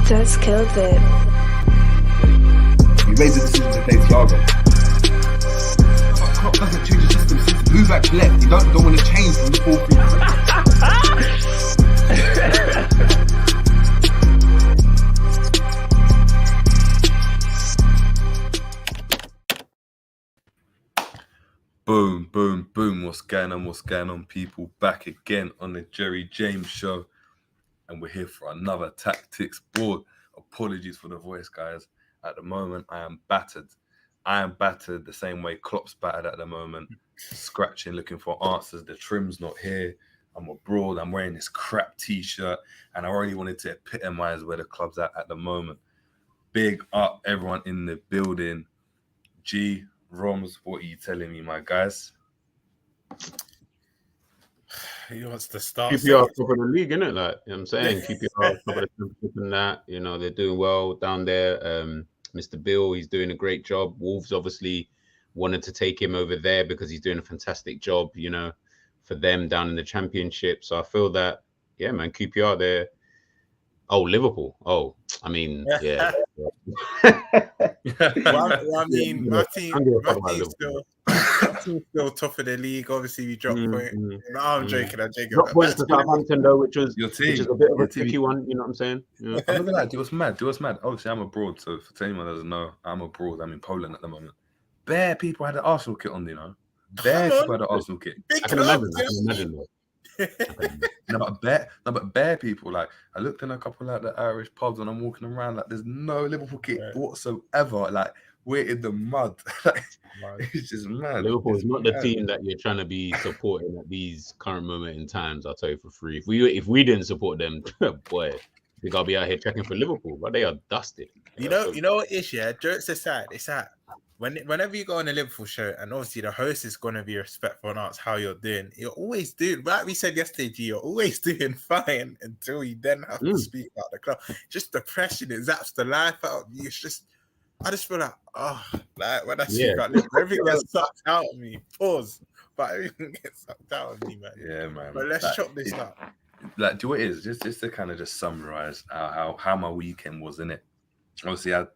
Just killed it. You made the decision to play Thiago. But Klopp doesn't change the system. Since move back left. You don't want to change from the 4-3. Boom, boom, boom. What's going on, people? Back again on the Jerry James Show. And we're here for another tactics board. Apologies for the voice, guys. At the moment, I am battered. The same way Klopp's battered at the moment. Scratching, looking for answers. The trim's not here. I'm abroad. I'm wearing this crap T-shirt. And I already wanted to epitomize where the club's at the moment. Big up, everyone in the building. G, Romz, what are you telling me, my guys? He wants to start. QPR top of the league, innit? Like, you know what I'm saying? QPR top of the championship and that. You know, they're doing well down there. Mr. Bill, he's doing a great job. Wolves obviously wanted to take him over there because he's doing a fantastic job, you know, for them down in the championship. So I feel that, yeah, man, QPR there. Oh, Liverpool. Oh, I mean, yeah. Well, I mean, my team's still top of the league. Obviously, we dropped points. No, I'm joking. Drop points to Southampton, though, which is Your team. which is a bit of a tricky one. You know what I'm saying? Yeah. I'm not gonna lie, it was mad. Obviously, I'm abroad, so for anyone that doesn't know, I'm abroad. I'm in Poland at the moment. Bare people had an Arsenal kit on, you know. Bare people had an Arsenal kit. I can imagine that. No, but bare people. Like, I looked in a couple of the Irish pubs and I'm walking around like there's no Liverpool kit whatsoever. Like, we're in the mud. Like, it's just mad. Liverpool is not the team that you're trying to be supporting at these current moment in times. I'll tell you for free. If we didn't support them, boy, we gotta be out here checking for Liverpool. But they are dusted. You know what is, yeah? Jokes aside, it's that whenever you go on a Liverpool show, and obviously the host is going to be respectful and ask how you're doing, you're always doing, like we said yesterday, G, you're always doing fine until you then have to speak about the club. Just the pressure, it zaps the life out of you. It's just, I just feel like, like when I speak about Liverpool, everything gets sucked out of me. Pause. But everything gets sucked out of me, man. Yeah, man. But let's chop this up. Like, do you know what it is? Just to kind of just summarize how my weekend was, innit? Obviously, I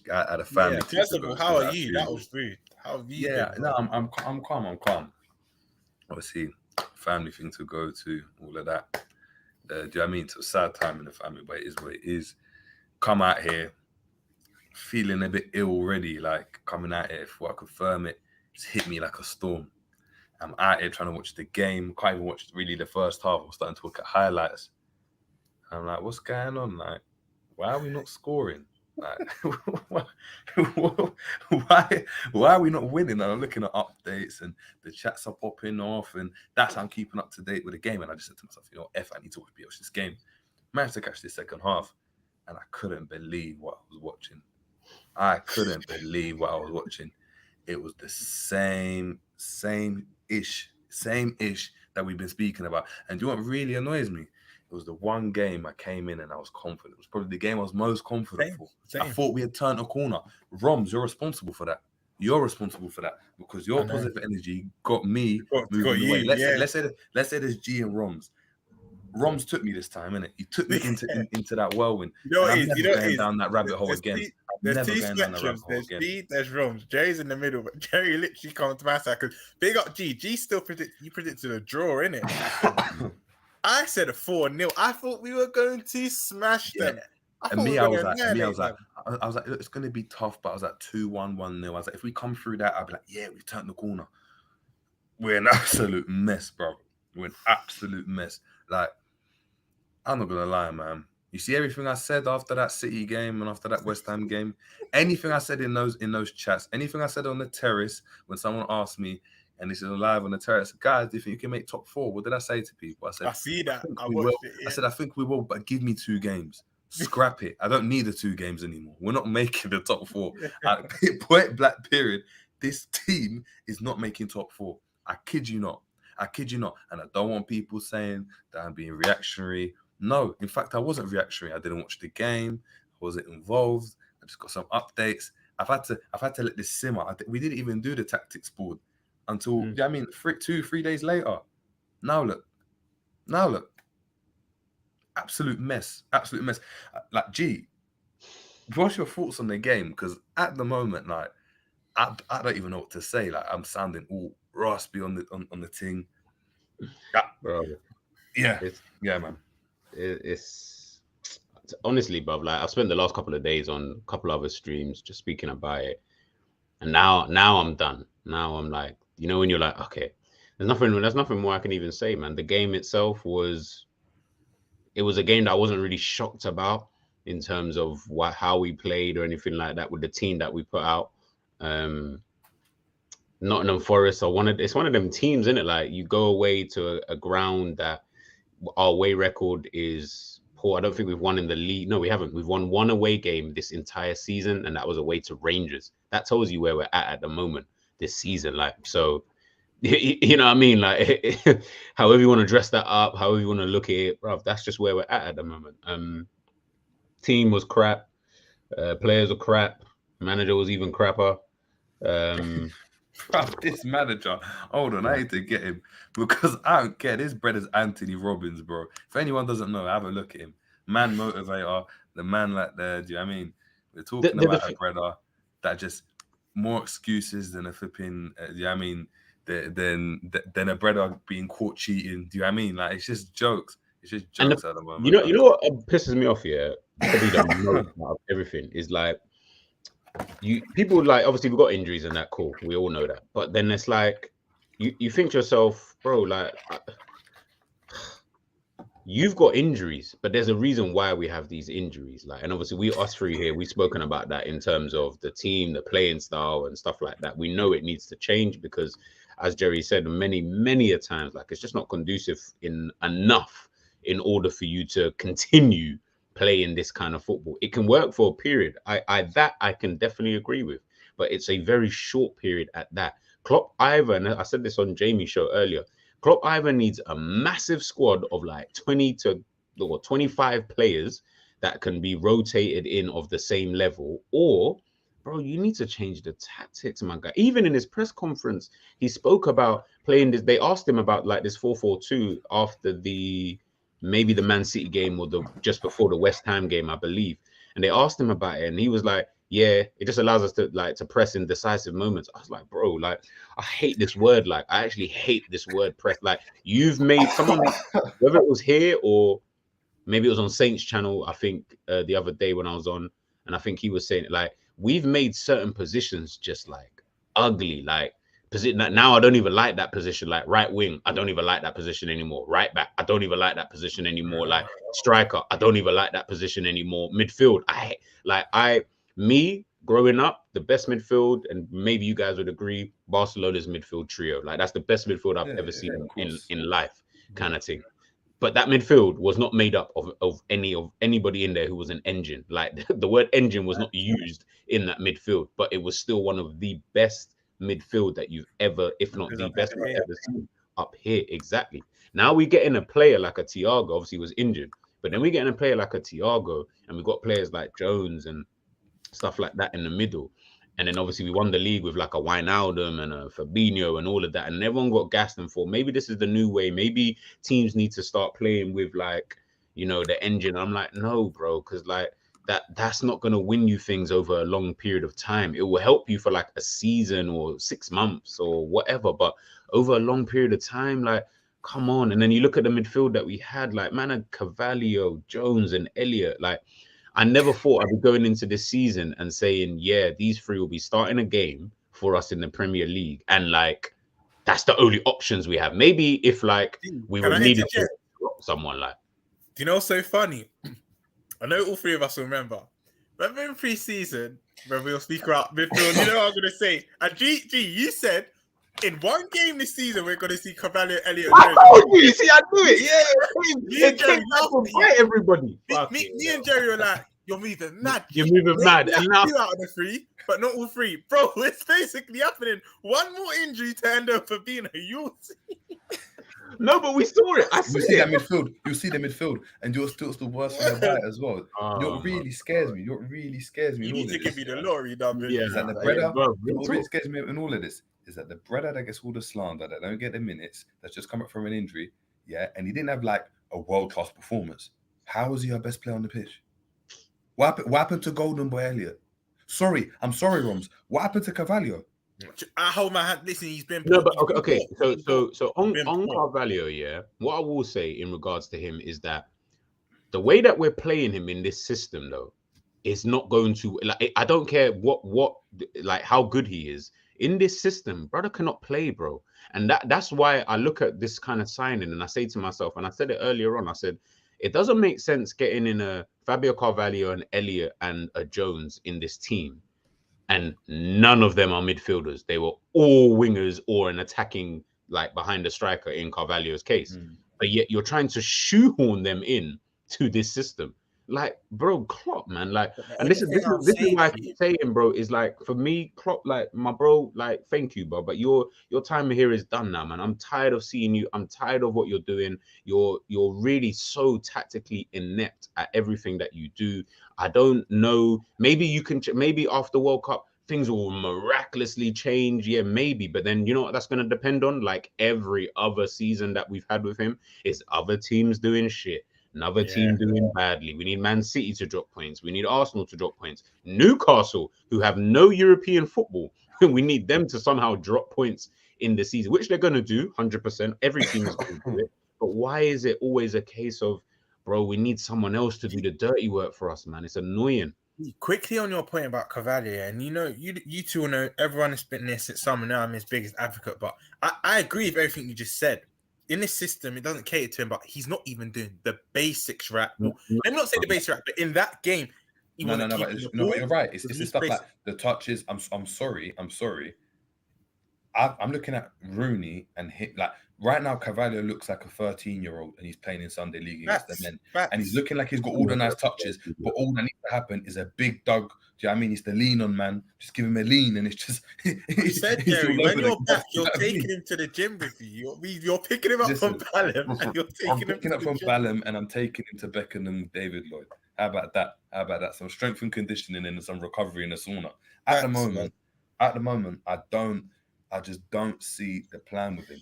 had a family. Yeah, first of all, how are you? That was rude. How have you been? No, I'm calm. Obviously, family thing to go to, all of that. Do you know what I mean? It's a sad time in the family, but it is what it is. Come out here, feeling a bit ill already, like coming out here, if I confirm it, it's hit me like a storm. I'm out here trying to watch the game. Can't even watch really the first half. I'm starting to look at highlights. I'm like, what's going on? Like, why are we not scoring? Like, why are we not winning? And I'm looking at updates and the chats are popping off, and that's how I'm keeping up to date with the game. And I just said to myself, you know, I need to watch this game. Managed to catch the second half, and I couldn't believe what I was watching. It was the same-ish that we've been speaking about. And do you know what really annoys me? It was the one game I came in and I was confident. It was probably the game I was most confident for. I thought we had turned a corner. Romz, you're responsible for that. Because your positive energy got me moving away. Let's say there's G and Romz. Romz took me this time, innit? He took me into that whirlwind. I'm never going down that rabbit hole again. There's two spectrums. There's G, there's Romz. Jerry's in the middle, but Jerry literally comes to my side because big up G. G still predicted a draw, innit? I said a 4-0. I thought we were going to smash them. I was like, it's going to be tough, but I was like 2-1, 1-0. I was like, if we come through that, I'll be like, yeah, we've turned the corner. We're an absolute mess, bro. We're an absolute mess. Like, I'm not going to lie, man. You see everything I said after that City game and after that West Ham game? Anything I said in those chats, anything I said on the terrace when someone asked me, and this is live on the terrace, guys, do you think you can make top 4? What did I say to people? I said, I see that. I said, I think we will, but give me 2 games. Scrap it. I don't need the 2 games anymore. We're not making the top 4. Point blank period. This team is not making top 4. I kid you not. And I don't want people saying that I'm being reactionary. No, in fact, I wasn't reactionary. I didn't watch the game. I wasn't involved. I just got some updates. I've had to let this simmer. We didn't even do the tactics board until 2-3 days later. Now look. absolute mess. Like, G, what's your thoughts on the game? Because at the moment, like, I don't even know what to say. Like, I'm sounding all raspy on the thing. Bro, Yeah, it's man. it's honestly, bruv, like I've spent the last couple of days on a couple other streams just speaking about it, and now I'm done. Now I'm like, you know, when you're like, okay, there's nothing more I can even say, man. The game itself was a game that I wasn't really shocked about in terms of how we played or anything like that with the team that we put out. Nottingham Forrest it's one of them teams, isn't it? Like, you go away to a ground that our away record is poor. I don't think we've won in the league. No, we haven't. We've won one away game this entire season, and that was away to Rangers. That tells you where we're at the moment this season. Like, so, you know what I mean? Like, however you want to dress that up, however you want to look at it, bro, that's just where we're at the moment. Team was crap. Players were crap. Manager was even crapper. Bro, this manager, hold on, I need to get him because I don't care. This brother's Anthony Robbins, bro. If anyone doesn't know, have a look at him. Man motivator, the man like that. Do you know what I mean? We're talking about a brother that just more excuses than a flipping. Do you know what I mean? Than a brother being caught cheating. Do you know what I mean? Like, it's just jokes. It's just jokes at the moment. You know what pisses me off here? Probably the most out of everything is like, people like, obviously we've got injuries and that, cool, we all know that, but then it's like you think to yourself, bro, like, you've got injuries, but there's a reason why we have these injuries. Like, and obviously us three here, we've spoken about that in terms of the team, the playing style and stuff like that. We know it needs to change because, as Jerry said many a times, like, it's just not conducive enough in order for you to continue playing this kind of football. It can work for a period. I can definitely agree with, but it's a very short period at that. Klopp either, and I said this on Jamie's show earlier, Klopp either needs a massive squad of like 20 to 25 players that can be rotated in of the same level, or, bro, you need to change the tactics, my guy. Even in his press conference, he spoke about playing this. They asked him about like this 4-4-2 after maybe the Man City game or just before the West Ham game, I believe. And they asked him about it, and he was like, yeah, it just allows us to press in decisive moments. I was like, bro, like, I hate this word. Like, I actually hate this word, press. Like, you've made someone, whether it was here or maybe it was on Saints channel, I think the other day when I was on, and I think he was saying, like, we've made certain positions just like ugly. Like, now I don't even like that position. Like, right wing, I don't even like that position anymore. Right back, I don't even like that position anymore. Like, striker, I don't even like that position anymore. Midfield, me growing up, the best midfield, and maybe you guys would agree, Barcelona's midfield trio. Like, that's the best midfield I've ever seen in life, kind of thing. But that midfield was not made up of anybody in there who was an engine. Like, the word engine was not used in that midfield, but it was still one of the best midfield that you've ever, if not the best I've ever seen up here. Exactly. Now we get in a player like a Thiago, obviously was injured, but then we get in a player like a Thiago, and we've got players like Jones and stuff like that in the middle. And then obviously we won the league with like a Wijnaldum and a Fabinho and all of that, and everyone got gassed and thought maybe this is the new way. Maybe teams need to start playing with, like, you know, the engine. I'm like, no, bro, because like that's not going to win you things over a long period of time. It will help you for like a season or 6 months or whatever, but over a long period of time, like, come on. And then you look at the midfield that we had, like, man, Carvalho, Jones and Elliott. Like, I never thought I'd be going into this season and saying, yeah, these three will be starting a game for us in the Premier League, and like, that's the only options we have. Maybe if like we would need to someone like. Do you know what's so funny? I know all three of us will remember. Remember in pre-season when we were speaking about midfield, you know what I'm gonna say? And G, you said in one game this season we're gonna see Carvalho, Elliott. I told you, see, I do it. Yeah, me and Jerry everybody. Me and Jerry were like, you're moving mad. You're moving mad. And now 2 out of the 3, but not all 3. Bro, it's basically happening. One more injury to end up for Fabinho. You'll see. No, but we saw it. You see that midfield. You see the midfield, and you're still worse than the as well. You're really scares me. You're really scares me. You need to give me the lorry number. Yeah, that the brother. What really scares me in all of this is that the brother that gets all the slander, that don't get the minutes, that's just come up from an injury. Yeah, and he didn't have like a world-class performance. How was he our best player on the pitch? What happened to Golden Boy Elliott? I'm sorry, Romz. What happened to Carvalho? I hold my hand. Listen, he's been No, poor. but okay. So on Been poor. Carvalho, yeah. What I will say in regards to him is that the way that we're playing him in this system, though, is not going to like. I don't care what like how good he is in this system. Brother cannot play, bro, and that's why I look at this kind of signing and I say to myself, and I said it earlier on. I said it doesn't make sense getting in a Fabio Carvalho, an Elliott, and a Jones in this team. And none of them are midfielders. They were all wingers or an attacking, like behind the striker in Carvalho's case. But yet you're trying to shoehorn them in to this system. Like, bro, Klopp, man. Like, and this is why I keep saying, bro, is like for me, Klopp, like my bro, like thank you, bro. But your time here is done now, man. I'm tired of seeing you. I'm tired of what you're doing. You're really so tactically inept at everything that you do. I don't know. Maybe you can. Maybe after World Cup, things will miraculously change. Yeah, maybe. But then you know what that's going to depend on? Like every other season that we've had with him, is other teams doing shit. Another team doing badly. We need Man City to drop points. We need Arsenal to drop points. Newcastle, who have no European football, we need them to somehow drop points in the season, which they're going to do 100%. Every team is going to do it. But why is it always a case of, bro, we need someone else to do the dirty work for us, man? It's annoying. Quickly on your point about Carvalho, and you know, you two will know, everyone has been there since summer. Now I'm his biggest advocate, but I agree with everything you just said. In this system, it doesn't cater to him, but he's not even doing the basics right. Well, let me not say the basics right, but in that game, but you're right. It's the stuff like the touches. I'm sorry. I'm looking at Rooney and hit like right now. Carvalho looks like a 13-year-old, and he's playing in Sunday League against the men, and he's looking like he's got all the nice touches. But all that needs to happen is a big dog. Do you know what I mean? It's the lean on, man. Just give him a lean, and it's just. You said, Jerry, when you're back, you're taking him to the gym with you. You're picking him up from Balham, and you're taking him up from Balham, and I'm taking him to Beckenham, David Lloyd. How about that? Some strength and conditioning and some recovery in the sauna. At the moment, I just don't see the plan with him.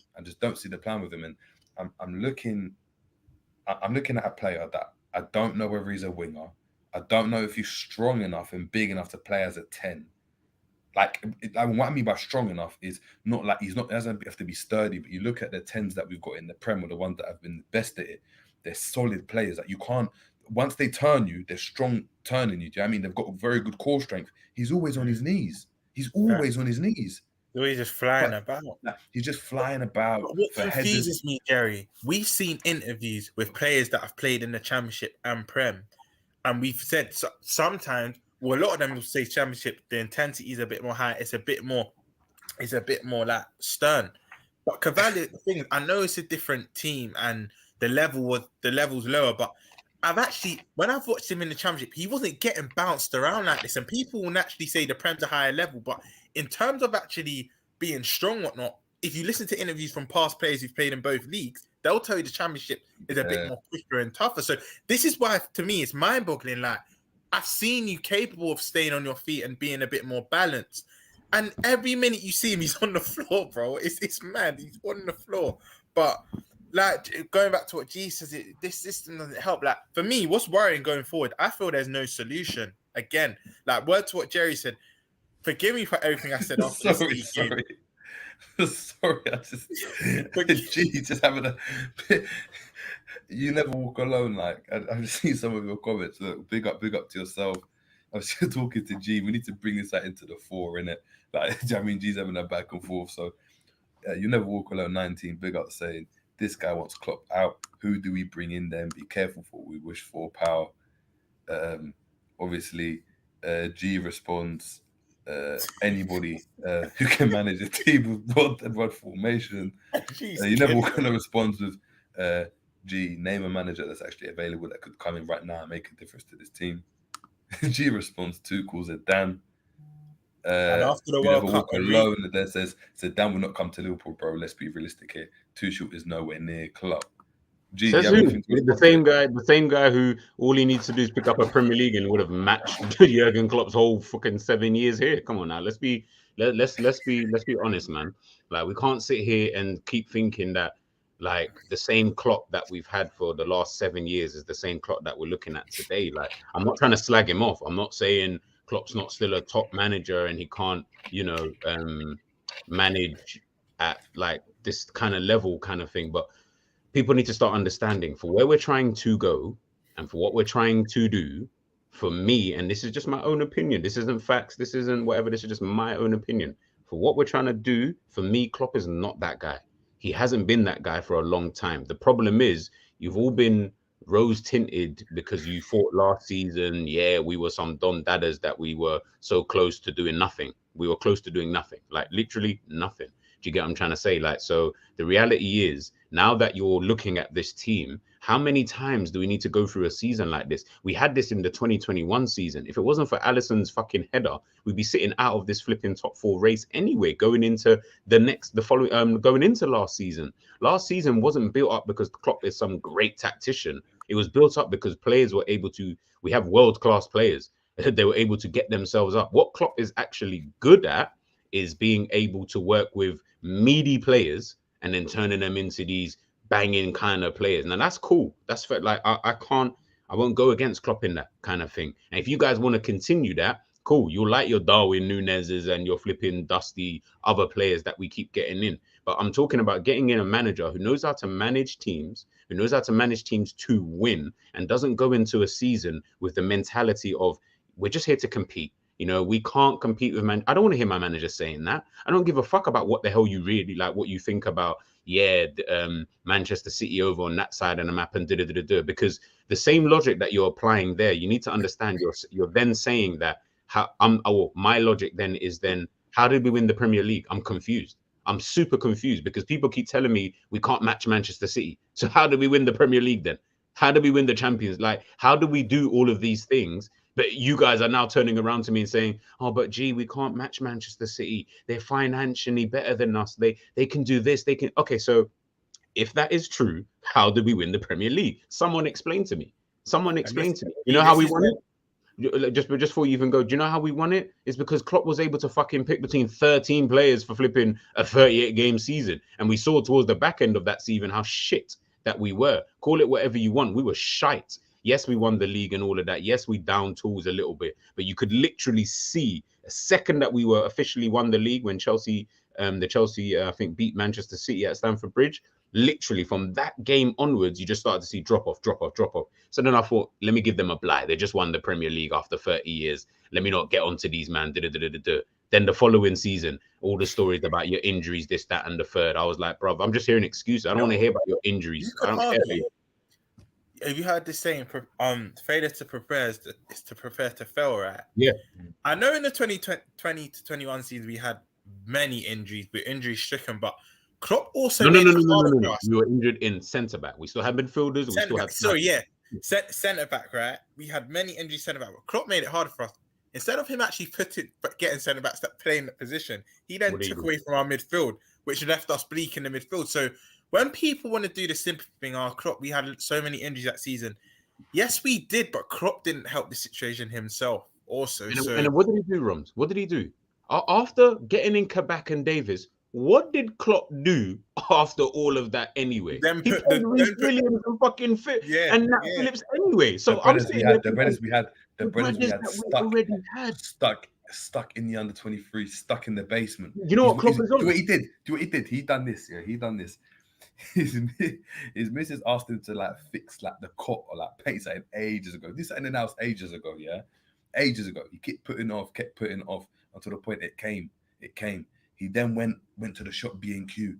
And I'm looking at a player that I don't know whether he's a winger. I don't know if he's strong enough and big enough to play as a 10. Like what I mean by strong enough is not like he doesn't have to be sturdy, but you look at the 10s that we've got in the Prem, or the ones that have been best at it, they're solid players that you can't, once they turn you, they're strong turning you. Do you know what I mean? They've got very good core strength. He's always on his knees. He's always just flying about. He's just flying about. But what confuses me, Jerry, we've seen interviews with players that have played in the Championship and Prem, and we've said sometimes, well, a lot of them will say Championship, the intensity is a bit more high. It's a bit more like stern. But Carvalho, the thing is, I know it's a different team and the level's lower, but when I've watched him in the Championship, he wasn't getting bounced around like this. And people will naturally say the Prem's a higher level, but in terms of actually being strong, whatnot, if you listen to interviews from past players who've played in both leagues, they'll tell you the Championship is a bit more quicker and tougher. So this is why, to me, it's mind-boggling. Like, I've seen you capable of staying on your feet and being a bit more balanced. And every minute you see him, he's on the floor, bro. It's mad. He's on the floor. But like going back to what G says, this system doesn't help. Like for me, what's worrying going forward? I feel there's no solution. Again, like word to what Jerry said. Forgive me for everything I said after sorry. I just having a. You never walk alone. Like I've seen some of your comments. Look, big up to yourself. I was just talking to G. We need to bring this out into the fore, innit? Like, I mean, G's having a back and forth. So, you never walk alone. 19. Big up saying this guy wants Klopp out. Who do we bring in then? Be careful for what we wish for. Power. Obviously, G responds. Anybody who can manage a team with broad formation. You never walk alone responds with G. Name a manager that's actually available that could come in right now and make a difference to this team. G responds to calls it Dan. And after the World Cup, alone that says Dan will not come to Liverpool, bro. Let's be realistic here. Tuchel is nowhere near Klopp. G, the same guy who all he needs to do is pick up a Premier League and would have matched Jurgen Klopp's whole fucking 7 years here. Come on now, let's be honest, man. Like we can't sit here and keep thinking that Like the same Klopp that we've had for the last 7 years is the same Klopp that we're looking at today. Like, I'm not trying to slag him off. I'm not saying Klopp's not still a top manager and he can't, manage at like this kind of level kind of thing. But people need to start understanding for where we're trying to go and for what we're trying to do. For me, and this is just my own opinion, this isn't facts, this isn't whatever, this is just my own opinion. For what we're trying to do, for me, Klopp is not that guy. He hasn't been that guy for a long time. The problem is you've all been rose tinted because you thought last season, yeah, we were some Don Dadas that we were so close to doing nothing. We were close to doing nothing, like literally nothing. Do you get what I'm trying to say? Like, so the reality is now that you're looking at this team, how many times do we need to go through a season like this? We had this in the 2021 season. If it wasn't for Alisson's fucking header, we'd be sitting out of this flipping top 4 race anyway, going into going into last season. Last season wasn't built up because Klopp is some great tactician. It was built up because players were able to, we have world-class players. They were able to get themselves up. What Klopp is actually good at is being able to work with meaty players and then turning them into these banging kind of players. Now that's cool. That's fair. Like I won't go against Klopp in that kind of thing. And if you guys want to continue that, cool. You'll like your Darwin Núñez's and your flipping dusty other players that we keep getting in. But I'm talking about getting in a manager who knows how to manage teams, who knows how to manage teams to win, and doesn't go into a season with the mentality of we're just here to compete. You know, we can't compete with I don't want to hear my manager saying that. I don't give a fuck about what the hell you really like, what you think about, Manchester City over on that side of the map and because the same logic that you're applying there, you need to understand you're then saying that my logic then is how did we win the Premier League? I'm confused. I'm super confused because people keep telling me we can't match Manchester City. So how did we win the Premier League then? How did we win the Champions? Like, how do we do all of these things? But you guys are now turning around to me and saying, oh, but gee, we can't match Manchester City. They're financially better than us. They can do this. They can. Okay, so if that is true, how did we win the Premier League? Someone explain to me. Someone explain to me. You know how we won it? Just before you even go, do you know how we won it? It's because Klopp was able to fucking pick between 13 players for flipping a 38-game season. And we saw towards the back end of that season how shit that we were. Call it whatever you want. We were shite. Yes, we won the league and all of that. Yes, we down tools a little bit, but you could literally see a second that we were officially won the league when Chelsea, I think, beat Manchester City at Stamford Bridge. Literally from that game onwards, you just started to see drop off. So then I thought, let me give them a blight. They just won the Premier League after 30 years. Let me not get onto these, man. Then the following season, all the stories about your injuries, this, that, and the third. I was like, bro, I'm just hearing excuses. I don't want to hear about your injuries. I don't care. Have you heard this saying, failure to prepare is to prepare to fail, right? Yeah. I know in the 2020 to 21 season, we had many injuries, we're injury stricken, but Klopp also No. We were injured in centre-back. We still had midfielders. We still had... Centre-back, right? We had many injuries centre-back, but Klopp made it harder for us. Instead of him actually getting centre-backs that play in that position, he then took away from our midfield, which left us bleak in the midfield. So when people want to do the sympathy thing, Klopp, we had so many injuries that season. Yes, we did, but Klopp didn't help the situation himself also. And what did he do, Romz? What did he do? After getting in Kabak and Davis, what did Klopp do after all of that anyway? He played Reece Williams and fucking Fit and Nat Phillips anyway. So I'm saying the brothers we had stuck in the under 23, stuck in the basement. You know what Klopp is on? Do what he did. He done this. Yeah, he done this. His missus asked him to like fix like the cot or like paint something ages ago. This and announced ages ago. Yeah, ages ago. He kept putting off until the point it came. He then went to the shop B&Q,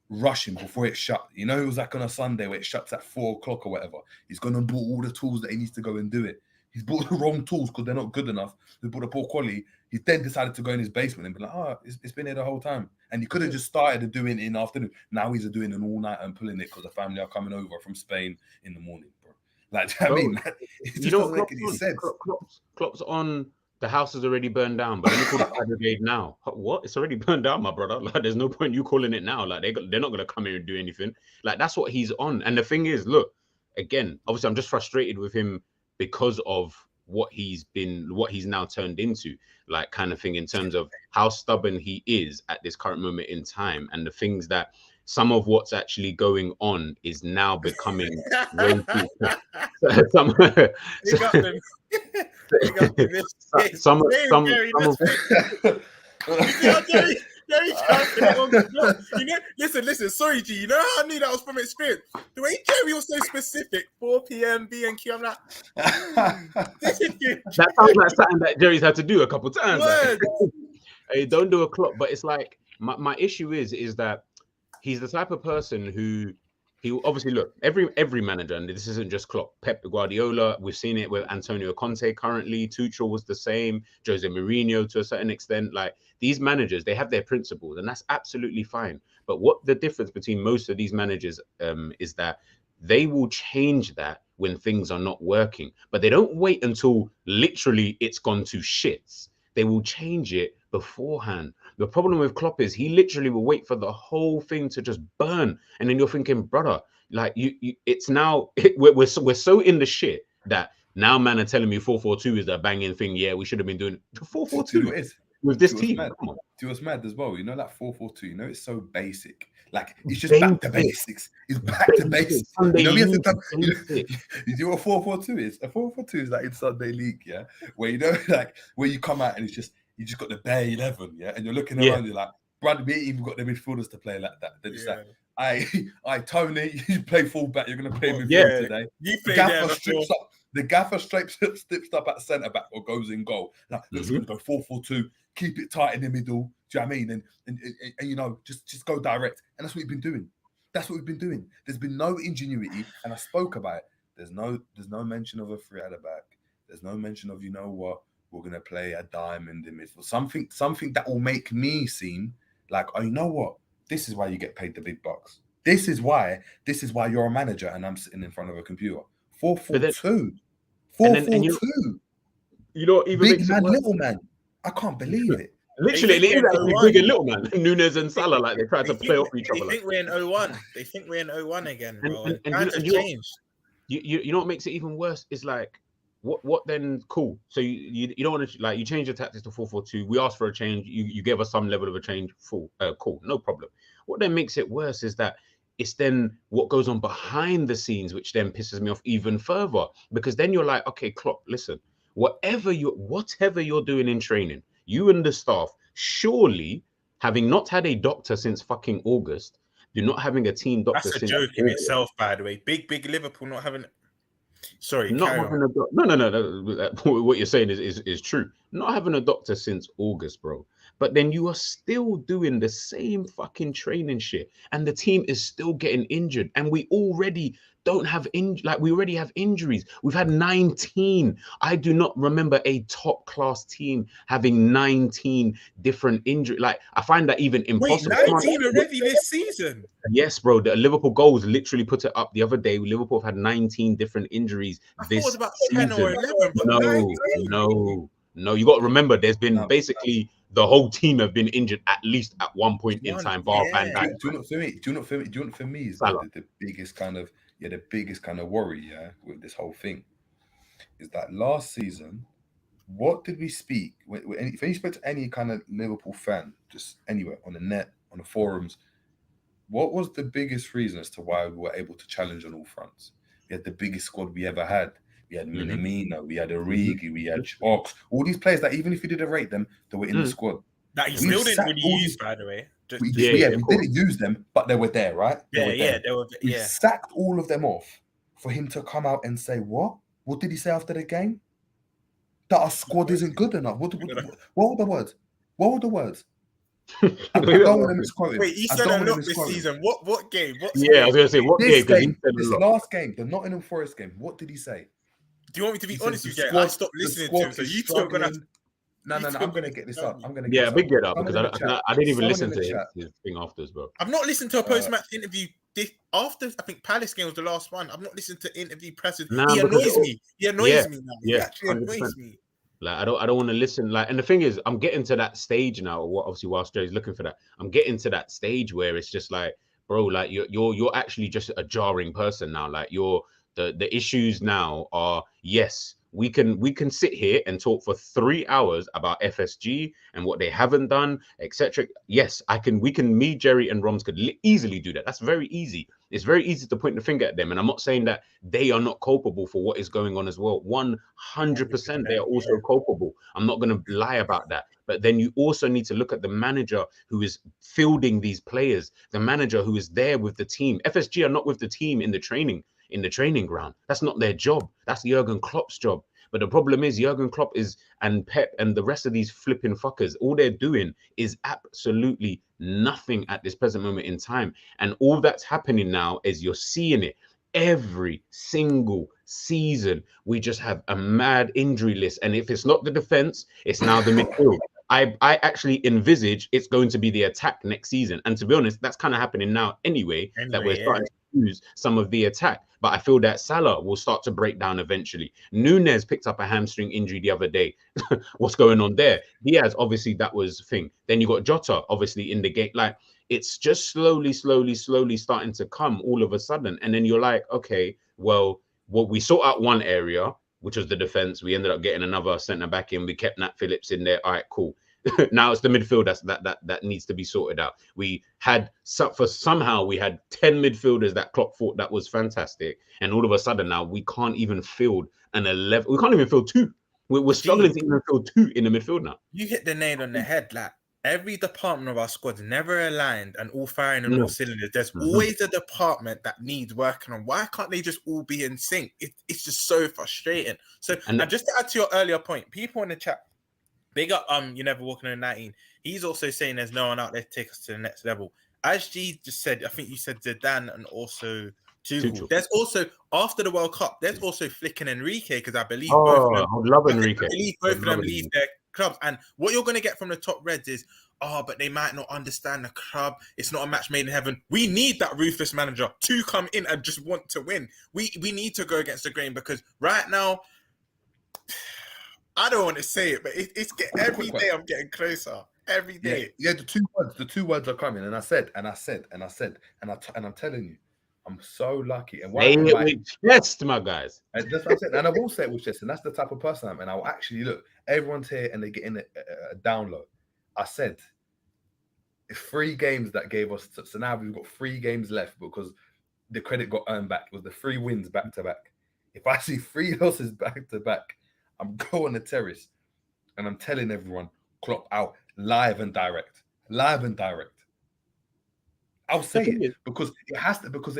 rushing before it shut. You know, it was like on a Sunday where it shuts at 4:00 or whatever. He's gone and bought all the tools that he needs to go and do it. He's bought the wrong tools because they're not good enough. They bought a poor quality. He then decided to go in his basement and be like, oh, it's been here the whole time. And he could have just started doing it in the afternoon. Now he's doing an all night and pulling it because the family are coming over from Spain in the morning, bro. Like, I mean, it just doesn't make any sense. Klopp's on. The house is already burned down, but let me call it fire brigade now. What? It's already burned down, my brother. Like, there's no point you calling it now. Like, they're not gonna come here and do anything. Like, that's what he's on. And the thing is, look, again, obviously, I'm just frustrated with him because of what he's now turned into, like, kind of thing, in terms of how stubborn he is at this current moment in time, and the things that some of what's actually going on is now becoming way too some some of listen, sorry, G. You know how I knew that was from experience? The way Jerry was so specific, 4 p.m. B and Q. I'm like, that sounds like something that Jerry's had to do a couple times. Like, hey, don't do a Klopp, but it's like my issue is that he's the type of person who he obviously look every manager, and this isn't just Klopp. Pep Guardiola, we've seen it with Antonio Conte currently. Tuchel was the same. Jose Mourinho to a certain extent. Like these managers, they have their principles, and that's absolutely fine. But what the difference between most of these managers is that they will change that when things are not working, but they don't wait until literally it's gone to shits. They will change it beforehand. The problem with Klopp is he literally will wait for the whole thing to just burn, and then you're thinking, brother, like it's now we're so in the shit that now man are telling me 4-4-2 is a banging thing. Yeah, we should have been doing 4-4-2 with this team. Come on. Do what's mad as well. You know, like 4-4-2. You know, it's so basic. Like it's just back to basics. It's back to basics. You know, you do what 4-4-2 is. A 4-4-2 is like in Sunday League, yeah, where you know, like where you come out and it's just. You just got the bare 11, yeah, and you're looking around. You're like, brother, we ain't even got the midfielders to play like that. They're just like, I, Tony, you play fullback. You're gonna play midfield today. You play the gaffer strips up at centre back or goes in goal. Like, looks gonna go 4-4-2. Keep it tight in the middle. Do you know what I mean? And you know, just go direct. And that's what we've been doing. There's been no ingenuity, and I spoke about it. There's no mention of a three at the back. There's no mention of, you know what, we're going to play a diamond in midfield. Something that will make me seem like, oh, you know what? This is why you get paid the big bucks. This is why you're a manager and I'm sitting in front of a computer. 4-4-2. 4-4-2. You know, even big man, little man. I can't believe it. Literally, it is actually big and little man. Nunez and Salah, like they try to play off each other. They think we're in 01. They think we're in 01 again, bro. And you know what makes it even worse is like, what then? Cool. So you don't want to, like, you change your tactics to 4-4-2. We asked for a change. You gave us some level of a change. Cool, no problem. What then makes it worse is that it's then what goes on behind the scenes, which then pisses me off even further, because then you're like, okay, Klopp, listen, whatever you're doing in training, you and the staff, surely, having not had a doctor since fucking August, you're not having a team doctor. That's a joke in itself, by the way. Big Liverpool not having. Sorry, not having a no. What you're saying is true. Not having a doctor since August, bro. But then you are still doing the same fucking training shit, and the team is still getting injured, and we already don't have we already have injuries. We've had 19. I do not remember a top class team having 19 different injuries. Like, I find that even impossible. Wait, 19 already this season? Yes, bro. The Liverpool goals literally put it up the other day. Liverpool have had 19 different injuries this season. About 10 or 11, but no. You got to remember, there's been basically the whole team have been injured at least at one point in time. Bar Van Dijk. Do you know for me is the biggest kind of worry, with this whole thing is that last season, what did we speak? If you spoke to any kind of Liverpool fan, just anywhere on the net, on the forums, what was the biggest reason as to why we were able to challenge on all fronts? We had the biggest squad we ever had. We had Minamino, we had Origi, we had Ox, all these players that even if you didn't rate them, they were in the squad. That you still didn't really use, by the way. We didn't use them, but they were there, right? They were. We sacked all of them off for him to come out and say, what? What did he say after the game? That our squad isn't good enough. What were the words? What were the words? I don't want to misquote him. Wait, he said a lot this season. What game? I was going to say, what game? This last game, the Nottingham Forrest game, what did he say? Do you want me to be honest with you? I stopped listening to him, so you two are going to... No, I'm going to get this up. Big get up, because I didn't even listen to his thing afterwards, bro. I've not listened to a post-match interview after, I think, Palace game was the last one. I've not listened to interview presses. He annoys me. He annoys me now. He actually annoys me. Like, I don't want to listen. Like, and the thing is, I'm getting to that stage now. Obviously, whilst Jay's looking for that, I'm getting to that stage where it's just like, bro, like you're actually just a jarring person now. Like, the issues now are, yes, We can sit here and talk for 3 hours about FSG and what they haven't done, etc. Yes, me, Jerry, and Romz could easily do that. That's very easy. It's very easy to point the finger at them. And I'm not saying that they are not culpable for what is going on as well. 100% they are also culpable. I'm not going to lie about that. But then you also need to look at the manager who is fielding these players, the manager who is there with the team. FSG are not with the team in the training ground. That's not their job. That's Jurgen Klopp's job. But the problem is Jurgen Klopp and Pep and the rest of these flipping fuckers, all they're doing is absolutely nothing at this present moment in time. And all that's happening now is you're seeing it every single season. We just have a mad injury list. And if it's not the defense, it's now the midfield. I actually envisage it's going to be the attack next season. And to be honest, that's kind of happening now anyway that we're starting to use some of the attack. But I feel that Salah will start to break down eventually. Nunez picked up a hamstring injury the other day. What's going on there? Diaz, obviously, that was the thing. Then you got Jota, obviously, in the game. Like, it's just slowly starting to come all of a sudden. And then you're like, okay, well, we sort out one area, which was the defense. We ended up getting another centre back in. We kept Nat Phillips in there. All right, cool. Now it's the midfield that needs to be sorted out. Somehow we had 10 midfielders that Klopp thought that was fantastic, and all of a sudden now we can't even field an 11. We can't even field 2. We're struggling to even field 2 in the midfield now. You hit the nail on the head. Like, every department of our squad never aligned and all firing on all cylinders. There's always a department that needs working on. Why can't they just all be in sync? It's just so frustrating. So, and just to add to your earlier point, people in the chat, big up, you never walking on 19. He's also saying there's no one out there to take us to the next level. As G just said, I think you said Zidane and also Tuchel. There's also, after the World Cup, there's also Flick and Enrique, because I believe both of them, I love Enrique. I believe both of them leave their clubs. And what you're going to get from the top Reds is, but they might not understand the club. It's not a match made in heaven. We need that ruthless manager to come in and just want to win. We need to go against the grain, because right now, I don't want to say it, but every day I'm getting closer. Every day. Yeah, the two words are coming, and I'm telling you, I'm so lucky. And why with chest, my guys. And that's what I said. And I will say it with chest, and that's the type of person I am. And I'll actually look. Everyone's here, and they're getting a download. I said 3 games that gave us. So now we've got 3 games left because the credit got earned back. It was the 3 wins back to back. If I see 3 losses back to back, I'm going on the terrace, and I'm telling everyone, Klopp out, live and direct. I'll say it because it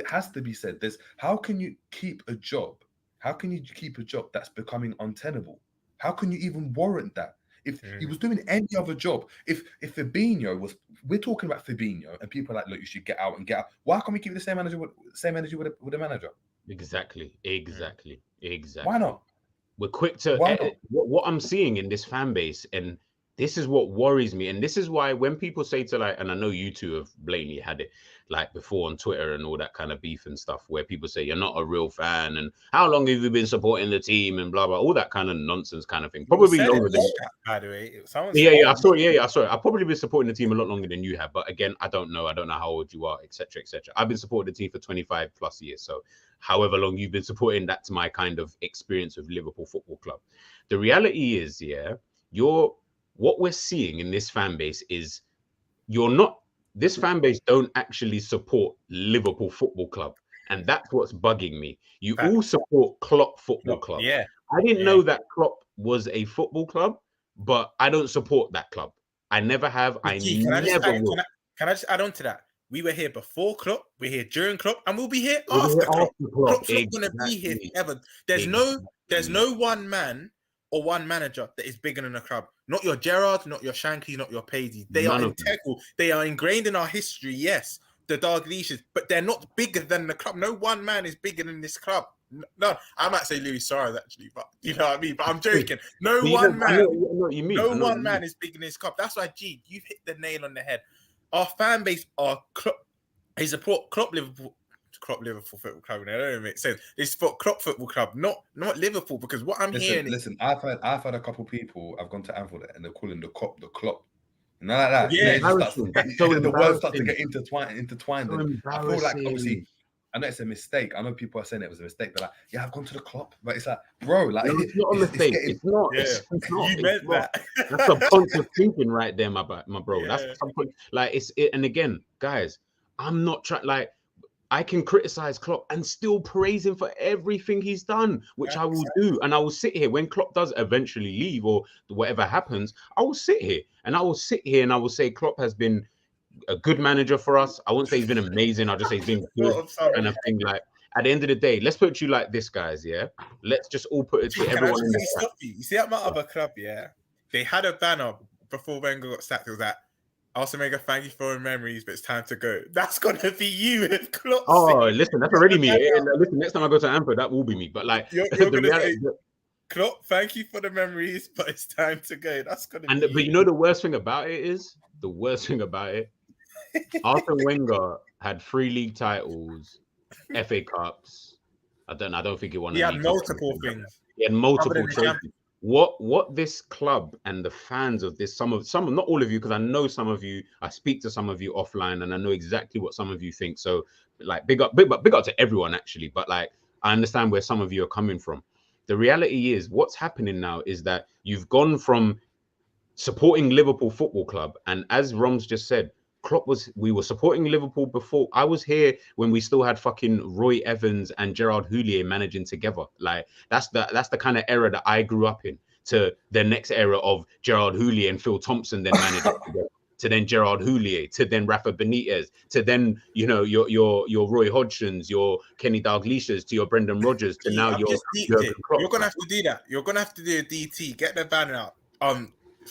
has to be said. How can you keep a job? How can you keep a job that's becoming untenable? How can you even warrant that? If he was doing any other job, if Fabinho was, we're talking about Fabinho, and people are like, look, you should get out. Why can't we keep the same energy with the manager? Exactly. Why not? We're quick to what I'm seeing in this fan base, and this is what worries me. And this is why when people say to, like, and I know you two have blatantly had it like before on Twitter and all that kind of beef and stuff, where people say you're not a real fan and how long have you been supporting the team and blah blah, all that kind of nonsense kind of thing. Probably longer than that, by the way. I saw it. I've probably been supporting the team a lot longer than you have, but again, I don't know how old you are, etc. I've been supporting the team for 25 plus years, so however long you've been supporting, that's my kind of experience with Liverpool Football Club. The reality is, what we're seeing in this fan base is this fan base don't actually support Liverpool Football Club. And that's what's bugging me. You all support Klopp Football Club. Yeah. I didn't know that Klopp was a football club, but I don't support that club. I never have. Can I just add on to that? We were here before Klopp, we're here during Klopp, and we'll be here after Klopp. Klopp's not going to be here forever. There's no one man or one manager that is bigger than a club. Not your Gerrard, not your Shankly, not your Paisley. They are integral. They are ingrained in our history, yes, the dog leashes, but they're not bigger than the club. No one man is bigger than this club. No, I might say Luis Suarez actually, but you know what I mean? But I'm joking. No one man is bigger than this club. That's why, G, you've hit the nail on the head. Our fan base are they support Klopp Liverpool Football Club. That don't make sense. They support Klopp Football Club, not Liverpool. Because what I'm hearing. Listen, I've had a couple people. I've gone to Anfield and they're calling the Klopp. None like that. Yeah, the words start to get intertwined. I feel like obviously I know it's a mistake. I know people are saying it was a mistake. They're like, yeah, I've gone to the Klopp, but it's like, bro, like No, it's not a mistake. It's not. Yeah. It's not. You It's meant not. that. That's subconscious thinking right there, my bro. Yeah. That's subconscious. Like and again, guys, I'm not trying. Like, I can criticize Klopp and still praise him for everything he's done, which I will do. And I will sit here when Klopp does eventually leave or whatever happens. I will sit here and I will say Klopp has been a good manager for us. I won't say he's been amazing. I'll just say he's been good. And I think, like, at the end of the day, let's put it to you like this, guys. Yeah, let's just all put it to everyone in the chat. You see, at my other club, yeah, they had a banner before Wenger got sacked. It was that, also make a thank you for your memories, but it's time to go. That's gonna be you with Klopp. Oh, listen, that's already me. Listen, next time I go to Anfield, that will be me. But like, you're gonna say, Klopp, thank you for the memories, but it's time to go. That's gonna be. But you know the worst thing about it is Arsene Wenger had 3 league titles, FA Cups. I don't think he won. He had multiple things. He had multiple trophies. What this club and the fans of this, some, not all of you, because I know some of you, I speak to some of you offline, and I know exactly what some of you think. So, like, big up to everyone actually. But like, I understand where some of you are coming from. The reality is, what's happening now is that you've gone from supporting Liverpool Football Club, and as Romz just said, we were supporting Liverpool before. I was here when we still had fucking Roy Evans and Gerard Houllier managing together. Like, that's the kind of era that I grew up in, to the next era of Gerard Houllier and Phil Thompson then managing together, to then Gerard Houllier, to then Rafa Benitez, to then, you know, your Roy Hodgsons, your Kenny Dalglishas, to your Brendan Rodgers, to now your Klopp. You're gonna have to do that. You're gonna have to do a DT. Get the banner out.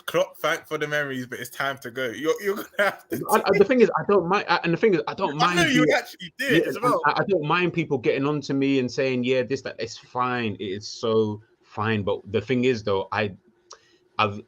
Klopp, thank for the memories, but it's time to go. You're gonna have to. The thing is, I don't mind. And the thing is, I don't mind. I know you actually did as well. I don't mind people getting on to me and saying, yeah, this, that. It's fine. It's so fine. But the thing is, though,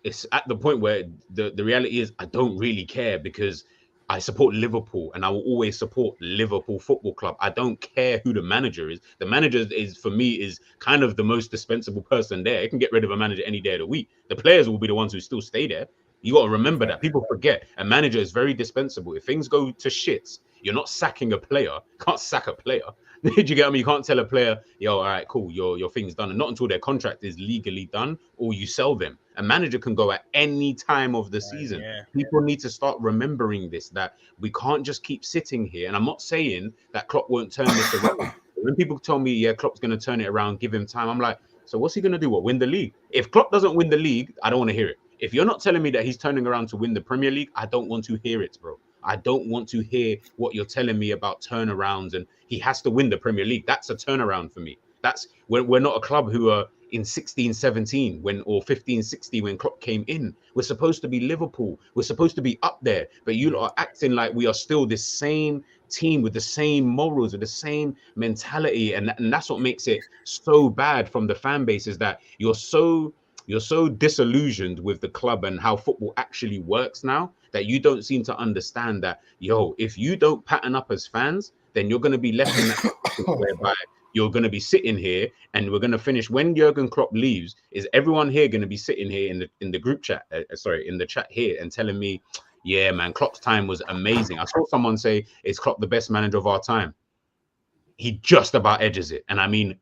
it's at the point where the reality is, I don't really care, because I support Liverpool and I will always support Liverpool Football Club. I don't care who the manager is. The manager is, for me, is kind of the most dispensable person there. It can get rid of a manager any day of the week. The players will be the ones who still stay there. You got to remember that. People forget. A manager is very dispensable. If things go to shits, you're not sacking a player. Can't sack a player. Did you get me? You can't tell a player, yo, all right, cool, your thing's done. And not until their contract is legally done or you sell them. A manager can go at any time of the season. People need to start remembering this, that we can't just keep sitting here. And I'm not saying that Klopp won't turn this around. When people tell me, yeah, Klopp's going to turn it around, give him time, I'm like, so what's he going to do? What, win the league? If Klopp doesn't win the league, I don't want to hear it. If you're not telling me that he's turning around to win the Premier League, I don't want to hear it, bro. I don't want to hear what you're telling me about turnarounds and he has to win the Premier League. That's a turnaround for me. That's we're not a club who are in 16-17 or 15-16 when Klopp came in. We're supposed to be Liverpool. We're supposed to be up there. But you are acting like we are still this same team with the same morals, with the same mentality. And that's what makes it so bad from the fan base, is that you're so disillusioned with the club and how football actually works now, that you don't seem to understand that, yo, if you don't pattern up as fans, then you're going to be left in that whereby you're going to be sitting here, and we're going to finish when Jurgen Klopp leaves. Is everyone here going to be sitting here in the group chat, in the chat here, and telling me, yeah, man, Klopp's time was amazing. I saw someone say, is Klopp the best manager of our time? He just about edges it. And I mean,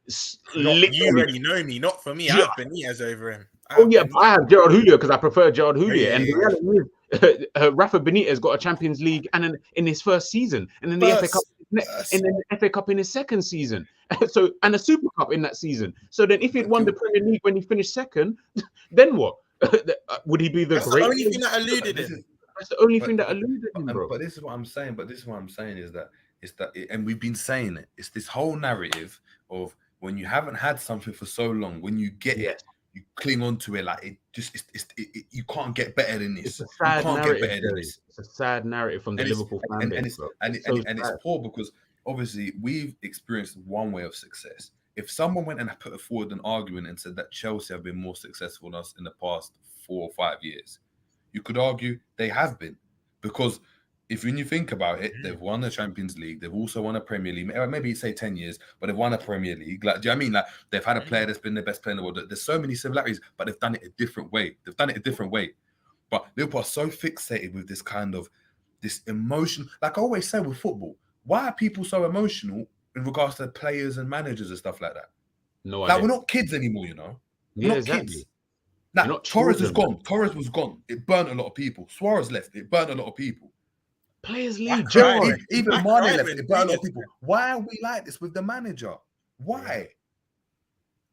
you already know me, not for me. Yeah. I have Benitez over him. I have Gerard Houllier because I prefer Gerard Houllier. And the reality is, Rafa Benitez got a Champions League and in his first season, and then the FA Cup, and then the FA Cup in his second season. So, and a Super Cup in that season. So then, if he'd won the Premier League when he finished second, then what? Would he be the great? The only thing that eluded him. That's the only thing that eluded him, bro. But this is what I'm saying. Is that and we've been saying it. It's this whole narrative of when you haven't had something for so long, when you get it, you cling on to it like it just. You can't get better than this. It's a sad narrative. It's a sad narrative from the Liverpool fan base, and it's poor because obviously we've experienced one way of success. If someone went and put forward an argument and said that Chelsea have been more successful than us in the past 4 or 5 years, you could argue they have been, because when you think about it, they've won the Champions League. They've also won a Premier League. Maybe say 10 years, but they've won a Premier League. Like, do you know what I mean? Like, they've had a player that's been the best player in the world. There's so many similarities, but they've done it a different way. But Liverpool are so fixated with this emotion. Like I always say with football, why are people so emotional in regards to players and managers and stuff like that. No Like idea. we're not kids anymore, you know. We're Yeah, not exactly. kids. We're Now not Torres is children. gone. Torres was gone. It burnt a lot of people. Suarez left. It burnt a lot of people. Players I leave. cried. Gerrard. Even I Mane cried left. when It burnt a lot of Diaz people. Why are we like this with the manager? Why?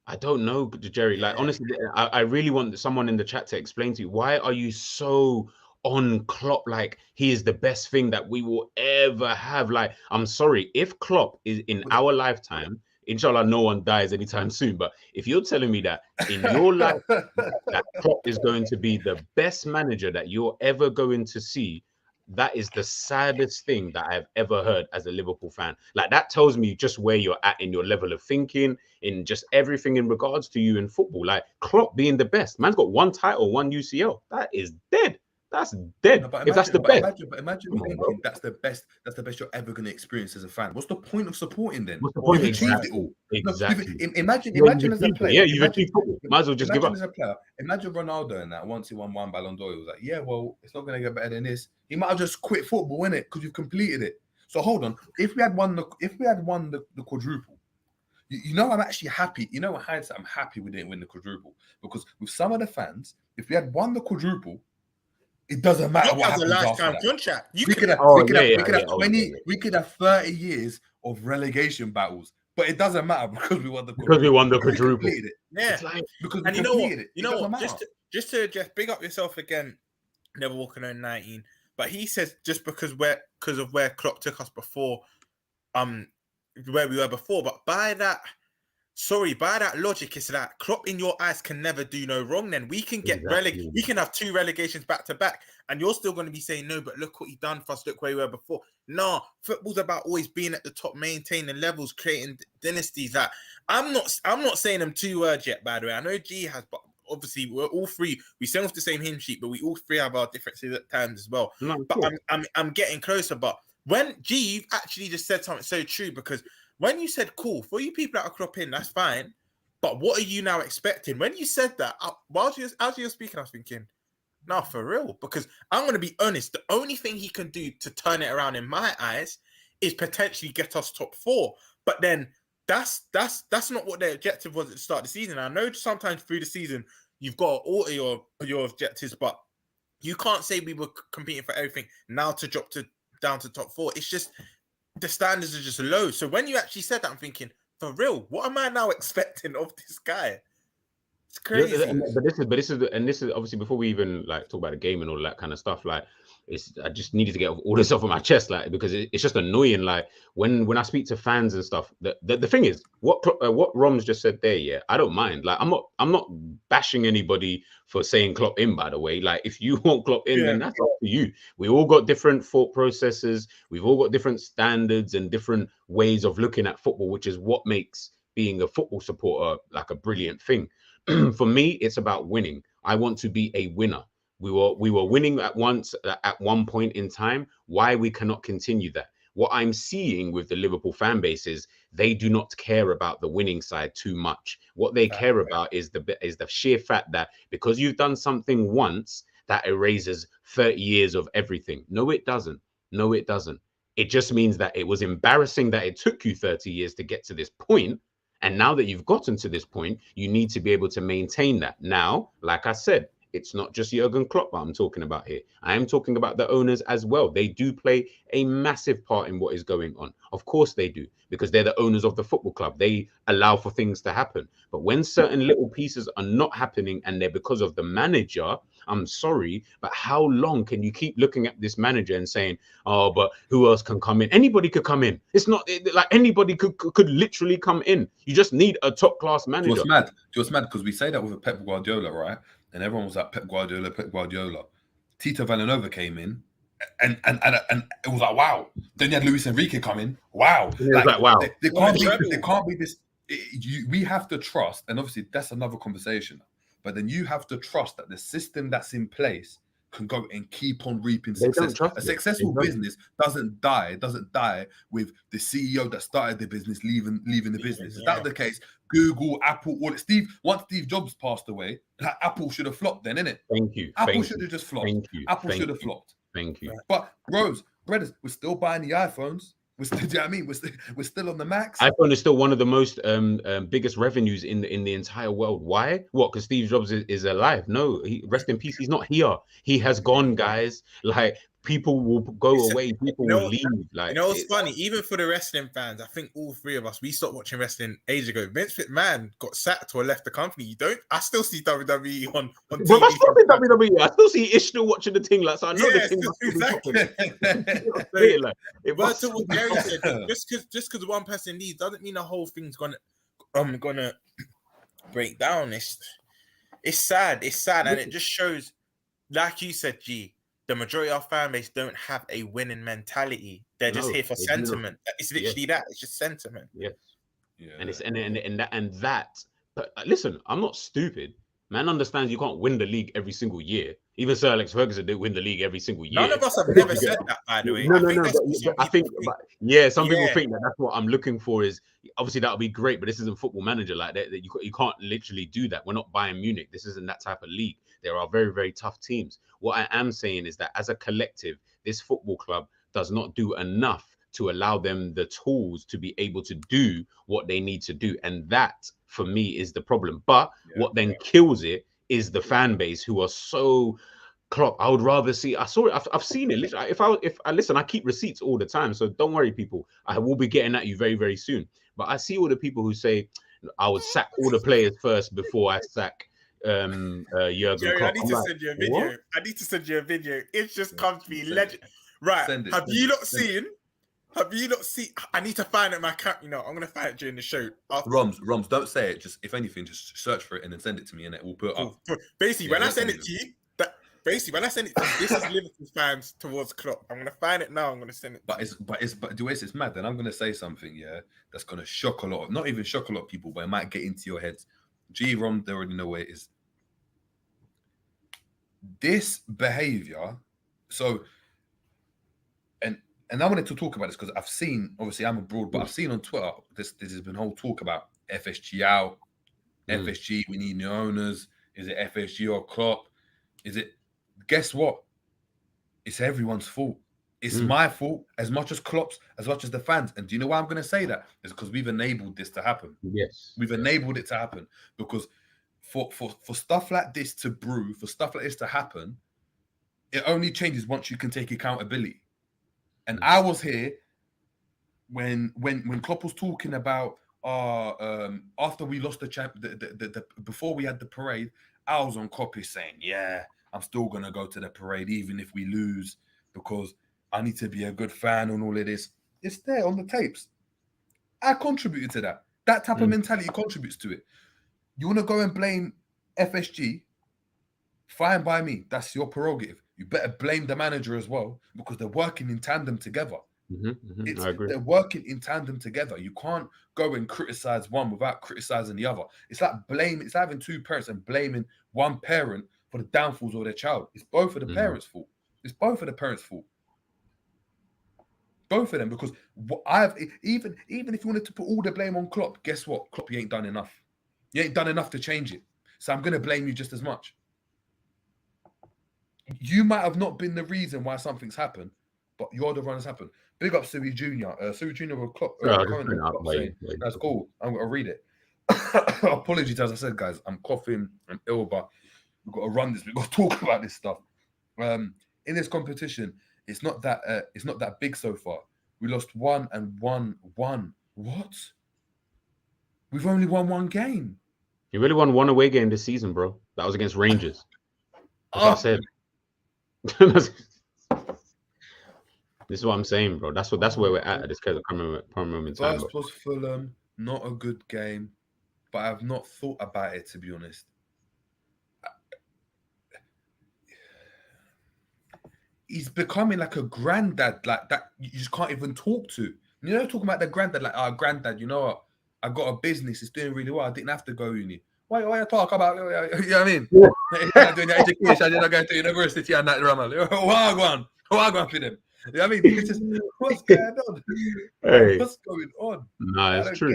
I don't know, Jerry. Like, honestly, I really want someone in the chat to explain to you, why are you so on Klopp? Like, he is the best thing that we will ever have. Like, I'm sorry, if Klopp is in our lifetime, inshallah, no one dies anytime soon. But if you're telling me that in your life, that Klopp is going to be the best manager that you're ever going to see, that is the saddest thing that I've ever heard as a Liverpool fan. Like, that tells me just where you're at in your level of thinking, in just everything in regards to you in football. Like, Klopp being the best. Man's got 1 title, 1 UCL. That is dead. That's dead. No, but if that's the best. Imagine Come on, thinking bro. that's the best you're ever going to experience as a fan. What's the point of supporting then? What's the point? You've achieved Exactly. it all. Exactly. No, imagine You've as a achieved it. player. Yeah, you've achieved football. Might as well just give up. As a player, imagine Ronaldo in that once he won 1 Ballon d'Or. He was like, yeah, well, it's not going to get better than this. He might have just quit football, innit? Because you've completed it. So hold on. If we had won the quadruple, you know, I'm actually happy. You know, in hindsight, I'm happy we didn't win the quadruple, because with some of the fans, if we had won the quadruple, it doesn't matter what happens after that. contract. We could have 20. We could have 30 years of relegation battles, but it doesn't matter because we won the quadruple. Because we won the quadruple. Yeah, Like, because and we you know what? completed it. You know what? Matter. Just to big up yourself again. Never walking on 19, but he says just because of where Klopp took us before, where we were before. But by that logic, it's that Klopp in your eyes can never do no wrong. Then we can get relegated. We can have 2 relegations back to back, and you're still going to be saying no. But look what he done for us. Look where we were before. No, football's about always being at the top, maintaining levels, creating dynasties. That I'm not saying them 2 words yet. By the way, I know G has, but obviously we're all 3. We send off the same hymn sheet, but we all 3 have our differences at times as well. No, but I'm getting closer. But when G, you've actually just said something so true, because when you said, cool, for you people that are Klopp in, that's fine. But what are you now expecting? When you said that, as you were speaking, I was thinking, no, for real. Because I'm going to be honest, the only thing he can do to turn it around in my eyes is potentially get us top 4. But then that's not what their objective was at the start of the season. I know sometimes through the season, you've got to alter your objectives, but you can't say we were competing for everything now to drop down to top 4. It's just the standards are just low. So when you actually said that, I'm thinking, for real, what am I now expecting of this guy? It's crazy. But this is obviously, before we even like talk about the game and all that kind of stuff. Like, I just needed to get all this off of my chest, like, because it's just annoying. Like, when I speak to fans and stuff, the thing is, what Romz just said there, yeah, I don't mind. Like, I'm not bashing anybody for saying Klopp in, by the way. Like, if you want Klopp in, then that's up to you. We all got different thought processes. We've all got different standards and different ways of looking at football, which is what makes being a football supporter like a brilliant thing. For me, it's about winning. I want to be a winner. We were winning at one point in time. Why we cannot continue that? What I'm seeing with the Liverpool fan base is they do not care about the winning side too much. What they care about is the sheer fact that because you've done something once, that erases 30 years of everything. No, it doesn't. No, it doesn't. It just means that it was embarrassing that it took you 30 years to get to this point. And now that you've gotten to this point, you need to be able to maintain that. Now, like I said, it's not just Jurgen Klopp I'm talking about here. I am talking about the owners as well. They do play a massive part in what is going on. Of course they do, because they're the owners of the football club. They allow for things to happen. But when certain little pieces are not happening and they're because of the manager, I'm sorry, but how long can you keep looking at this manager and saying, oh, but who else can come in? Anybody could come in. It's not like anybody could literally come in. You just need a top class manager. It's mad. It's mad because we say that with a Pep Guardiola, right? And everyone was like, Pep Guardiola. Tito Villanova came in, and it was like, wow. Then you had Luis Enrique come in. Wow. Like wow. There can't be this. We have to trust, and obviously that's another conversation. But then you have to trust that the system that's in place can go and keep on reaping success. A successful business doesn't die with the CEO that started the business leaving the business. Is that the case? Google, Apple, once Steve Jobs passed away, Apple should have flopped then, innit? Thank you. Apple should have just flopped. Apple should have flopped. Thank you. But Rose, brothers, we're still buying the iPhones. We're still, do you know what I mean? We're still on the max. iPhone is still one of the most biggest revenues in the entire world. Why? What? Because Steve Jobs is alive? No, rest in peace. He's not here. He has gone, guys. Like people will go away. People will leave. Like it's funny. Even for the wrestling fans, I think all three of us we stopped watching wrestling ages ago. Vince McMahon got sacked or left the company. You don't. I still see WWE on TV. But I still see WWE. I still see Ish still watching the thing. Like so, I know the thing. Exactly. But to what Gary said, just because one person leaves doesn't mean the whole thing's gonna break down. It's sad. It's sad, and it just shows, like you said, G. The majority of our fan base don't have a winning mentality. They're just here for sentiment. It's literally that. It's just sentiment. Yes. Yeah. And it's and that. But listen, I'm not stupid. Man understands you can't win the league every single year. Even Sir Alex Ferguson didn't win the league every single year. None of us have never said that, by the way. No. I think some people think that that's what I'm looking for. Is obviously that would be great, but this isn't Football Manager like that. You can't literally do that. We're not Bayern Munich. This isn't that type of league. There are very, very tough teams. What I am saying is that as a collective, this football club does not do enough to allow them the tools to be able to do what they need to do. And that, for me, is the problem. But what then kills it is the fan base who are so Klopp. I would rather see. I saw it. I've seen it. Literally, if I listen, I keep receipts all the time. So don't worry, people. I will be getting at you very, very soon. But I see all the people who say I would sack all the players first before I sack Jurgen Jerry, Klopp. I need to send you a video. What? I need to send you a video. It just comes to me legend. Right? Have you not seen? I need to find it. My account. I'm gonna find it during the show. Romz, don't say it. Just if anything, just search for it and then send it to me, and it will put up. Basically, when I send it to you, this is Liverpool fans towards Klopp. I'm gonna find it now. I'm gonna send it. But the way it's mad. Then I'm gonna say something, that's gonna shock a lot of, not even shock a lot of people, but it might get into your heads. Rom, they already know where it is. This behavior, and I wanted to talk about this because I've seen, obviously I'm abroad, but I've seen on Twitter this has been whole talk about FSG out, FSG, we need new owners. Is it FSG or Klopp? Is it? Guess what? It's everyone's fault. It's my fault as much as Klopp's, as much as the fans. And do you know why I'm going to say that? It's because we've enabled this to happen. Yes. We've enabled it to happen because for stuff like this to brew, for stuff like this to happen, it only changes once you can take accountability. And I was here when Klopp was talking about after we lost the before we had the parade, I was on copy saying, I'm still gonna go to the parade even if we lose because I need to be a good fan and all of this. It's there on the tapes. I contributed to that. That type of mentality contributes to it. You want to go and blame FSG? Fine by me. That's your prerogative. You better blame the manager as well because they're working in tandem together. I agree. They're working in tandem together. You can't go and criticize one without criticizing the other. It's like it's having two parents and blaming one parent for the downfalls of their child. It's both of the parents' fault. It's both of the parents' fault. Both of them, because even if you wanted to put all the blame on Klopp, guess what? Klopp, you ain't done enough. You ain't done enough to change it. So I'm gonna blame you just as much. You might have not been the reason why something's happened, but you're the one that's happened. Big up Suey Jr. Suey Jr. with Klopp. That's cool. I'm gonna read it. Apologies, as I said, guys. I'm coughing. I'm ill, but we've got to run this. We've got to talk about this stuff. In this competition, it's not that big so far. We lost 1-1. What? We've only won one game. You really won one away game this season, bro. That was against Rangers. That's what I said. This is what I'm saying, bro. That's where we're at this current moment in time. First was Fulham, not a good game, but I've not thought about it, to be honest. He's becoming like a granddad, like that you just can't even talk to. You know, talking about the granddad, like, granddad, you know what? I got a business, it's doing really well. I didn't have to go uni. Why you talk about, you know what I mean? I'm doing the education, I didn't go to university and that drama. What I go for them? You know what I mean? It's just, what's going on? Hey. What's going on? Nah, it's true.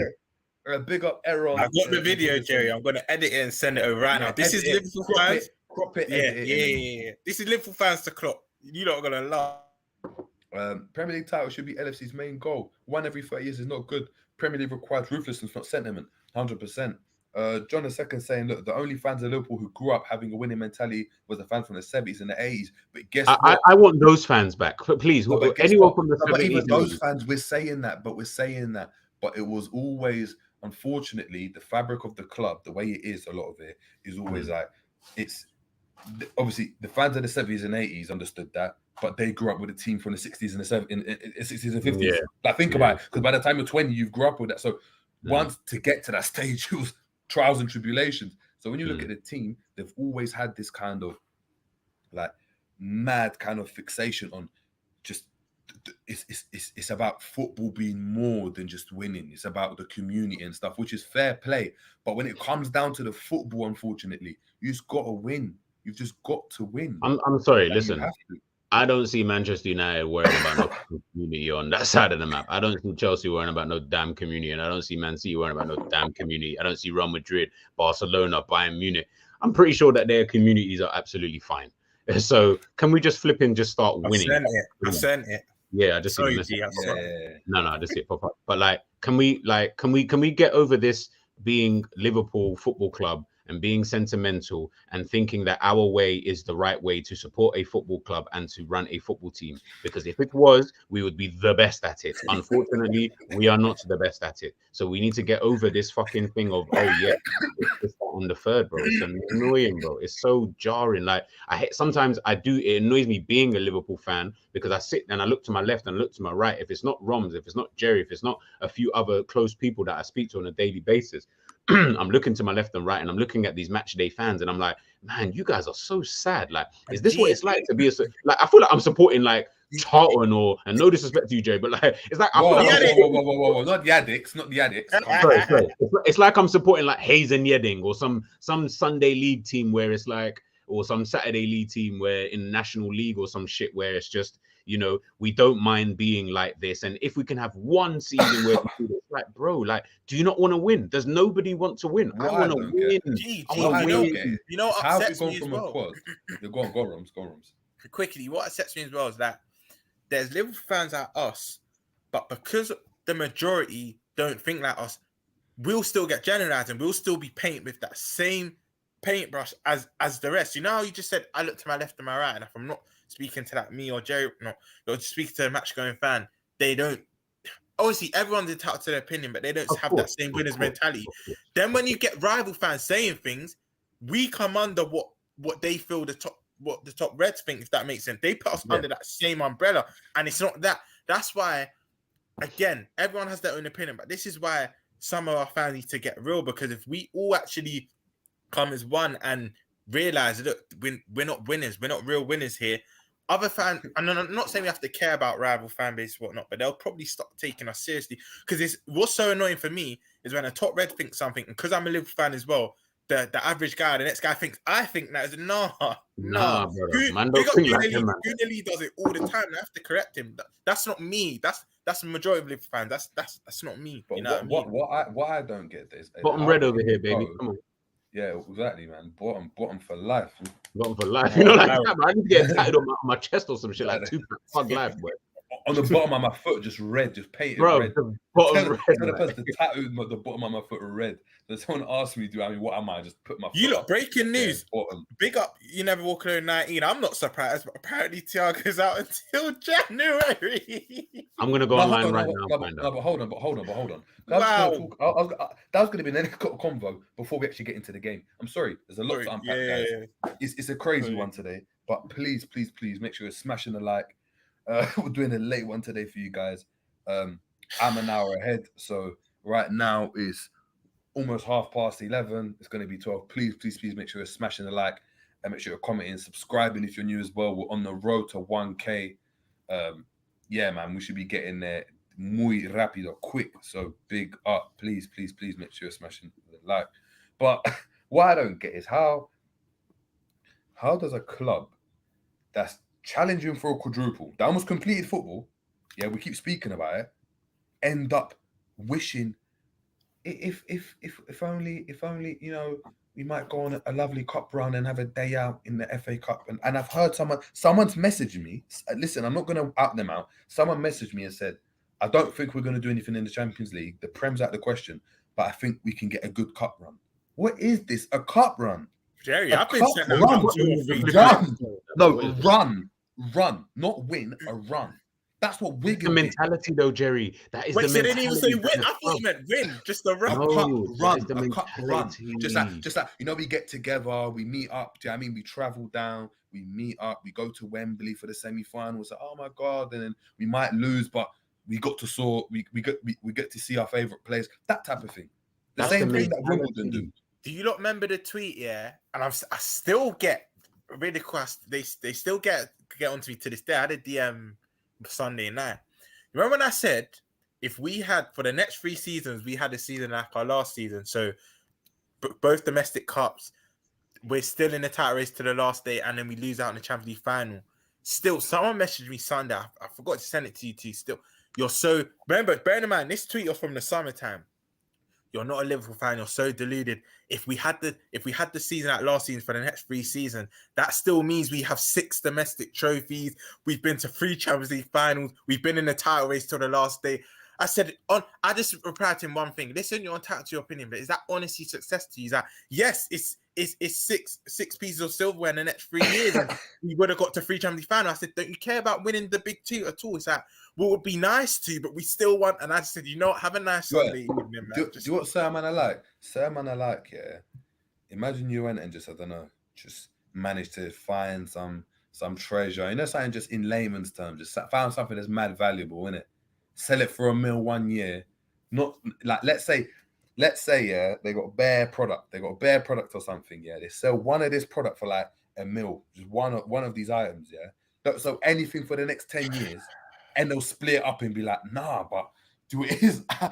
A big up error. I've got the video, Jerry. I'm going to edit it and send it over right now. This is Liverpool fans. Crop it. Yeah. This is Liverpool fans to Klopp. You're not going to laugh. Premier League title should be LFC's main goal. One every 30 years is not good. Premier League requires ruthlessness, not sentiment. 100%. John II saying, look, the only fans of Liverpool who grew up having a winning mentality was the fans from the 70s and the 80s. But guess what? I want those fans back, please. No, but Anyone from the 70s. But even those fans, we're saying that. But it was always, unfortunately, the fabric of the club, the way it is, a lot of it is always like, it's obviously the fans of the 70s and 80s understood that, but they grew up with a team from the 60s and the 60s and 50s. Yeah. Like, think about it, because by the time you're 20, you've grew up with that. So once to get to that stage, it was trials and tribulations. So when you look at the team, they've always had this kind of like mad kind of fixation on just it's about football being more than just winning. It's about the community and stuff, which is fair play. But when it comes down to the football, unfortunately, you just got to win. You've just got to win. I'm sorry, listen. I don't see Manchester United worrying about no community on that side of the map. I don't see Chelsea worrying about no damn community, and I don't see Man City worrying about no damn community. I don't see Real Madrid, Barcelona, Bayern Munich. I'm pretty sure that their communities are absolutely fine. So can we just flip and just start winning? I sent it. Yeah, I just see the message. No, I just see it pop up. But like, can we get over this being Liverpool Football Club and being sentimental and thinking that our way is the right way to support a football club and to run a football team? Because if it was, we would be the best at it. Unfortunately, we are not the best at it. So we need to get over this fucking thing of, oh yeah, it's on the third, bro. It's annoying, bro. It's so jarring. Like, sometimes it annoys me being a Liverpool fan, because I sit and I look to my left and look to my right. If it's not Romz, if it's not Jerry, if it's not a few other close people that I speak to on a daily basis, I'm looking to my left and right, and I'm looking at these match day fans, and I'm like, man, you guys are so sad. Like, is this what it's like to be like? I feel like I'm supporting like Charlton and no disrespect to you, Jay, but like it's like whoa, not the addicts. Sorry. It's like I'm supporting like Hayes and Yedding or some Sunday league team where it's like, or some Saturday league team where in National League or some shit where it's just, you know, we don't mind being like this. And if we can have one season where we do it, like, bro, like, do you not want to win? Does nobody want to win? I want to win. You know what upsets me as well? Go on, Romz. Quickly, what upsets me as well is that there's Liverpool fans like us, but because the majority don't think like us, we'll still get generalized and we'll still be painted with that same paintbrush as the rest. You know how you just said, I look to my left and my right, and if I'm not speaking to that me or Jerry, no, you're speaking to a match going fan, they don't. Obviously, everyone's entitled to their opinion, but they don't have that same winners mentality. Then when you get rival fans saying things, we come under what they feel the top Reds think, if that makes sense. They put us under that same umbrella, and it's not that. That's why, again, everyone has their own opinion, but this is why some of our fans need to get real, because if we all actually come as one and realize, look, we're not winners, we're not real winners here. Other fans, and I'm not saying we have to care about rival fan base or whatnot, but they'll probably stop taking us seriously. Because what's so annoying for me is when a top Red thinks something, and because I'm a Liverpool fan as well, the average guy, the next guy thinks, I think that is nah. Man, don't think like him, man. Guneli does it all the time. I have to correct him. That's not me. That's the majority of Liverpool fans. That's not me. But you know what I don't get is bottom red over here, baby. Come on. Yeah, exactly, man. Bottom for life. Bottom for life. You know, like that, man. I need to get tatted on my chest or some shit, like Tupac life, boy. On the bottom of my foot, just red, just painted red. The bottom red. The tattoo, the bottom of my foot red. So someone asked me, what am I? Just put my foot. You look, breaking news. Big up, you never walk alone 19. I'm not surprised, but apparently Thiago's out until January. I'm gonna go online right now. But hold on. Wow. That was gonna be the next convo before we actually get into the game. I'm sorry, there's a lot to unpack, guys. It's a crazy one today, but please make sure you're smashing the like. We're doing a late one today for you guys. I'm an hour ahead, so right now is almost 11:30. It's going to be 12. Please make sure you're smashing the like and make sure you're commenting, subscribing if you're new as well. We're on the road to 1K. Yeah, man, we should be getting there muy rápido, quick. So big up. Please make sure you're smashing the like. But what I don't get is how does a club that's challenging for a quadruple, that almost completed football, yeah, we keep speaking about it, end up wishing if only, you know, we might go on a lovely cup run and have a day out in the FA Cup. And I've heard someone's messaged me. Listen, I'm not going to out them out. Someone messaged me and said, I don't think we're going to do anything in the Champions League. The Prem's out of the question, but I think we can get a good cup run. What is this? A cup run? Jerry, I've been sent run. run. Run, not win, a run. That's what Wigan the mentality, though, Jerry. That is Wait, the so mentality. they didn't even say win. I thought you meant win, just a run. A cup run. Just like, you know, we get together, we meet up. Do you know what I mean? We travel down, we meet up, we go to Wembley for the semi-finals. Like, oh my God, and then we might lose, but we got to we get to see our favorite players. That type of thing. The same thing that Wimbledon do. Do you not remember the tweet? Yeah, and I still get ridiculous. They still get onto me to this day. I had a DM Sunday night. Remember when I said if we had for the next 3 seasons, we had a season like our last season, so both domestic cups, we're still in the title race to the last day, and then we lose out in the Champions League final. Still, someone messaged me Sunday. I forgot to send it to you too. Still, you're so remember. Bear in mind, this tweet was from the summertime. You're not a Liverpool fan. You're so deluded. If we had the season like last season for the next 3 seasons, that still means we have 6 domestic trophies. We've been to 3 Champions League finals. We've been in the title race till the last day. I said, I just replied to him one thing. Listen, you're entitled to your opinion, but is that honestly success to you? Is that yes, it's 6 pieces of silverware in the next 3 years, and we would have got to 3 Champions League finals. I said, don't you care about winning the big 2 at all? It's like, well, it would be nice to, but we still want. And I just said, you know what, have a nice Sunday evening, man. Do you know what certain man I like? Certain man I like, yeah. Imagine you went and just, I don't know, just managed to find some treasure. You know, something just in layman's terms, just found something that's mad valuable, innit? Sell it for $1 million 1 year. Not like let's say, yeah, they got a bare product. They got a bare product or something, yeah. They sell one of this product for like $1 million, just one of these items, yeah. So anything for the next 10 years, and they'll split it up and be like, nah, but do it is I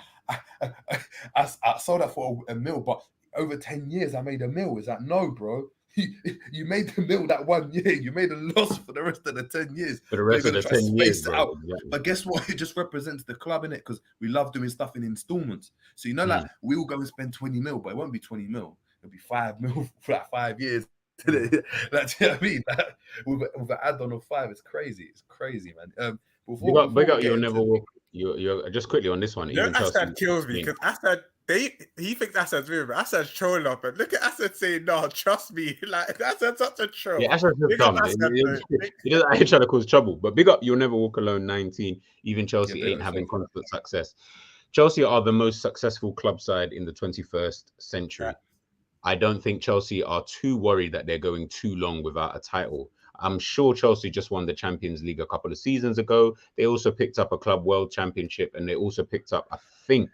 sold that for $1 million, but over 10 years I made $1 million. Is that no, bro? You made the $1 million that 1 year. You made a loss for the rest of the 10 years. For the rest of the 10 years, bro. Exactly. But guess what? It just represents the club, innit? Because we love doing stuff in installments. So you know, like we will go and spend 20 mil, but it won't be 20 mil. It'll be 5 mil for like 5 years. Like, do you know what I mean? Like, with an add-on of 5, it's crazy. It's crazy, man. Big up your never walk. You're just quickly on this one. You know, Assad kills me because Assad, he thinks Assad's weird, but Assad's trolling up. And look at Assad saying, "No, trust me." Like Assad's such a troll. Yeah, Assad's just dumb. He doesn't actually try to cause trouble. But big up, you'll never walk alone. 19. Even Chelsea ain't having constant success. Chelsea are the most successful club side in the 21st century. Yeah. I don't think Chelsea are too worried that they're going too long without a title. I'm sure Chelsea just won the Champions League a couple of seasons ago. They also picked up a Club World Championship, and they also picked up, I think,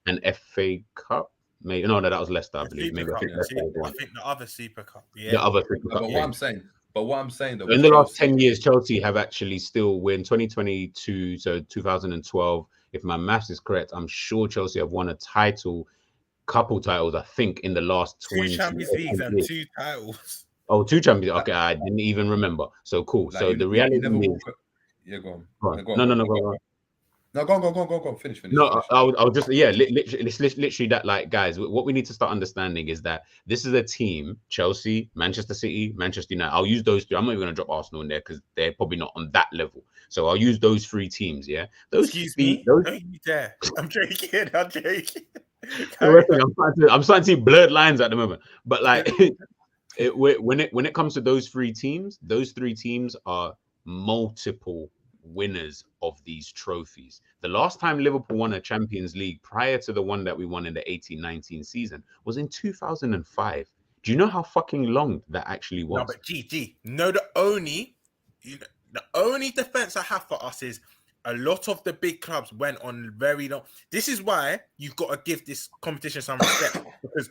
an FA Cup. Maybe no, that was Leicester, I believe. Maybe I think the other Super Cup. Yeah, the other Super Cup. But what I'm saying, though, in the last 10 years, Chelsea have actually we're in 2022, so 2012. If my maths is correct, I'm sure Chelsea have won a couple titles, I think, in the last 20 years. 2 Champions Leagues and 2 titles. Oh, 2 Champions. Okay, I didn't even remember. So cool. Like, so the reality is, yeah, go on. Go on. No, go on. No, go on. Finish. No, I'll just literally that. Like, guys, what we need to start understanding is that this is a team: Chelsea, Manchester City, Manchester United. I'll use those 3. I'm not even going to drop Arsenal in there because they're probably not on that level. So I'll use those 3 teams. Yeah. Excuse me. Don't you dare. I'm joking. I'm starting to see blurred lines at the moment, but like. When it comes to those 3 teams are multiple winners of these trophies. The last time Liverpool won a Champions League prior to the one that we won in the 18-19 season was in 2005. Do you know how fucking long that actually was? No, but GG. No, the only defense I have for us is a lot of the big clubs went on very long. This is why you've got to give this competition some respect because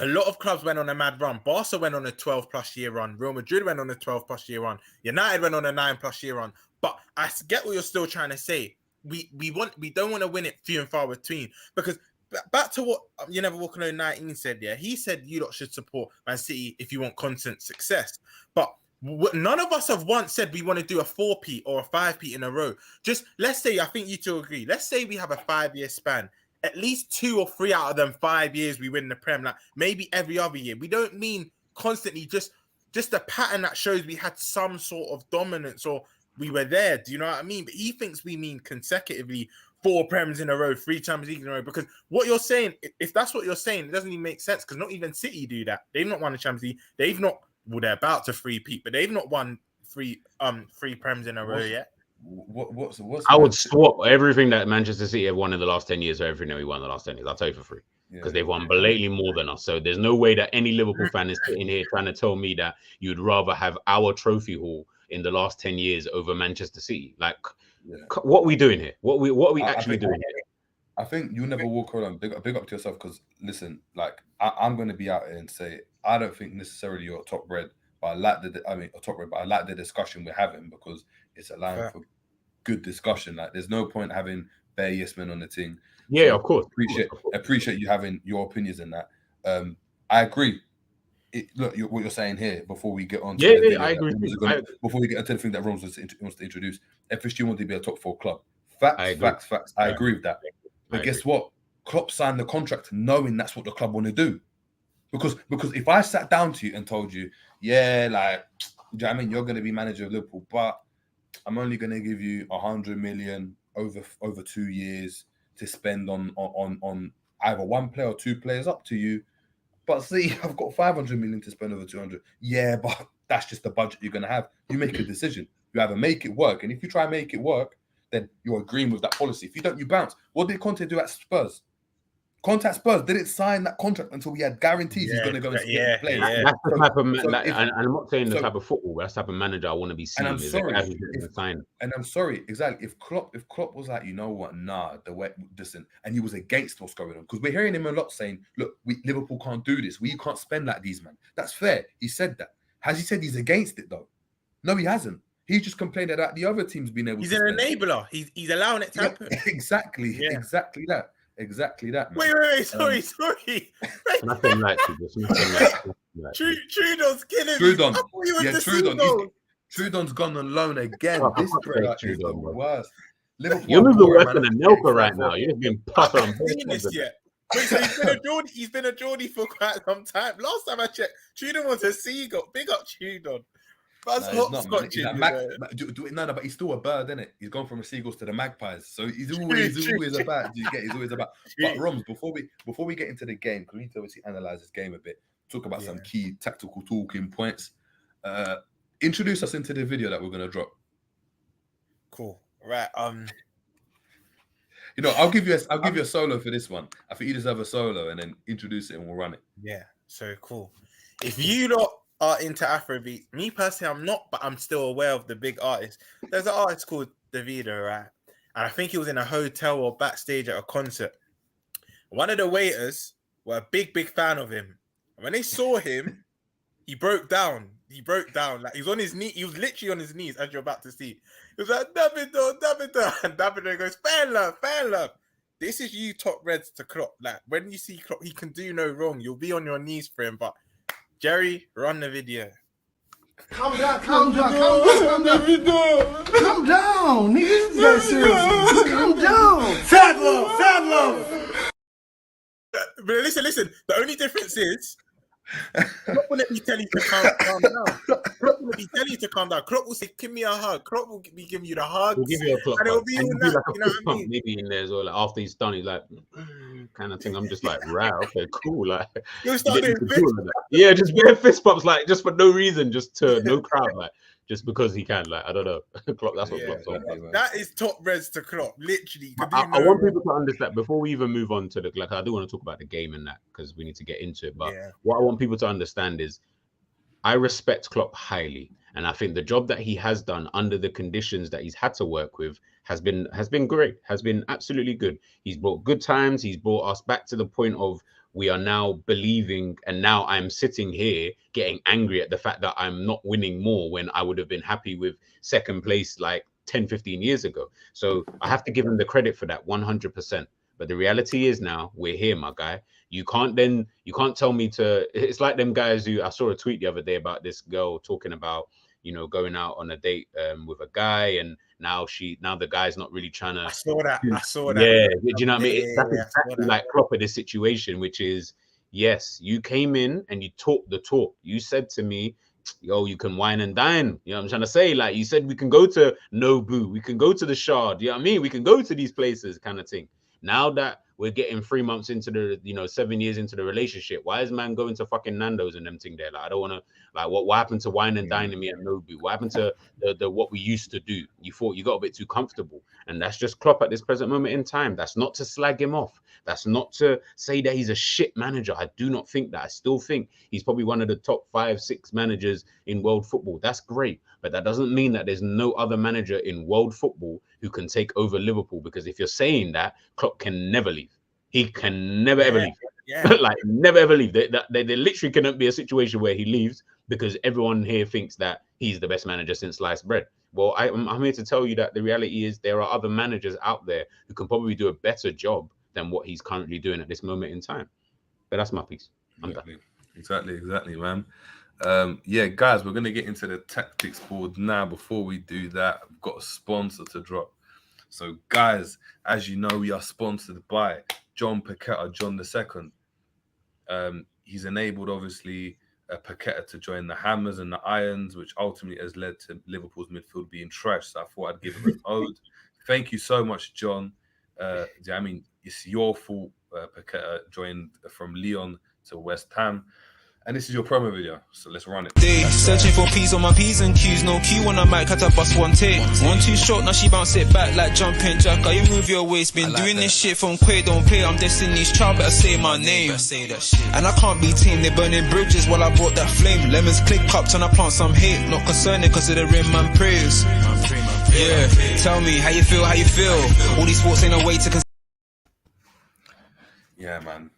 a lot of clubs went on a mad run. Barca went on a 12+ year run. Real Madrid went on a 12+ year run. United went on a 9+ year run. But I get what you're still trying to say. We don't want to win it few and far between. Because back to what You Never Walk Alone 19 said, yeah, he said you lot should support Man City if you want constant success. But none of us have once said we want to do a 4P or a 5P in a row. Just let's say, I think you two agree. Let's say we have a 5-year span at least 2 or 3 out of them 5 years we win the Prem. Like maybe every other year. We don't mean constantly. Just a pattern that shows we had some sort of dominance or we were there. Do you know what I mean? But he thinks we mean consecutively 4 Prems in a row, 3 Champions League in a row. Because what you're saying, if that's what you're saying, it doesn't even make sense. Because not even City do that. They've not won the Champions League. They've not. Well, they're about to three-peat, but they've not won 3 Prems in a row yet. What's I would swap everything that Manchester City have won in the last 10 years for everything that we won in the last 10 years. I'll tell you for free. Because they've won blatantly more than us. So there's no way that any Liverpool fan is sitting here trying to tell me that you'd rather have our trophy haul in the last 10 years over Manchester City. Like, what are we doing here? What are we actually doing here? I think you never walk around. Big up to yourself, because listen, like I'm going to be out here and say I don't think necessarily you're top red, but I like the discussion we're having, because it's allowing for good discussion. Like, there's no point having bare yes men on the thing. Yeah, so of course. Appreciate you having your opinions in that. I agree. Look, what you're saying here before we get on. I agree. Before we get into the thing that Romz wants to introduce, FSG want to be a top 4 club. Facts. I agree with that. But guess what? Klopp signed the contract knowing that's what the club want to do. Because if I sat down to you and told you, yeah, like, do you know what I mean, you're going to be manager of Liverpool, but I'm only going to give you 100 million over 2 years to spend on either 1 player or 2 players, up to you. But see, I've got 500 million to spend over 200. Yeah, but that's just the budget you're going to have. You make a decision. You either make it work, and if you try and make it work, then you're agreeing with that policy. If you don't, you bounce. What did Conte do at Spurs? Conte at Spurs didn't sign that contract until we had guarantees he's going to go and play. That's the type of and I'm not saying the type of football, but that's the type of manager I want to be seeing. And I'm sorry, exactly. If Klopp was like, you know what, listen, and he was against what's going on, because we're hearing him a lot saying, look, Liverpool can't do this. We can't spend like these, man. That's fair. He said that. Has he said he's against it though? No, he hasn't. He's just complaining that the other team's been able. He's an enabler. He's allowing it to happen. Exactly that. Man. Wait, sorry. Nothing like Trudon's killing me. Trudon's gone on loan again. This is the worst. You're moving worse than a Nelka right now. You're just being puffed on. Wait, so he's been a Geordie for quite some time. Last time I checked, Trudon was a seagull. Big up Trudon. But he's still a bird, isn't it? He's gone from the seagulls to the magpies, so he's always a bat. He's always a bat. But Romz, before we get into the game, because we need to obviously analyze this game a bit, talk about some key tactical talking points. Introduce us into the video that we're gonna drop. Cool. Right. You know, I'll give you a solo for this one. I think you deserve a solo, and then introduce it and we'll run it. Yeah. So cool. If you lot are into Afrobeat, me personally, I'm not, but I'm still aware of the big artists. There's an artist called Davido, right? And I think he was in a hotel or backstage at a concert. One of the waiters were a big fan of him. And when they saw him, he broke down. Like, he was on his knee. He was literally on his knees, as you're about to see. He was like, Davido. And Davido goes, fan love. This is you top reds to Klopp. Like, when you see Klopp, he can do no wrong. You'll be on your knees for him, but Jerry, run the video. Calm down, Davido. Calm down, nigga. Very serious. Calm down. Sad love. But listen. The only difference is, Klopp will let me tell you to calm down. Klopp will be telling you to calm down. Klopp will say, give me a hug. Klopp will be giving you the hug. We'll give you a Klopp. And it'll be in that, like, you know what I mean? Maybe in there as well. Like, after he's done, he's like, kind of thing. I'm just like, right, okay, cool. Like, you'll start doing yeah, just bare fist bumps, like, just for no reason, just to no crowd, like, just because he can. Like, I don't know. Klopp, that's what Klopp's on. That is top res to Klopp, literally. I want people to understand, before we even move on to the, like, I do want to talk about the game and that, because we need to get into it. But what I want people to understand is, I respect Klopp highly, and I think the job that he has done under the conditions that he's had to work with has been great, has been absolutely good. He's brought good times. He's brought us back to the point of we are now believing, and now I'm sitting here getting angry at the fact that I'm not winning more when I would have been happy with second place like 10, 15 years ago. So I have to give him the credit for that 100%. But the reality is now we're here, my guy. You can't tell me to, it's like them guys who, I saw a tweet the other day about this girl talking about, you know, going out on a date with a guy, and now the guy's not really trying to. I saw that. Yeah, do you know what I mean? Yeah, That's I saw exactly that. like Klopp in this situation, which is, yes, you came in and you talked the talk. You said to me, yo, you can wine and dine. You know what I'm trying to say? Like, you said we can go to Nobu, we can go to the Shard, you know what I mean? We can go to these places, kind of thing. Now that we're getting 3 months into the, you know, 7 years into the relationship, why is man going to fucking Nando's and them thing there? Like, I don't want to, like, what happened to wine and dining me at Nobu? What happened to the what we used to do? You thought you got a bit too comfortable. And that's just Klopp at this present moment in time. That's not to slag him off. That's not to say that he's a shit manager. I do not think that. I still think he's probably one of the top 5-6 managers in world football. That's great. But that doesn't mean that there's no other manager in world football who can take over Liverpool. Because if you're saying that, Klopp can never leave. He can never ever leave. Yeah. Like, never ever leave. There literally cannot be a situation where he leaves because everyone here thinks that he's the best manager since sliced bread. Well, I'm here to tell you that the reality is there are other managers out there who can probably do a better job than what he's currently doing at this moment in time. But that's my piece. I'm done. Exactly, man. Yeah, guys, we're going to get into the tactics board now. Before we do that, I've got a sponsor to drop. So, guys, as you know, we are sponsored by John Paqueta, John II. He's enabled, obviously, Paqueta to join the Hammers and the Irons, which ultimately has led to Liverpool's midfield being trash. So I thought I'd give him an ode. Thank you so much, John. I mean, it's your fault. Paqueta joined from Lyon to West Ham. And this is your promo video, so let's run it. Searching for P's on my P's and Q's. No Q on the mic, had to bust one take. 1 2 short, now she bounce it back like jumping jack. How you move your waist? Been doing this shit from Quay, don't pay. I'm Destiny's Child, better say my name. And I can't be tamed, they burning bridges while I brought that flame. Lemons click cups and I plant some hate. Not concerning, considering man praise. Yeah, tell me how you feel, All these sports ain't a way to. Yeah, man.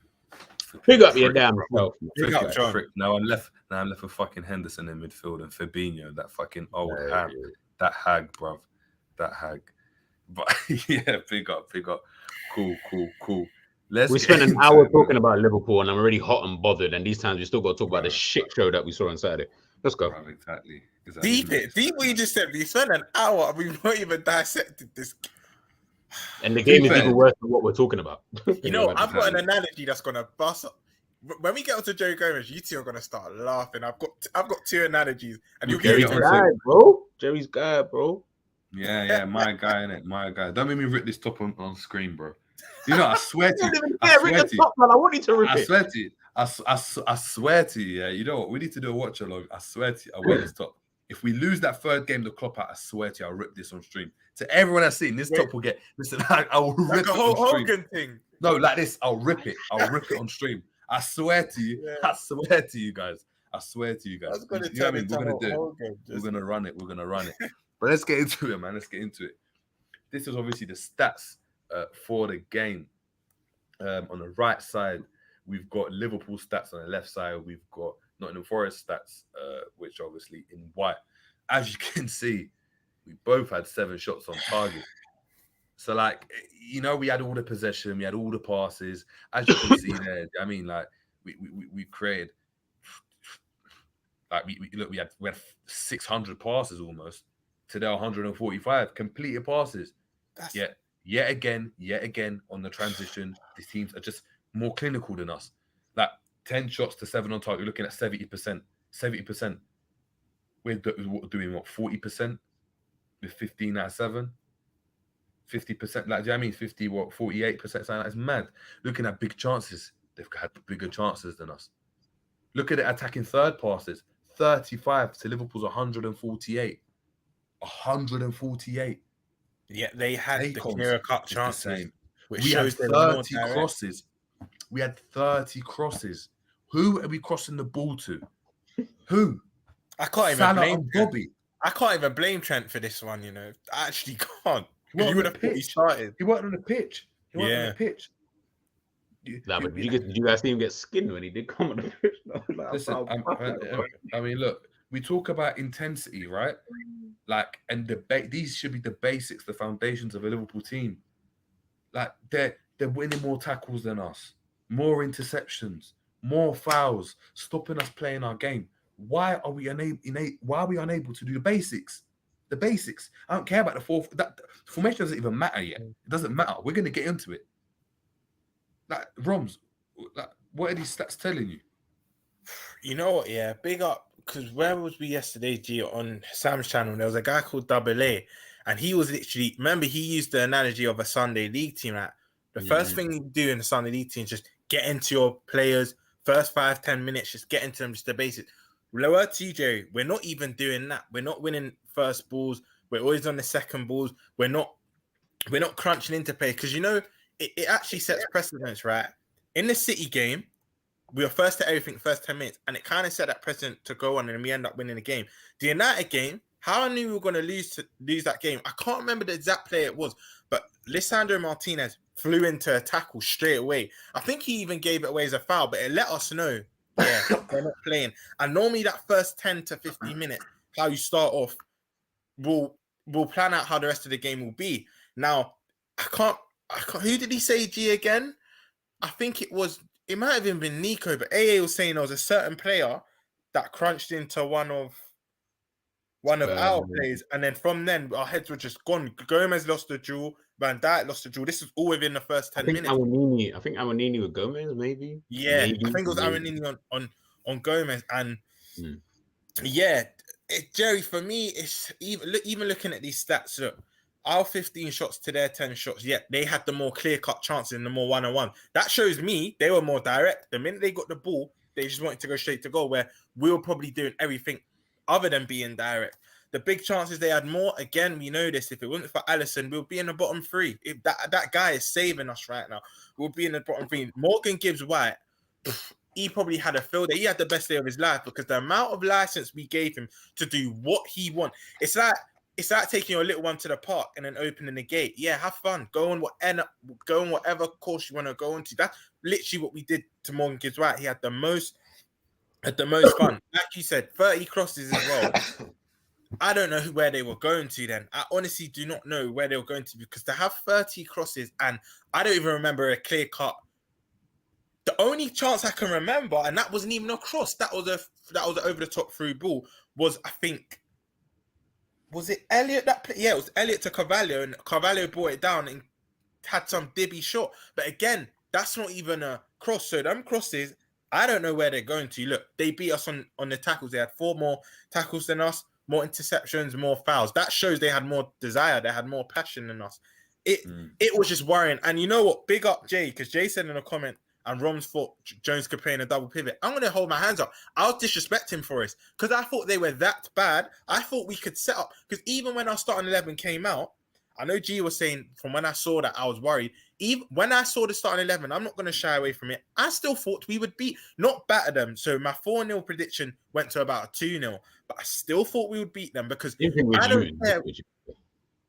Pick up your damn self. Big up, John. Now I'm left with fucking Henderson in midfield and Fabinho, that fucking old ham, that hag, bruv, that hag. But yeah, big up. Cool. We spent an hour talking about Liverpool, and I'm already hot and bothered. And these times we still got to talk about the shit show that we saw on Saturday. Let's go. Bruv, exactly. Deep what you just said. We spent an hour. We've not even dissected this. And the game is even worse than what we're talking about. You know, I've got an analogy that's gonna bust up. When we get onto Joe Gomez, you two are gonna start laughing. I've got 2 analogies, and you'll Jerry's get guy, bro. Jerry's guy, bro. Yeah, my guy, innit? My guy. Don't make me rip this top on screen, bro. You know, I swear to you. I want you to rip it. I swear to you. I swear to you, yeah. You know what? We need to do a watch along. I swear to you, I wear this top. If we lose that 3rd game to Klopp out, I swear to you, I'll rip this on stream. To everyone that's seen, this top will get. Listen, I will rip like a it whole on stream. Hogan thing. No, like this, I'll rip it. I'll rip it on stream. I swear to you. Yeah. I swear to you guys. I swear to you guys. I was gonna You know what I mean? tell We're you gonna do it. Hogan, We're gonna run it. We're gonna run it. But let's get into it, man. Let's get into it. This is obviously the stats for the game. On the right side, we've got Liverpool stats. On the left side, we've got Nottingham Forrest stats, which obviously in white. As you can see, we both had 7 shots on target. So, like, you know, we had all the possession, we had all the passes. As you can see there, I mean, like, we created, like, we had 600 passes almost. Today, 145 completed passes. Yet again, on the transition, these teams are just more clinical than us. Like, 10 shots to 7 on target, you're looking at 70%. 70%. We're doing what, 40% with 15 out of 7? 50%, like, do you know what I mean? 50, what, 48%? That's mad. Looking at big chances, they've had bigger chances than us. Look at it attacking third passes, 35 to Liverpool's 148. 148. Yeah, they had the clearer cut chances. We had 30 crosses. We had 30 crosses. Who are we crossing the ball to? Who? I can't even Salah blame and Bobby. I can't even blame Trent for this one, you know. I actually can't. He You would have thought he started. He wasn't on the pitch. He wasn't on the pitch. Nah, but did you guys see him get skinned when he did come on the pitch? Like, listen, I mean, look, we talk about intensity, right? Like, and these should be the basics, the foundations of a Liverpool team. Like, they're winning more tackles than us, more interceptions, more fouls, stopping us playing our game. why are we unable to do the basics? The basics. I don't care about the fourth. That formation doesn't even matter yet. It doesn't matter. We're gonna get into it. Like Romz, like, what are these stats telling you? You know what? Yeah, big up. Because where was we yesterday, G, on Sam's channel? There was a guy called Double A, and he was literally, remember, he used the analogy of a Sunday league team. Like, the first thing you do in the Sunday league team is just get into your players, first 5-10 minutes, just get into them, just the basics. Lower TJ, we're not even doing that. We're not winning first balls. We're always on the second balls. We're not crunching into play because, you know, it actually sets precedence, right? In the City game, we were first to everything first 10 minutes, and it kind of set that precedent to go on, and we end up winning the game. The United game, how I knew we were going to lose that game, I can't remember the exact play it was, but Lisandro Martinez flew into a tackle straight away. I think he even gave it away as a foul, but it let us know, yeah, they're not playing. And normally that first 10 to 15 minutes, how you start off, we'll plan out how the rest of the game will be. Now, I can't. Who did he say, G, again? I think it might have even been Nico, but AA was saying there was a certain player that crunched into one of our plays, and then from then our heads were just gone. Gomez lost the duel, Van Dijk lost the duel. This was all within the first 10 minutes. I think Awanini with Gomez, maybe. Yeah, maybe, I think it was Awanini on Gomez, and yeah, Jerry, for me, it's even looking at these stats. Look, our 15 shots to their 10 shots, yet they had the more clear-cut chances and the more one-on-one. That shows me they were more direct. The minute they got the ball, they just wanted to go straight to goal, where we were probably doing everything other than being direct. The big chances they had more, again, we know this. If it wasn't for Alisson, we'll be in the bottom three. If that guy is saving us right now, we'll be in the bottom three. Morgan Gibbs-White, he probably had a field day. He had the best day of his life because the amount of license we gave him to do what he wants. It's like taking your little one to the park and then opening the gate. Yeah, have fun. Go on whatever course you want to go on to. That's literally what we did to Morgan Gibbs-White. He had the most fun. Like you said, 30 crosses as well. I don't know where they were going to then. I honestly do not know where they were going to, because to have 30 crosses, and I don't even remember a clear cut. The only chance I can remember, and that wasn't even a cross, that was an over the top through ball, was, I think, was it Elliot that played? Yeah, it was Elliot to Carvalho, and Carvalho brought it down and had some dibby shot. But again, that's not even a cross. So them crosses, I don't know where they're going to. Look, they beat us on the tackles. They had 4 more tackles than us, more interceptions, more fouls. That shows they had more desire. They had more passion than us. It was just worrying. And you know what? Big up Jay, because Jay said in a comment, and Romz thought Jones could play in a double pivot. I'm going to hold my hands up. I was disrespecting Forrest because I thought they were that bad. I thought we could set up, because even when our starting 11 came out, I know G was saying from when I saw that I was worried. Even when I saw the starting 11, I'm not going to shy away from it. I still thought we would not batter them. So my 4-0 prediction went to about a 2-0, but I still thought we would beat them because I don't care.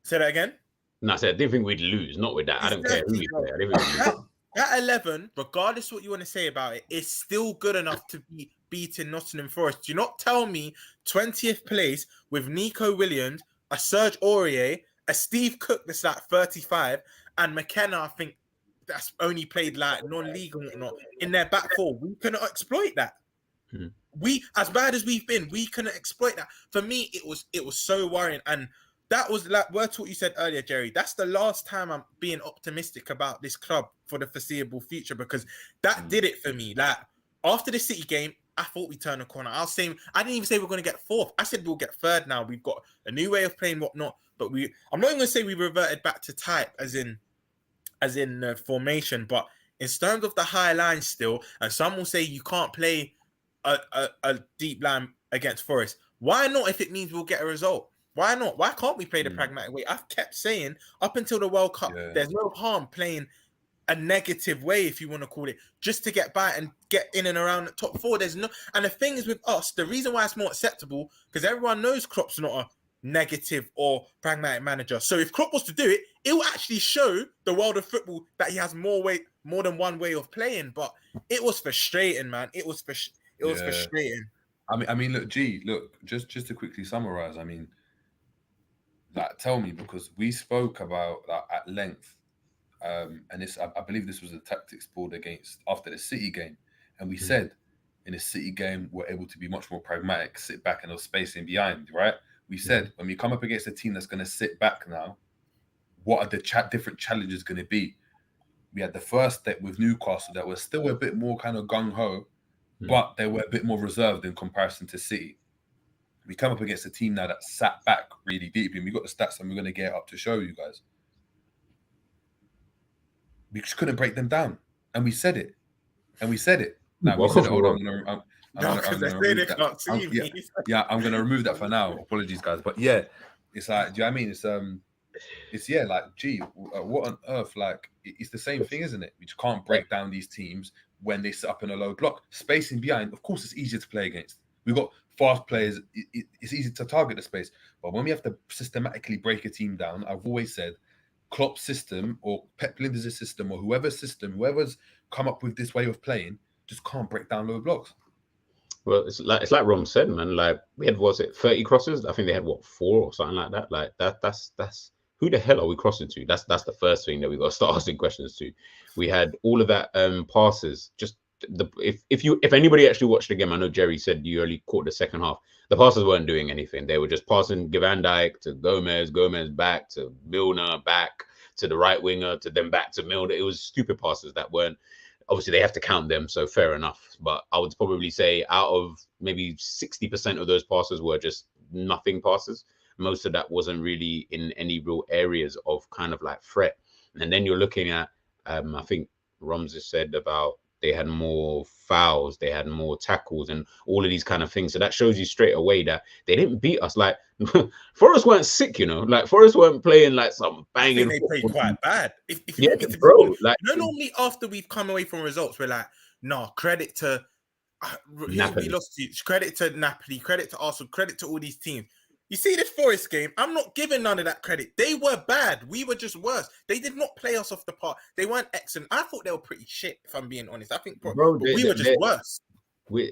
Say that again? No, I said I didn't think we'd lose. Not with that. I don't care who we play. I didn't think we'd lose. That 11, regardless of what you want to say about it, is still good enough to be beating Nottingham Forest. Do not tell me 20th place with Nico Williams, a Serge Aurier, a Steve Cook that's like 35, and McKenna, I think, that's only played like non-league and whatnot, in their back four. We cannot exploit that. We, as bad as we've been, we cannot exploit that. For me, it was so worrying. And that was like words what you said earlier, Jerry. That's the last time I'm being optimistic about this club for the foreseeable future, because that did it for me. Like after the City game, I thought we turned a corner. I didn't even say we're going to get 4th. I said we'll get 3rd now. We've got a new way of playing, whatnot. But I'm not even going to say we reverted back to type as in formation, but in terms of the high line still, and some will say you can't play a deep line against Forest. Why not if it means we'll get a result? Why not? Why can't we play the pragmatic way? I've kept saying up until the World Cup, there's no harm playing a negative way, if you want to call it, just to get by and get in and around the top 4. There's no, and the thing is with us, the reason why it's more acceptable, because everyone knows Klopp's not a negative or pragmatic manager. So if Klopp was to do it, it will actually show the world of football that he has more than one way of playing. But it was frustrating, man. It was frustrating. I mean, look, just to quickly summarize. I mean, like, tell me, because we spoke about that at length, and this, I believe this was a tactics board after the City game, and we said in a City game, we're able to be much more pragmatic, sit back and have space in behind, right? We said when we come up against a team that's going to sit back now, what are the different challenges going to be? We had the first step with Newcastle that was still a bit more kind of gung-ho, but they were a bit more reserved in comparison to City. We come up against a team now that sat back really deep, and we got the stats and we're going to get up to show you guys. We just couldn't break them down. And we said it. Now, we said it. Hold on. I'm going to remove that for now. Apologies, guys. But yeah, it's like, do you know what I mean? It's like, gee, what on earth? Like, it's the same thing, isn't it? We just can't break down these teams when they sit up in a low block. Spacing behind, of course, it's easier to play against. We've got fast players. It's easy to target the space. But when we have to systematically break a team down, I've always said, Klopp's system or Pep Linders' system or whoever's come up with this way of playing, just can't break down low blocks. Well, it's like Romz said, man. Like we had 30 crosses. I think they had 4 or something like that. Like that's who the hell are we crossing to? That's the first thing that we got to start asking questions to. We had all of that passes. Just if anybody actually watched the game, I know Jerry said you only caught the second half. The passes weren't doing anything. They were just passing Van Dijk to Gomez back to Milner, back to the right winger, to then back to Milner. It was stupid passes that weren't. Obviously, they have to count them, so fair enough. But I would probably say out of maybe 60% of those passes were just nothing passes. Most of that wasn't really in any real areas of kind of like threat. And then you're looking at, I think Romz has said about they had more fouls, they had more tackles and all of these kind of things. So that shows you straight away that they didn't beat us. Like Forrest weren't sick, like Forrest weren't playing like some banging. I think they played quite bad. If you yeah, want me to bro, be, like normally after we've come away from results, we're like, no, credit to we lost to. Credit to Napoli, credit to Arsenal, credit to all these teams. You see this Forest game, I'm not giving none of that credit. They were bad. We were just worse. They did not play us off the park. They weren't excellent. I thought they were pretty shit, if I'm being honest. I think we were just worse.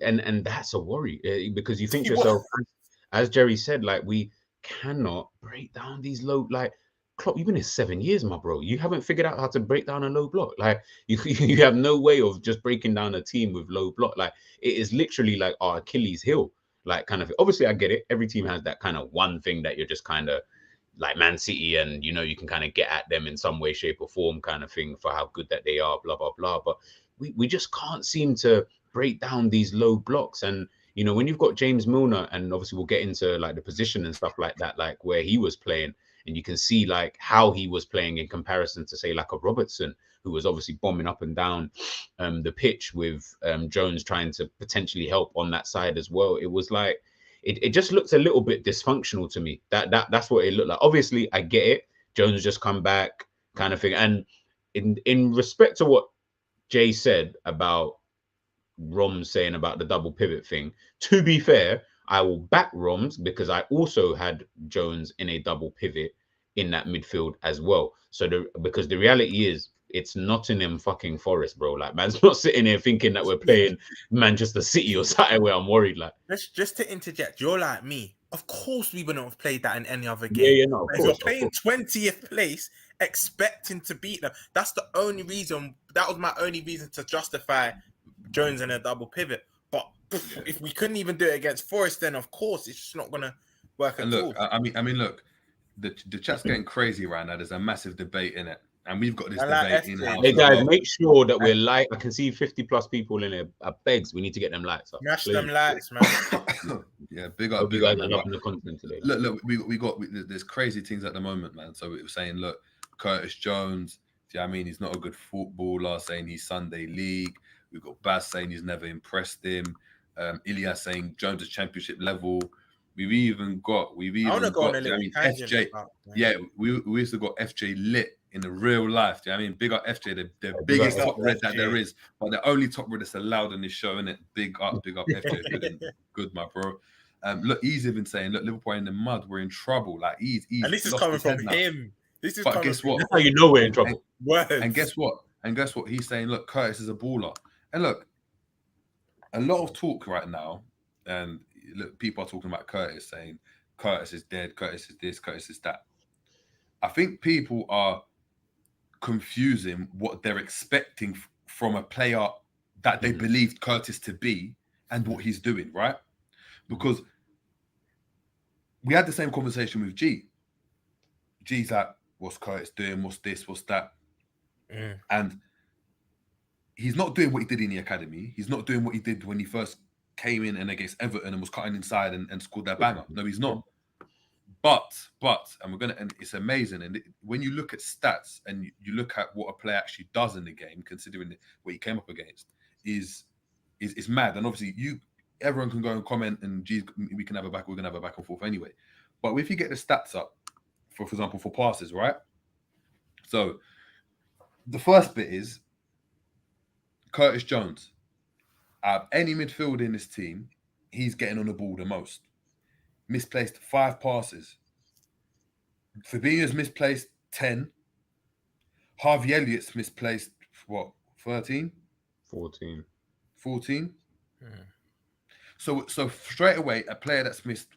And that's a worry because you think to yourself, as Jerry said, like we cannot break down these low, like Klopp, you've been here 7 years, my bro. You haven't figured out how to break down a low block. Like you have no way of just breaking down a team with low block. Like it is literally like our Achilles heel. Like kind of, obviously I get it. Every team has that kind of one thing that you're just kind of like Man City and, you can kind of get at them in some way, shape or form kind of thing for how good that they are, blah, blah, blah. But we just can't seem to break down these low blocks. And, when you've got James Milner and obviously we'll get into like the position and stuff like that, like where he was playing and you can see like how he was playing in comparison to say like a Robertson, who was obviously bombing up and down the pitch with Jones trying to potentially help on that side as well. It was like, it just looked a little bit dysfunctional to me. That's what it looked like. Obviously, I get it. Jones just come back kind of thing. And in respect to what Jay said about Romz saying about the double pivot thing, to be fair, I will back Romz because I also had Jones in a double pivot in that midfield as well. So because the reality is, it's Nottingham fucking Forest, bro. Like, man's not sitting here thinking that we're playing Manchester City or something where I'm worried. Like, just to interject, you're like me. Of course, we wouldn't have played that in any other game. Yeah, no, of course. You're playing 20th place, expecting to beat them. That's the only reason. That was my only reason to justify Jones in a double pivot. But if we couldn't even do it against Forest, then of course it's just not gonna work at all. I mean, look, the chat's getting crazy right now. There's a massive debate in it. And we've got this debate in house. Hey guys, make sure that we're light. I can see 50 plus people in there. Begs, we need to get them lights up. Smash them lights, man. Yeah, big up. You guys are loving the content today. Look, there's crazy things at the moment, man. So we were saying, look, Curtis Jones, do you know what I mean? He's not a good footballer, saying he's Sunday League. We've got Baz saying he's never impressed him. Ilya saying Jones is championship level. We've even got FJ. Yeah, we used to got FJ lit in the real life. Do you know what I mean? Big up FJ, the biggest top red that there is, but the only top red that's allowed on this show, isn't it? Big up FJ. Good, my bro. Look, he's even saying, look, Liverpool are in the mud, we're in trouble. Like he's and this is coming from him. This is but guess what? That's how you know we're in trouble. And guess what? He's saying, look, Curtis is a baller. And look, a lot of talk right now, and look, people are talking about Curtis, saying Curtis is dead, Curtis is this, Curtis is that. I think people are confusing what they're expecting from a player that they believed Curtis to be and what he's doing, right? Because we had the same conversation with G. G's like, what's Curtis doing? What's this? What's that? And he's not doing what he did in the academy. He's not doing what he did when he first came in and against Everton and was cutting inside and scored that banger. No, he's not. But, and it's amazing. And when you look at stats and you look at what a player actually does in the game, considering what he came up against, is mad. And obviously, everyone can go and comment, and geez, we're gonna have a back and forth anyway. But if you get the stats up, for example, for passes, right? So the first bit is Curtis Jones. Out of any midfielder in this team, he's getting on the ball the most. Misplaced 5 passes. Fabinho's misplaced 10. Harvey Elliott's misplaced, what, 13? 14. 14? So straight away, a player that's missed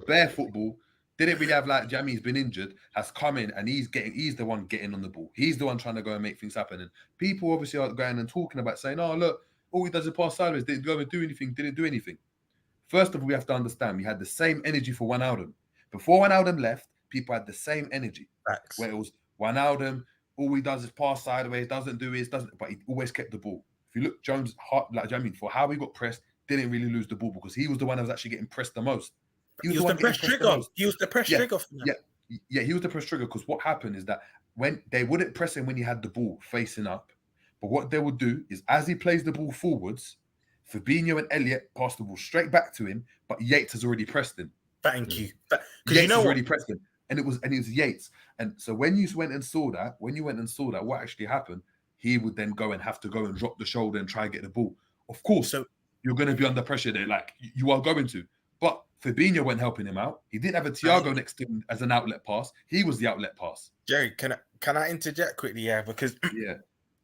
bare football, didn't really have, like, Jamie's been injured, has come in and he's the one getting on the ball. He's the one trying to go and make things happen. And people obviously are going and talking about saying, oh, look, all he does is pass sideways, didn't go and do anything, didn't do anything. First of all, we have to understand we had the same energy for Wijnaldum. Before Wijnaldum left, people had the same energy. Facts. Where it was Wijnaldum, all he does is pass sideways, but he always kept the ball. If you look, Jones, for how he got pressed, didn't really lose the ball because he was the one that was actually getting pressed the most. He was the press trigger. He was the press trigger. Yeah, he was the press trigger because what happened is that when they wouldn't press him when he had the ball facing up, but what they would do is as he plays the ball forwards, Fabinho and Elliott pass the ball straight back to him, but Yates has already pressed him. Thank you. Yates has already pressed him, and it was Yates. And so when you went and saw that, what actually happened, he would then go and have to go and drop the shoulder and try and get the ball. Of course, so you're going to be under pressure there, like you are going to. But Fabinho went helping him out. He didn't have a Thiago next to him as an outlet pass. He was the outlet pass. Jerry, can I interject quickly? Yeah, because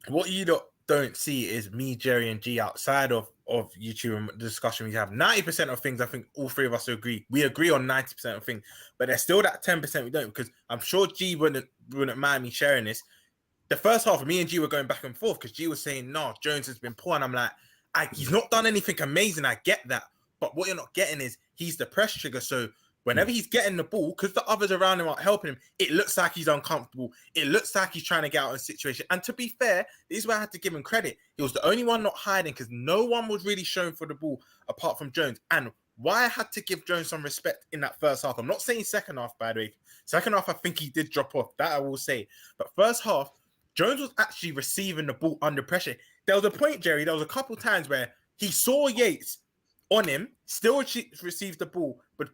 what you don't see is me, Jerry, and G outside of YouTube and the discussion we have. 90% of things, I think all three of us agree. We agree on 90% of things, but there's still that 10% we don't, because I'm sure G wouldn't mind me sharing this. The first half of me and G were going back and forth because G was saying, no, Jones has been poor. And I'm like, he's not done anything amazing. I get that. But what you're not getting is he's the press trigger. So whenever he's getting the ball, because the others around him aren't helping him, it looks like he's uncomfortable. It looks like he's trying to get out of a situation. And to be fair, this is where I had to give him credit. He was the only one not hiding because no one was really showing for the ball apart from Jones. And why I had to give Jones some respect in that first half, I'm not saying second half, by the way. Second half, I think he did drop off. That I will say. But first half, Jones was actually receiving the ball under pressure. There was a point, Jerry, there was a couple times where he saw Yates on him, still receives the ball, but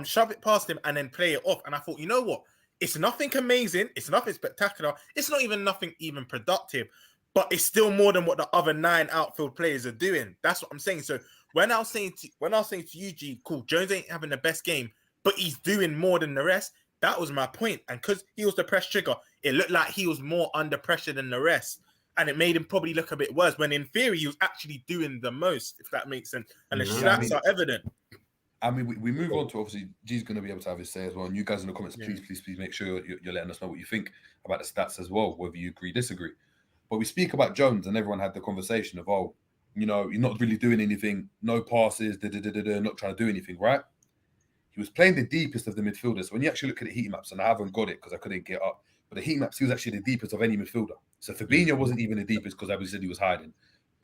shove it past him and then play it off. And I thought, you know what? It's nothing amazing. It's nothing spectacular. It's not even nothing even productive, but it's still more than what the other 9 outfield players are doing. That's what I'm saying. So when I was saying to you, G, cool, Jones ain't having the best game, but he's doing more than the rest. That was my point. And because he was the press trigger, it looked like he was more under pressure than the rest. And it made him probably look a bit worse when in theory he was actually doing the most, if that makes sense. And the stats are evident. I mean, we move on to, obviously, G's going to be able to have his say as well. And you guys in the comments, please make sure you're letting us know what you think about the stats as well, whether you agree, disagree. But we speak about Jones and everyone had the conversation of, oh, you know, you're not really doing anything, no passes, not trying to do anything, right? He was playing the deepest of the midfielders. So when you actually look at the heat maps, and I haven't got it because I couldn't get up, but the heat maps, he was actually the deepest of any midfielder. So Fabinho wasn't even the deepest because I said he was hiding.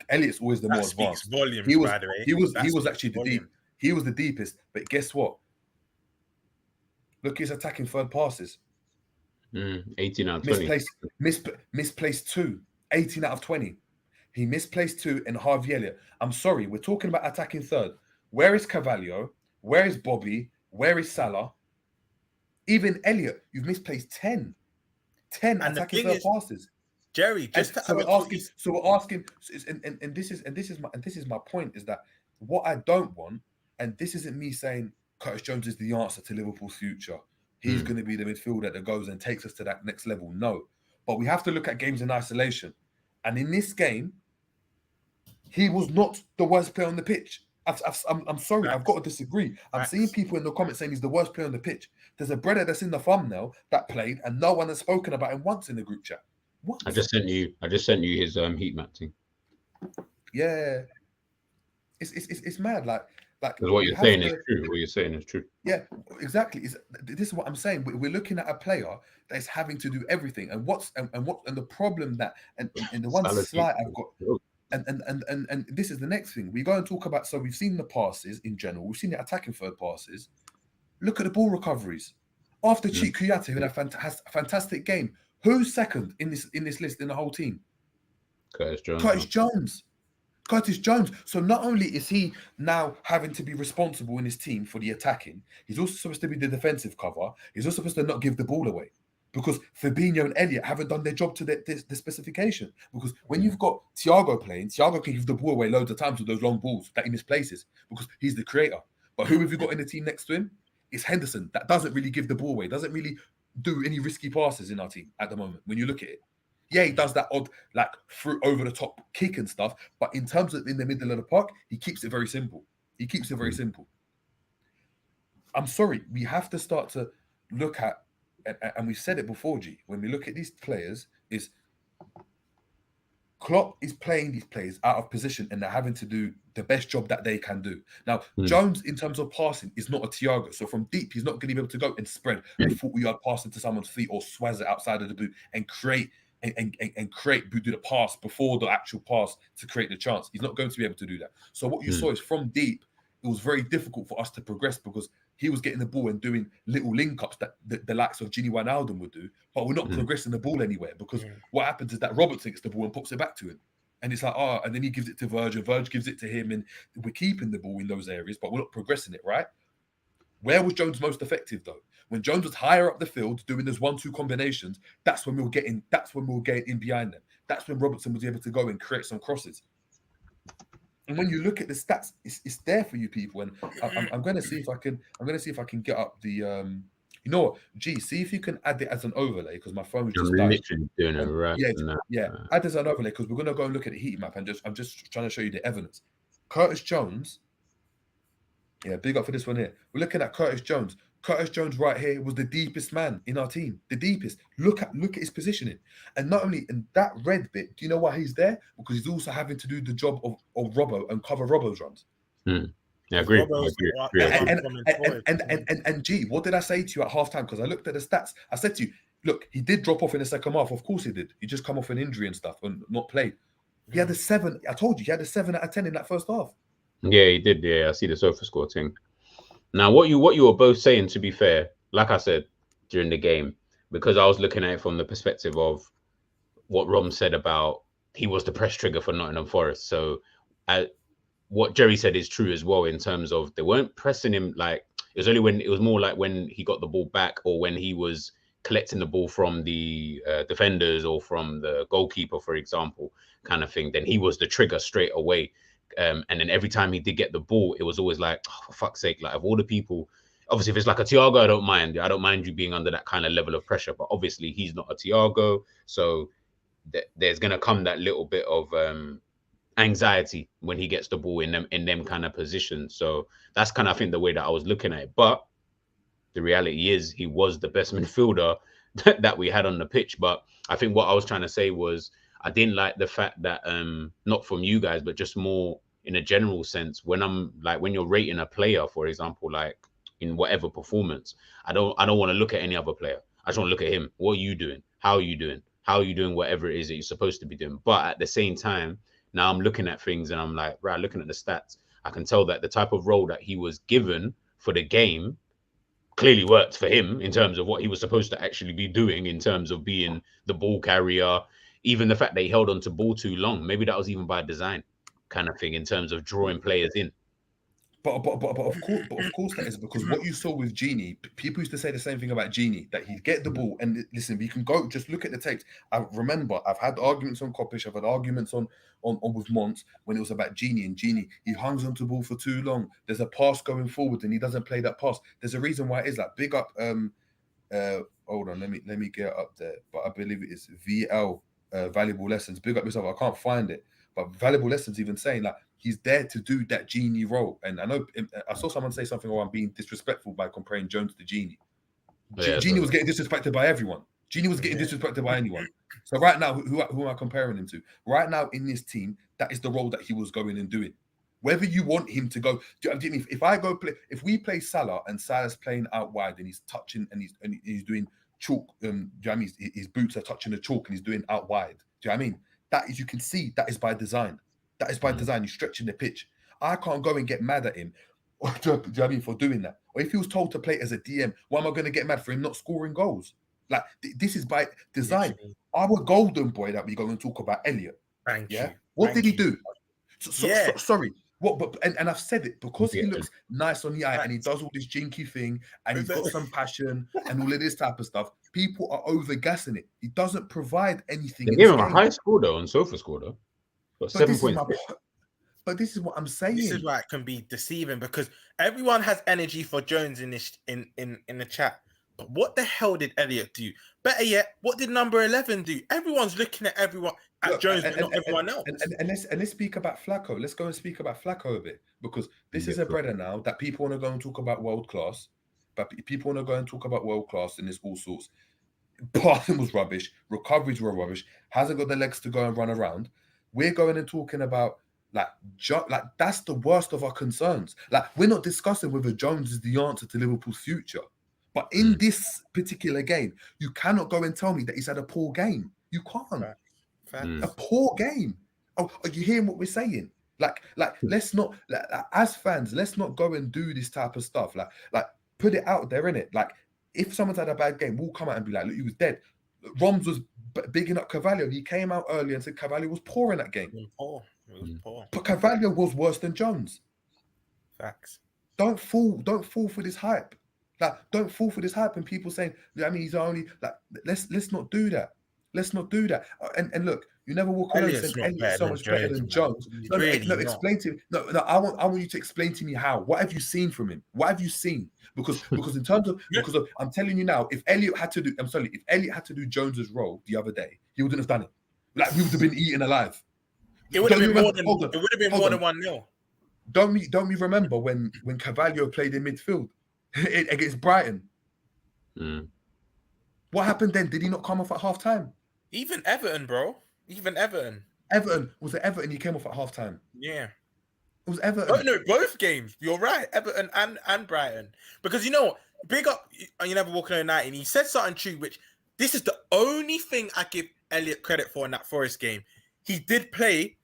Elliott's always the more advanced. Volume, he was, by the way. he was actually the deep. He was the deepest. But guess what? Look, he's attacking third passes. 18 out of 20. Misplaced 2. 18 out of 20. He misplaced 2 and Harvey Elliott. I'm sorry, we're talking about attacking third. Where is Carvalho? Where is Bobby? Where is Salah? Even Elliott, you've misplaced 10. 10 and attacking third passes. Jerry, we're asking, and this is my point, is that what I don't want, and this isn't me saying Curtis Jones is the answer to Liverpool's future. He's going to be the midfielder that goes and takes us to that next level. No, but we have to look at games in isolation. And in this game, he was not the worst player on the pitch. I'm sorry, I've got to disagree. I'm seeing people in the comments saying he's the worst player on the pitch. There's a brother that's in the thumbnail that played, and no one has spoken about him once in the group chat. What? I just sent you his heat map thing. Yeah. It's mad. Like Because what you you're have saying to- is true. What you're saying is true. Yeah, exactly. This is what I'm saying. We're looking at a player that is having to do everything, and the problem that and the one Salah slight I've keeps- got, and this is the next thing we go and talk about. So we've seen the passes in general. We've seen the attacking third passes. Look at the ball recoveries. After Cheek Kuyate, who has a fantastic game. Who's second in this list in the whole team? Curtis Jones. Curtis Jones. So not only is he now having to be responsible in his team for the attacking, he's also supposed to be the defensive cover. He's also supposed to not give the ball away, because Fabinho and Elliott haven't done their job to the specification. Because when you've got Thiago playing, Thiago can give the ball away loads of times with those long balls that he misplaces because he's the creator. But who have you got in the team next to him? It's Henderson, that doesn't really give the ball away, doesn't really do any risky passes in our team at the moment. When you look at it, yeah, he does that odd, like, through over the top kick and stuff. But in terms of in the middle of the park, he keeps it very simple. I'm sorry, we have to start to look at, and we've said it before, G, when we look at these players, is Klopp is playing these players out of position and they're having to do the best job that they can do. Now, Jones, in terms of passing, is not a Thiago. So from deep, he's not going to be able to go and spread a 40-yard pass into someone's feet or swazz it outside of the boot and create do the pass before the actual pass to create the chance. He's not going to be able to do that. So what you saw is from deep, it was very difficult for us to progress because he was getting the ball and doing little link-ups that the likes of Gini Wijnaldum would do, but we're not progressing the ball anywhere because what happens is that Robertson gets the ball and pops it back to him. And it's like, and then he gives it to Verge, and Verge gives it to him, and we're keeping the ball in those areas, but we're not progressing it, right? Where was Jones most effective, though? When Jones was higher up the field doing those 1-2 combinations, that's when we were getting in behind them. That's when Robertson was able to go and create some crosses. And when you look at the stats, it's there for you people. And I'm going to see if I can get up the you know what, see if you can add it as an overlay, because my phone just died. Literally doing it right. Add as an overlay, because we're going to go and look at the heat map, and I'm just trying to show you the evidence. Curtis Jones, big up for this one here. We're looking at Curtis Jones. Curtis Jones right here was the deepest man in our team, the deepest. Look at his positioning, and not only in that red bit. Do you know why he's there? Because he's also having to do the job of Robbo and cover Robbo's runs. Yeah, agree. And G, what did I say to you at halftime? Because I looked at the stats. I said to you, look, he did drop off in the second half. Of course he did. He just come off an injury and stuff and not played. He had a 7. I told you, he had a 7 out of 10 in that first half. Yeah, he did. Yeah, I see the sofa score thing. Now, what you were both saying, to be fair, like I said during the game, because I was looking at it from the perspective of what Romz said about he was the press trigger for Nottingham Forrest. So what Jerry said is true as well, in terms of they weren't pressing him. Like, it was only when it was more like when he got the ball back, or when he was collecting the ball from the defenders or from the goalkeeper, for example, kind of thing. Then he was the trigger straight away. And then every time he did get the ball, it was always like, oh, for fuck's sake, like, of all the people, obviously if it's like a Thiago, I don't mind you being under that kind of level of pressure, but obviously he's not a Thiago, so there's gonna come that little bit of anxiety when he gets the ball in them kind of positions. So that's kind of, I think, the way that I was looking at it. But the reality is he was the best midfielder that we had on the pitch. But I think what I was trying to say was, I didn't like the fact that not from you guys, but just more in a general sense, when you're rating a player, for example, like in whatever performance, I don't want to look at any other player. I just want to look at him. What are you doing? How are you doing? How are you doing whatever it is that you're supposed to be doing? But at the same time, now I'm looking at things and I'm like, right, looking at the stats, I can tell that the type of role that he was given for the game clearly worked for him in terms of what he was supposed to actually be doing, in terms of being the ball carrier. Even the fact that he held on to ball too long, maybe that was even by design, kind of thing, in terms of drawing players in. But of course that is, because what you saw with Gini, people used to say the same thing about Gini, that he'd get the ball, and listen, we can go just look at the tapes. I remember I've had arguments on Kopish, I've had arguments on with Mons when it was about Gini, and Gini, he hangs onto the ball for too long. There's a pass going forward and he doesn't play that pass. There's a reason why it is. Like, big up hold on, let me get it up there, but I believe it is VL Valuable Lessons. Big up yourself. I can't find it, but Valuable Lessons even saying like he's there to do that Genie role. And I know I saw someone say something, I'm being disrespectful by comparing Jones to Genie. Genie was getting disrespected by everyone. Genie was getting disrespected by anyone. So right now, who am I comparing him to? Right now in this team, that is the role that he was going and doing. Whether you want him to go, if we play Salah and Salah's playing out wide and he's touching and he's doing chalk, do you know what I mean? His boots are touching the chalk and he's doing out wide. Do you know what I mean? That is, you can see that is by design. That is by design. He's stretching the pitch. I can't go and get mad at him. Do you know what I mean, for doing that? Or if he was told to play as a DM, why am I going to get mad for him not scoring goals? Like this is by design. Our golden boy that we go and talk about, Elliot. Thank you. What did he do? Sorry. What? But and I've said it because he looks nice on the eye and he does all this jinky thing and he's got some passion and all of this type of stuff. People are over-gassing it. He doesn't provide anything. They gave him a high score though on SofaScore though. But 7.6. But this is what I'm saying. This is why it can be deceiving because everyone has energy for Jones in this in the chat. But what the hell did Elliot do? Better yet, what did number 11 do? Everyone's looking at Jones, but not everyone else. And let's speak about Flacco. Let's go and speak about Flacco a bit because this is a brother now that people want to go and talk about world class. But people want to go and talk about world class and there's all sorts. Passing was rubbish. Recoveries were rubbish. Hasn't got the legs to go and run around. We're going and talking about like that's the worst of our concerns. Like we're not discussing whether Jones is the answer to Liverpool's future. But in this particular game, you cannot go and tell me that he's had a poor game. You can't. A poor game. Oh, are you hearing what we're saying? Like, let's not, as fans, let's not go and do this type of stuff. Like, put it out there, innit? Like, if someone's had a bad game, we'll come out and be like, look, he was dead. Romz was bigging up Carvalho. He came out early and said Carvalho was poor in that game. It was poor. But Carvalho was worse than Jones. Facts. Don't fall for this hype. Like, don't fall for this hype and people saying, I mean, he's only like, let's not do that. Let's not do that. And look, you never walk around and say Elliot's so much better than Jones. No, explain to me. No, I want you to explain to me how. What have you seen from him? What have you seen? Because in terms of I'm telling you now, if Elliot had to do Jones's role the other day, he wouldn't have done it. Like we would have been eaten alive. It would have been more than 1-0. Don't we remember when Carvalho played in midfield against Brighton? What happened then? Did he not come off at half time? Even Everton, bro. Everton. Was it Everton? He came off at half time. Yeah. It was Everton. Oh, no, both games. You're right. Everton and Brighton. Because you know what? Big up, you never walk on a night, and he said something true, which this is the only thing I give Elliot credit for in that Forest game. He did play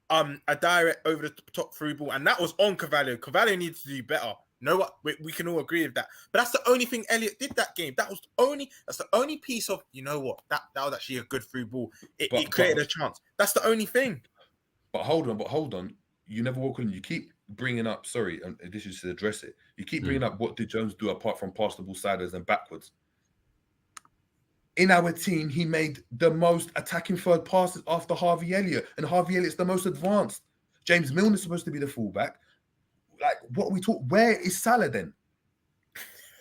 a direct over the top through ball, and that was on Carvalho. Carvalho needs to do better. Know what? We can all agree with that. But that's the only thing Elliot did that game. That's the only piece of, you know what? That was actually a good through ball. It created a chance. That's the only thing. But hold on. You never walk on. You keep bringing up, sorry, and this is to address it. You keep bringing up what did Jones do apart from pass the ball sideways and backwards. In our team, he made the most attacking third passes after Harvey Elliott. And Harvey Elliott's the most advanced. James Milner's supposed to be the fullback. Like, what we talk, where is Salah then?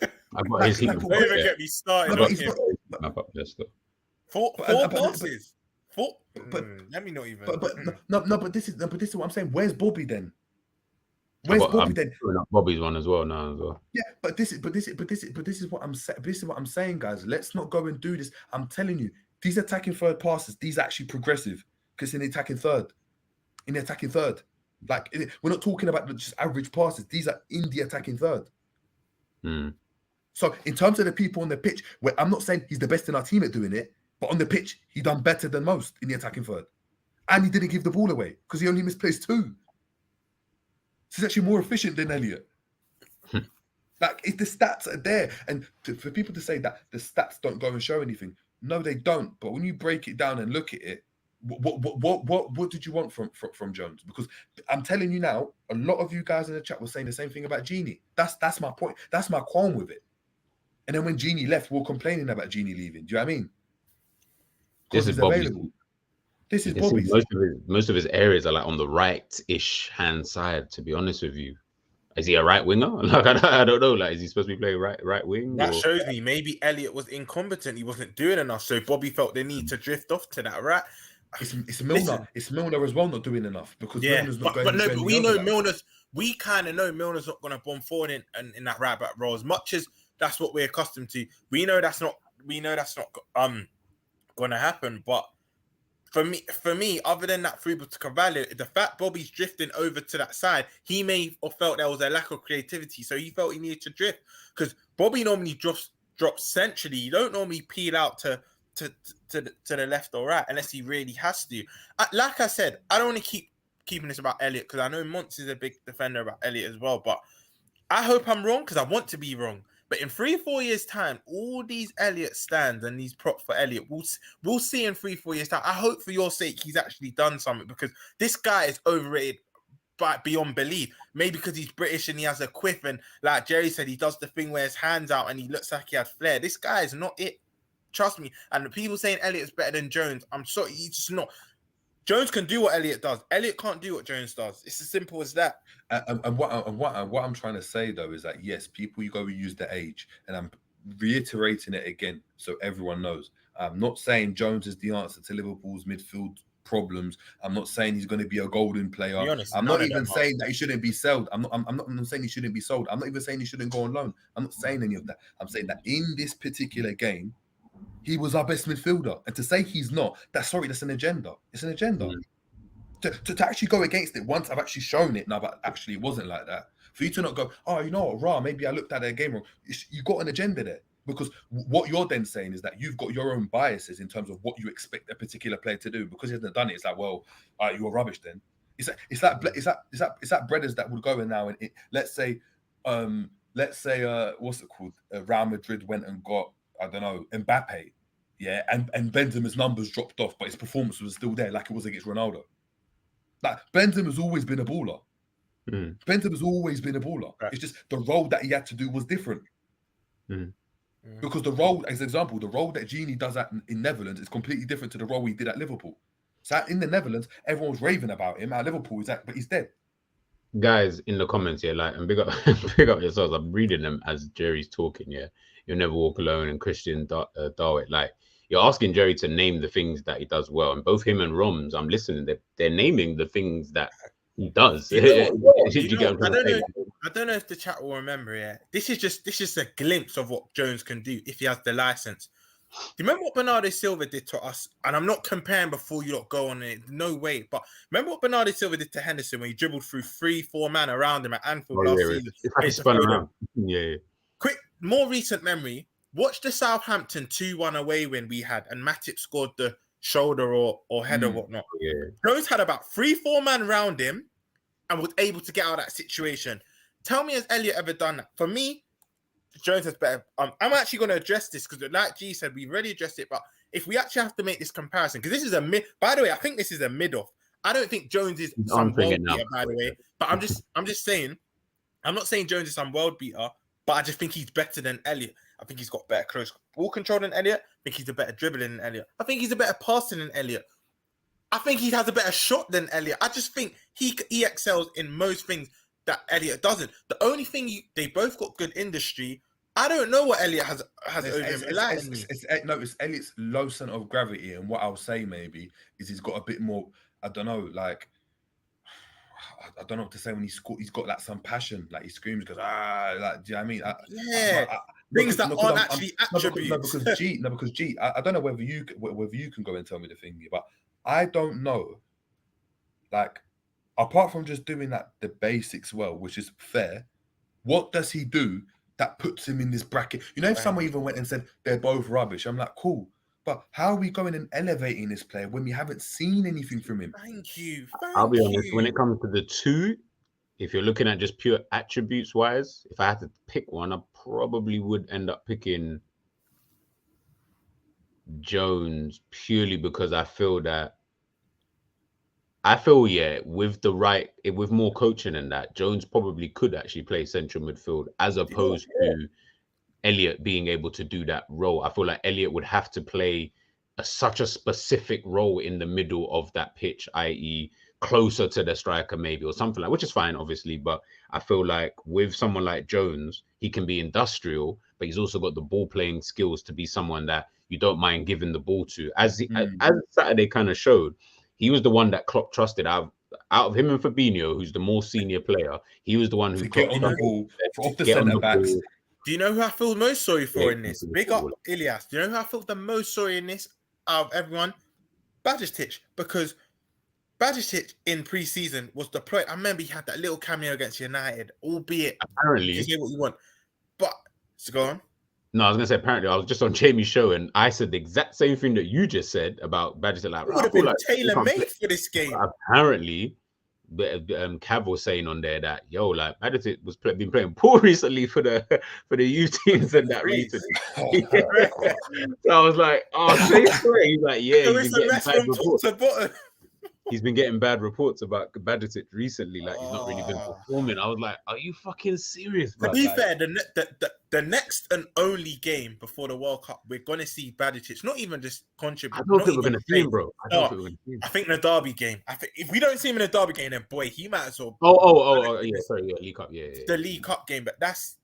Don't even get me started. Four passes. Let me not even. But this is what I'm saying. Where's Bobby then? Where's Bobby then? Bobby's one as well now as well. Yeah, but this is what I'm saying. This is what I'm saying, guys. Let's not go and do this. I'm telling you, these attacking third passes, these are actually progressive because in the attacking third. Like, we're not talking about just average passes. These are in the attacking third. So in terms of the people on the pitch, where I'm not saying he's the best in our team at doing it, but on the pitch, he done better than most in the attacking third. And he didn't give the ball away because he only misplaced 2. So he's actually more efficient than Elliot. Like, if the stats are there, and for people to say that the stats don't go and show anything, no, they don't. But when you break it down and look at it, what did you want from Jones? Because I'm telling you now, a lot of you guys in the chat were saying the same thing about Genie. That's my point. That's my qualm with it. And then when Genie left, we were complaining about Genie leaving. Do you know what I mean? This is Bobby's. This is Bobby's. Most of his areas are like on the right-ish hand side. To be honest with you, is he a right winger? Like I don't know. Like, is he supposed to be playing right wing? That shows me maybe Elliot was incompetent. He wasn't doing enough, so Bobby felt the need to drift off to that. Right? It's Milner. It's Milner as well not doing enough because Milner's not going. But we know Milner's. We kind of know Milner's not going to bomb forward in that right back role as much as that's what we're accustomed to. We know that's not going to happen. But for me, other than that through to Cavallo, the fact Bobby's drifting over to that side, he may have felt there was a lack of creativity, so he felt he needed to drift because Bobby normally drops centrally. You don't normally peel out to the left or right unless he really has to. Like I said, I don't want to keeping this about Elliot because I know Monts is a big defender about Elliot as well, but I hope I'm wrong because I want to be wrong. But in 3-4 years' time, all these Elliot stands and these props for Elliot, we'll see in 3-4 years' time. I hope for your sake he's actually done something because this guy is overrated beyond belief. Maybe because he's British and he has a quiff and like Jerry said, he does the thing where his hands out and he looks like he has flair. This guy is not it. Trust me. And the people saying Elliot's better than Jones, I'm sorry, he's just not. Jones can do what Elliot does. Elliot can't do what Jones does. It's as simple as that. And what I'm trying to say though is that yes, people use the age, and I'm reiterating it again so everyone knows. I'm not saying Jones is the answer to Liverpool's midfield problems. I'm not saying he's going to be a golden player. Honest, I'm not even saying that he shouldn't be sold. I'm not saying he shouldn't be sold. I'm not even saying he shouldn't go on loan. I'm not saying any of that. I'm saying that in this particular game, he was our best midfielder. And to say he's not, that's an agenda. It's an agenda. To actually go against it once I've actually shown it, now, but actually it wasn't like that. For you to not go, oh, you know what, maybe I looked at their game wrong. You got an agenda there. Because what you're then saying is that you've got your own biases in terms of what you expect a particular player to do. Because he hasn't done it, it's like, well, you're rubbish then. It's that Bredders that would go in now and let's say what's it called? Real Madrid went and got, I don't know, Mbappe, yeah, and Benzema's numbers dropped off, but his performance was still there, like it was against Ronaldo. Like Benzema's always been a baller. Benzema's always been a baller. Right. It's just the role that he had to do was different. Because the role, as an example, the role that Gini does in Netherlands is completely different to the role he did at Liverpool. So in the Netherlands, everyone was raving about him. At Liverpool, but he's dead. Guys in the comments here, like, and big up yourselves. I'm reading them as Jerry's talking. Yeah, You'll Never Walk Alone and Christian Darwick. Like, you're asking Jerry to name the things that he does well, and both him and Romz, I'm listening. They're naming the things that he does. I don't know if the chat will remember. Yeah, this is just a glimpse of what Jones can do if he has the license. Do you remember what Bernardo Silva did to us? And I'm not comparing before you lot go on it. No way. But remember what Bernardo Silva did to Henderson when he dribbled through 3-4 man around him at Anfield last season? It's like he spun around. Yeah. Quick, more recent memory. Watch the Southampton 2-1 away win we had, and Matip scored the shoulder or head or whatnot. Yeah. Jones had about 3-4 man around him and was able to get out of that situation. Tell me, has Elliot ever done that? For me, Jones is better. I'm actually going to address this because, like G said, we've already addressed it. But if we actually have to make this comparison, because this is a mid. By the way, I think this is a mid-off. I don't think Jones is some world beater, by the way. But I'm just saying. I'm not saying Jones is some world beater, but I just think he's better than Elliot. I think he's got better close ball control than Elliot. I think he's a better dribbler than Elliot. I think he's a better passer than Elliot. I think he has a better shot than Elliot. I just think he excels in most things that Elliot doesn't. The only thing they both got good industry. I don't know what Elliot has over him. It's Elliot's low center of gravity, and what I'll say maybe is he's got a bit more. I don't know, like I don't know what to say when he's got like some passion, like he screams, goes like, do you know what I mean? Things that aren't actually attributes. Because G, I don't know whether you can go and tell me the thing, but I don't know, like, apart from just doing the basics well, which is fair, what does he do that puts him in this bracket? You know, if someone even went and said they're both rubbish, I'm like, cool. But how are we going and elevating this player when we haven't seen anything from him? Thank you. I'll be honest, when it comes to the two, if you're looking at just pure attributes wise, if I had to pick one, I probably would end up picking Jones purely because I feel with more coaching and that, Jones probably could actually play central midfield as opposed to Elliot being able to do that role. I feel like Elliot would have to play such a specific role in the middle of that pitch, i.e. closer to the striker maybe, or something like, which is fine, obviously. But I feel like with someone like Jones, he can be industrial, but he's also got the ball playing skills to be someone that you don't mind giving the ball to. As Saturday kind of showed, he was the one that Klopp trusted out of him and Fabinho, who's the more senior player. He was the one who get on the ball off the centre backs. Do you know who I feel most sorry for in this? Big up Ilias. Do you know who I feel the most sorry in this out of everyone? Bajcetic, because Bajcetic in pre-season was deployed. I remember he had that little cameo against United, albeit Apparently, you say what you want. But so go on. No, I was gonna say apparently I was just on Jamie's show and I said the exact same thing that you just said about Bajcetic. Like, It would have been tailor-made for this game. Apparently, Cav was saying on there that like Bajcetic was been playing poor recently for the U teams and that recently. So I was like, oh, say straight. He's like, yeah, So it's a mess from top to bottom. He's been getting bad reports about Bajcetic recently. Like he's not really been performing. I was like, are you fucking serious, bro? To be fair, the next and only game before the World Cup, we're gonna see Bajcetic not even just contribute. I don't think we're gonna see him, bro. I think the Derby game. I think if we don't see him in the Derby game, then boy, he might as well. Yeah, sorry, yeah, League Cup, yeah. The League Cup game, but that's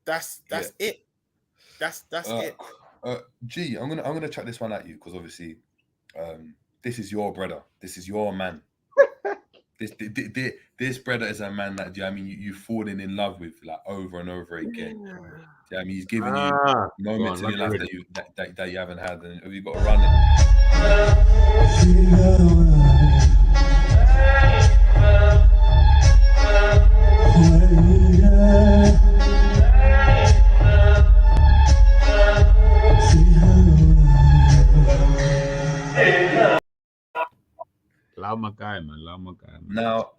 it. That's it. G, I'm gonna chuck this one at you because obviously, this is your brother. This is your man. This brother is a man that you've fallen in love with like over and over again. I mean, he's giving you moments in your life that you haven't had, and you've got to run Love my guy, man. Now,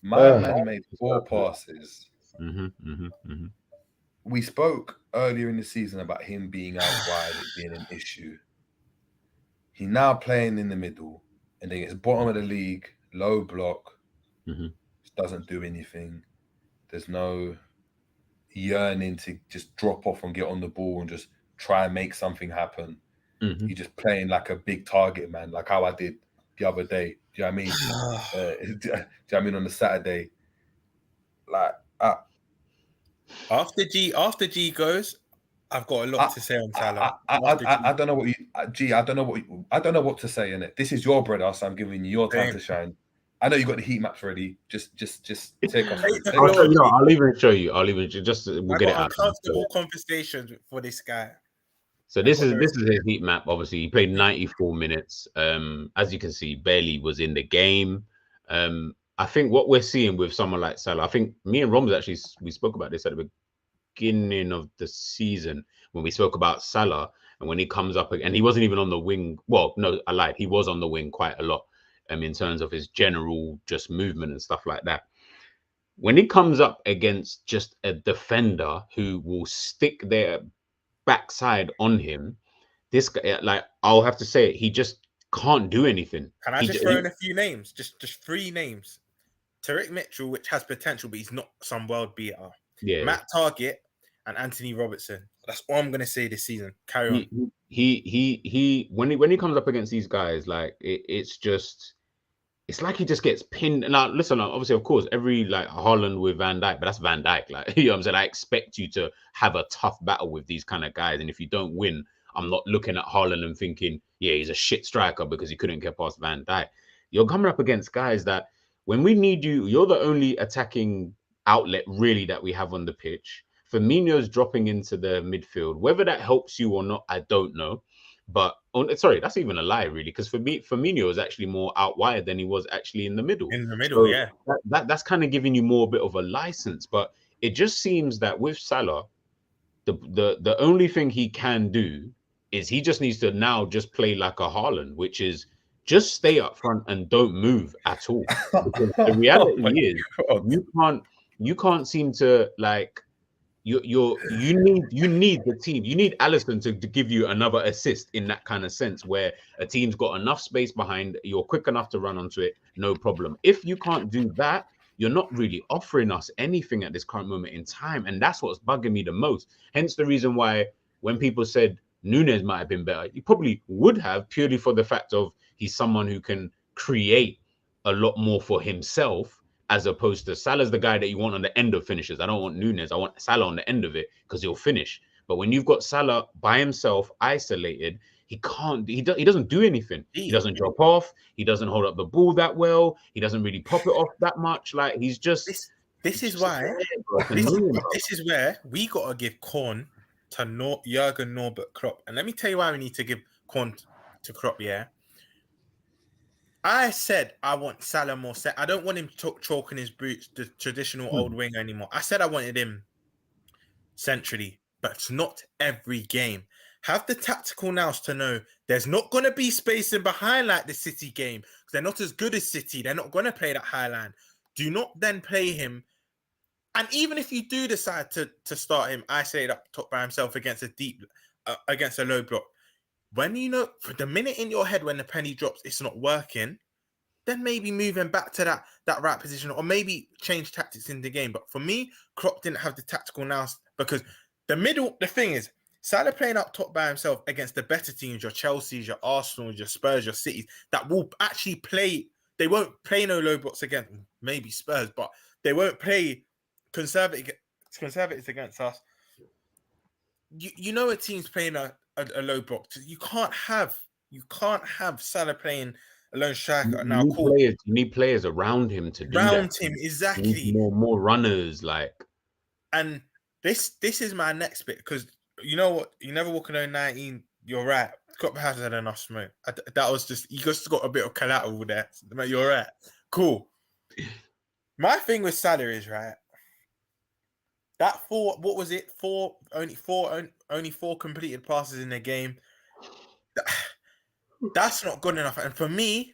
my man made 4 passes. We spoke earlier in the season about him being out wide, it being an issue. He's now playing in the middle, and then it's bottom of the league, low block, doesn't do anything. There's no yearning to just drop off and get on the ball and just try and make something happen. He's just playing like a big target man, like how I did the other day. Do you know what I mean? Do you know what I mean? On the Saturday, like after G goes, I've got a lot to say on Salah. I don't know what you, G. I don't know what to say in it. This is your brother, so I'm giving you your time to shine. I know you got the heat maps ready. Just take off. I'll even show you. Just we'll get it out. Uncomfortable conversations for this guy. So this is his heat map. Obviously, he played 94 minutes. As you can see, barely was in the game. I think what we're seeing with someone like Salah, I think me and Romz actually we spoke about this at the beginning of the season when we spoke about Salah, and when he comes up and he wasn't even on the wing. Well, no, I lied. He was on the wing quite a lot. In terms of his general just movement and stuff like that. When he comes up against just a defender who will stick their backside on him, this guy, like I'll have to say it, he just can't do anything. Can I just throw in a few names? Just 3 names. Tariq Mitchell, which has potential, but he's not some world beater. Yeah. Matt Targett and Anthony Robertson. That's all I'm gonna say this season. Carry on. He when he comes up against these guys, like it's like he just gets pinned. Now, listen, obviously, of course, every like Haaland with Van Dijk, but that's Van Dijk. Like, you know what I'm saying? I expect you to have a tough battle with these kind of guys. And if you don't win, I'm not looking at Haaland and thinking, yeah, he's a shit striker because he couldn't get past Van Dijk. You're coming up against guys that when we need you, you're the only attacking outlet really that we have on the pitch. Firmino's dropping into the midfield. Whether that helps you or not, I don't know. But sorry, that's even a lie, really, because for me, Firmino is actually more out wide than he was actually in the middle. So yeah. That's kind of giving you more a bit of a license. But it just seems that with Salah, the only thing he can do is he just needs to now just play like a Haaland, which is just stay up front and don't move at all. Because the reality is you can't seem to like. You need the team. You need Alisson to give you another assist in that kind of sense where a team's got enough space behind, you're quick enough to run onto it, no problem. If you can't do that, you're not really offering us anything at this current moment in time. And that's what's bugging me the most. Hence the reason why when people said Núñez might have been better, you probably would have, purely for the fact of he's someone who can create a lot more for himself, as opposed to Salah's the guy that you want on the end of finishes. I don't want Núñez. I want Salah on the end of it because he'll finish. But when you've got Salah by himself, isolated, he can't. He doesn't do anything. He doesn't drop off. He doesn't hold up the ball that well. He doesn't really pop it off that much. Like he's just. This is where we gotta give corn to Jurgen Norbert Klopp. And let me tell you why we need to give corn to Klopp. Yeah, I said I want Salah more set. I don't want him chalking his boots, the traditional old winger anymore. I said I wanted him centrally, but it's not every game. Have the tactical nous to know there's not going to be spacing behind like the City game because they're not as good as City. They're not going to play that high line. Do not then play him. And even if you do decide to start him isolated up top by himself against against a low block, when you know for the minute in your head when the penny drops, it's not working, then maybe move him back to that right position or maybe change tactics in the game. But for me, Klopp didn't have the tactical nous because the thing is, Salah playing up top by himself against the better teams, your Chelseas, your Arsenal, your Spurs, your Cities, that will actually play. They won't play no low blocks against maybe Spurs, but they won't play conservatives against us. You know a team's playing a low block. You can't have Salah playing a lone striker. Now, you need players around him to do that. Around him, exactly. More runners, like. And this is my next bit because you know what? You never walk alone 19. You're right. Klopp has had enough smoke. That was just you just got a bit of collateral there. You're right. Cool. My thing with Salah is right. That what was it? Only four completed passes in the game. That's not good enough. And for me,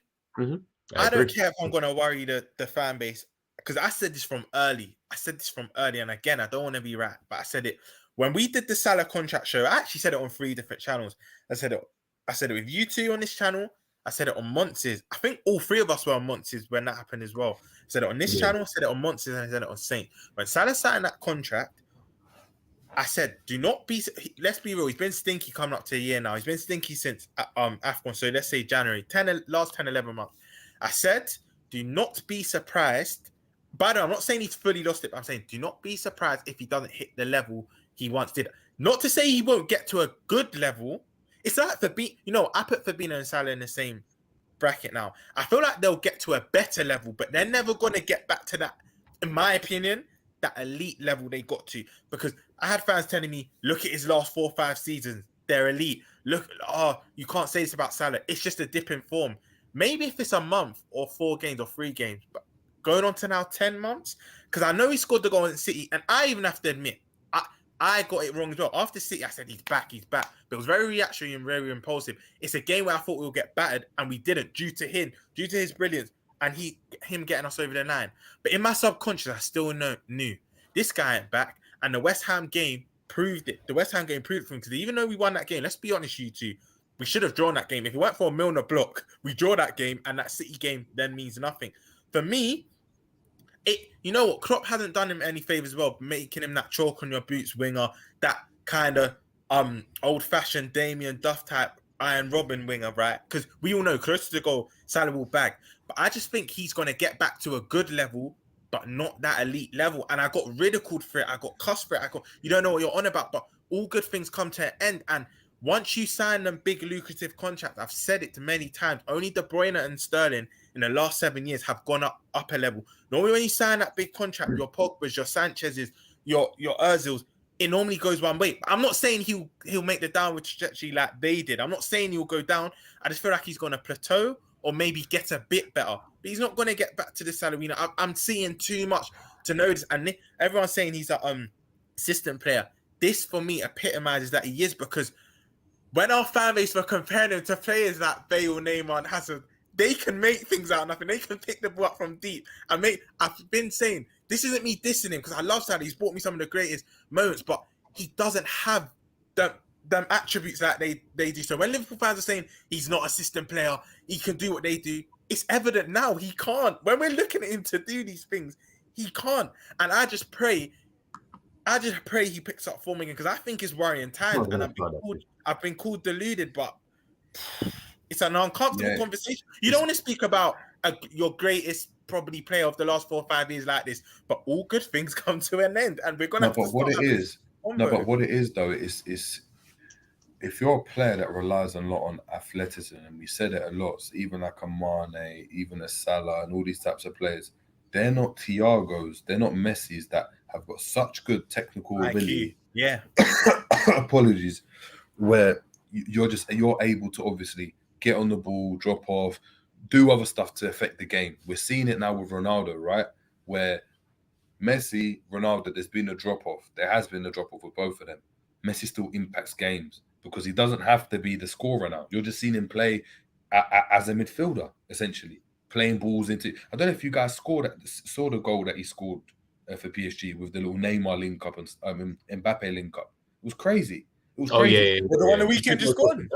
I don't care if I'm going to worry the fan base because I said this from early. And again, I don't want to be right, but I said it when we did the Salah contract show. I actually said it on 3 different channels. I said it with you two on this channel. I said it on Montz's. I think all 3 of us were on Montz's when that happened as well. I said it on this channel. I said it on Montz's, and I said it on Saint. When Salah signed that contract, I said, do not be. Let's be real. He's been stinky coming up to a year now. He's been stinky since AFCON. So let's say January, last 10, 11 months. I said, do not be surprised. By the way, I'm not saying he's fully lost it, but I'm saying do not be surprised if he doesn't hit the level he once did. Not to say he won't get to a good level. It's like Fabinho. I put Fabinho and Salah in the same bracket now. I feel like they'll get to a better level, but they're never going to get back to that, in my opinion, that elite level they got to. Because I had fans telling me, look at his last 4 or 5 seasons. They're elite. Look, you can't say this about Salah. It's just a dip in form. Maybe if it's a month or 4 games or 3 games, but going on to now 10 months, because I know he scored the goal in City, and I even have to admit, I got it wrong as well. After City, I said he's back. But it was very reactionary and very impulsive. It's a game where I thought we would get battered, and we didn't due to his brilliance and him getting us over the line. But in my subconscious, I still knew this guy ain't back, and the West Ham game proved it. The West Ham game proved it for him because even though we won that game, let's be honest, you two, we should have drawn that game. If it weren't for a Milner block, we draw that game, and that City game then means nothing. For me, you know what? Klopp hasn't done him any favors well, making him that chalk on your boots winger, that kind of old-fashioned Damien Duff type Iron Robin winger, right? Because we all know closer to goal, Salah will bag. But I just think he's going to get back to a good level, but not that elite level. And I got ridiculed for it. I got cussed for it. You don't know what you're on about, but all good things come to an end. And once you sign them big lucrative contracts, I've said it many times, only De Bruyne and Sterling in the last 7 years have gone up a level. Normally when you sign that big contract, your Pogba's, your Sanchez's, your Ozil's, it normally goes one way. I'm not saying he'll make the downward trajectory like they did. I'm not saying he'll go down. I just feel like he's going to plateau or maybe get a bit better. But he's not going to get back to the salary. I'm seeing too much to know this. And everyone's saying he's a system player. This, for me, epitomizes that he is, because when our fan base were comparing him to players like Bale, Neymar, and Hazard, they can make things out of nothing. They can pick the ball up from deep. I've been saying, this isn't me dissing him, because I love Salah. He's brought me some of the greatest moments, but he doesn't have them attributes that they do. So when Liverpool fans are saying he's not a system player, he can do what they do, it's evident now he can't. When we're looking at him to do these things, he can't. And I just pray he picks up form again, because I think it's worrying times. And I've been called deluded, but it's an uncomfortable conversation. You don't want to speak about your greatest probably player of the last 4 or 5 years like this, but all good things come to an end, and we're gonna have to stop. But what it is though is if you're a player that relies a lot on athleticism, and we said it a lot, so even like a Mane, even a Salah, and all these types of players, they're not Thiagos, they're not Messis that have got such good technical ability. Yeah. Apologies. Where you're able to obviously get on the ball, drop off, do other stuff to affect the game. We're seeing it now with Ronaldo, right? Where Messi, Ronaldo, there's been a drop-off. There has been a drop-off with both of them. Messi still impacts games because he doesn't have to be the scorer now. You're just seeing him play as a midfielder, essentially, playing balls into... I don't know if you guys saw the goal that he scored for PSG with the little Neymar link-up and Mbappe link-up. It was crazy. It was crazy. Yeah. The one the weekend just gone.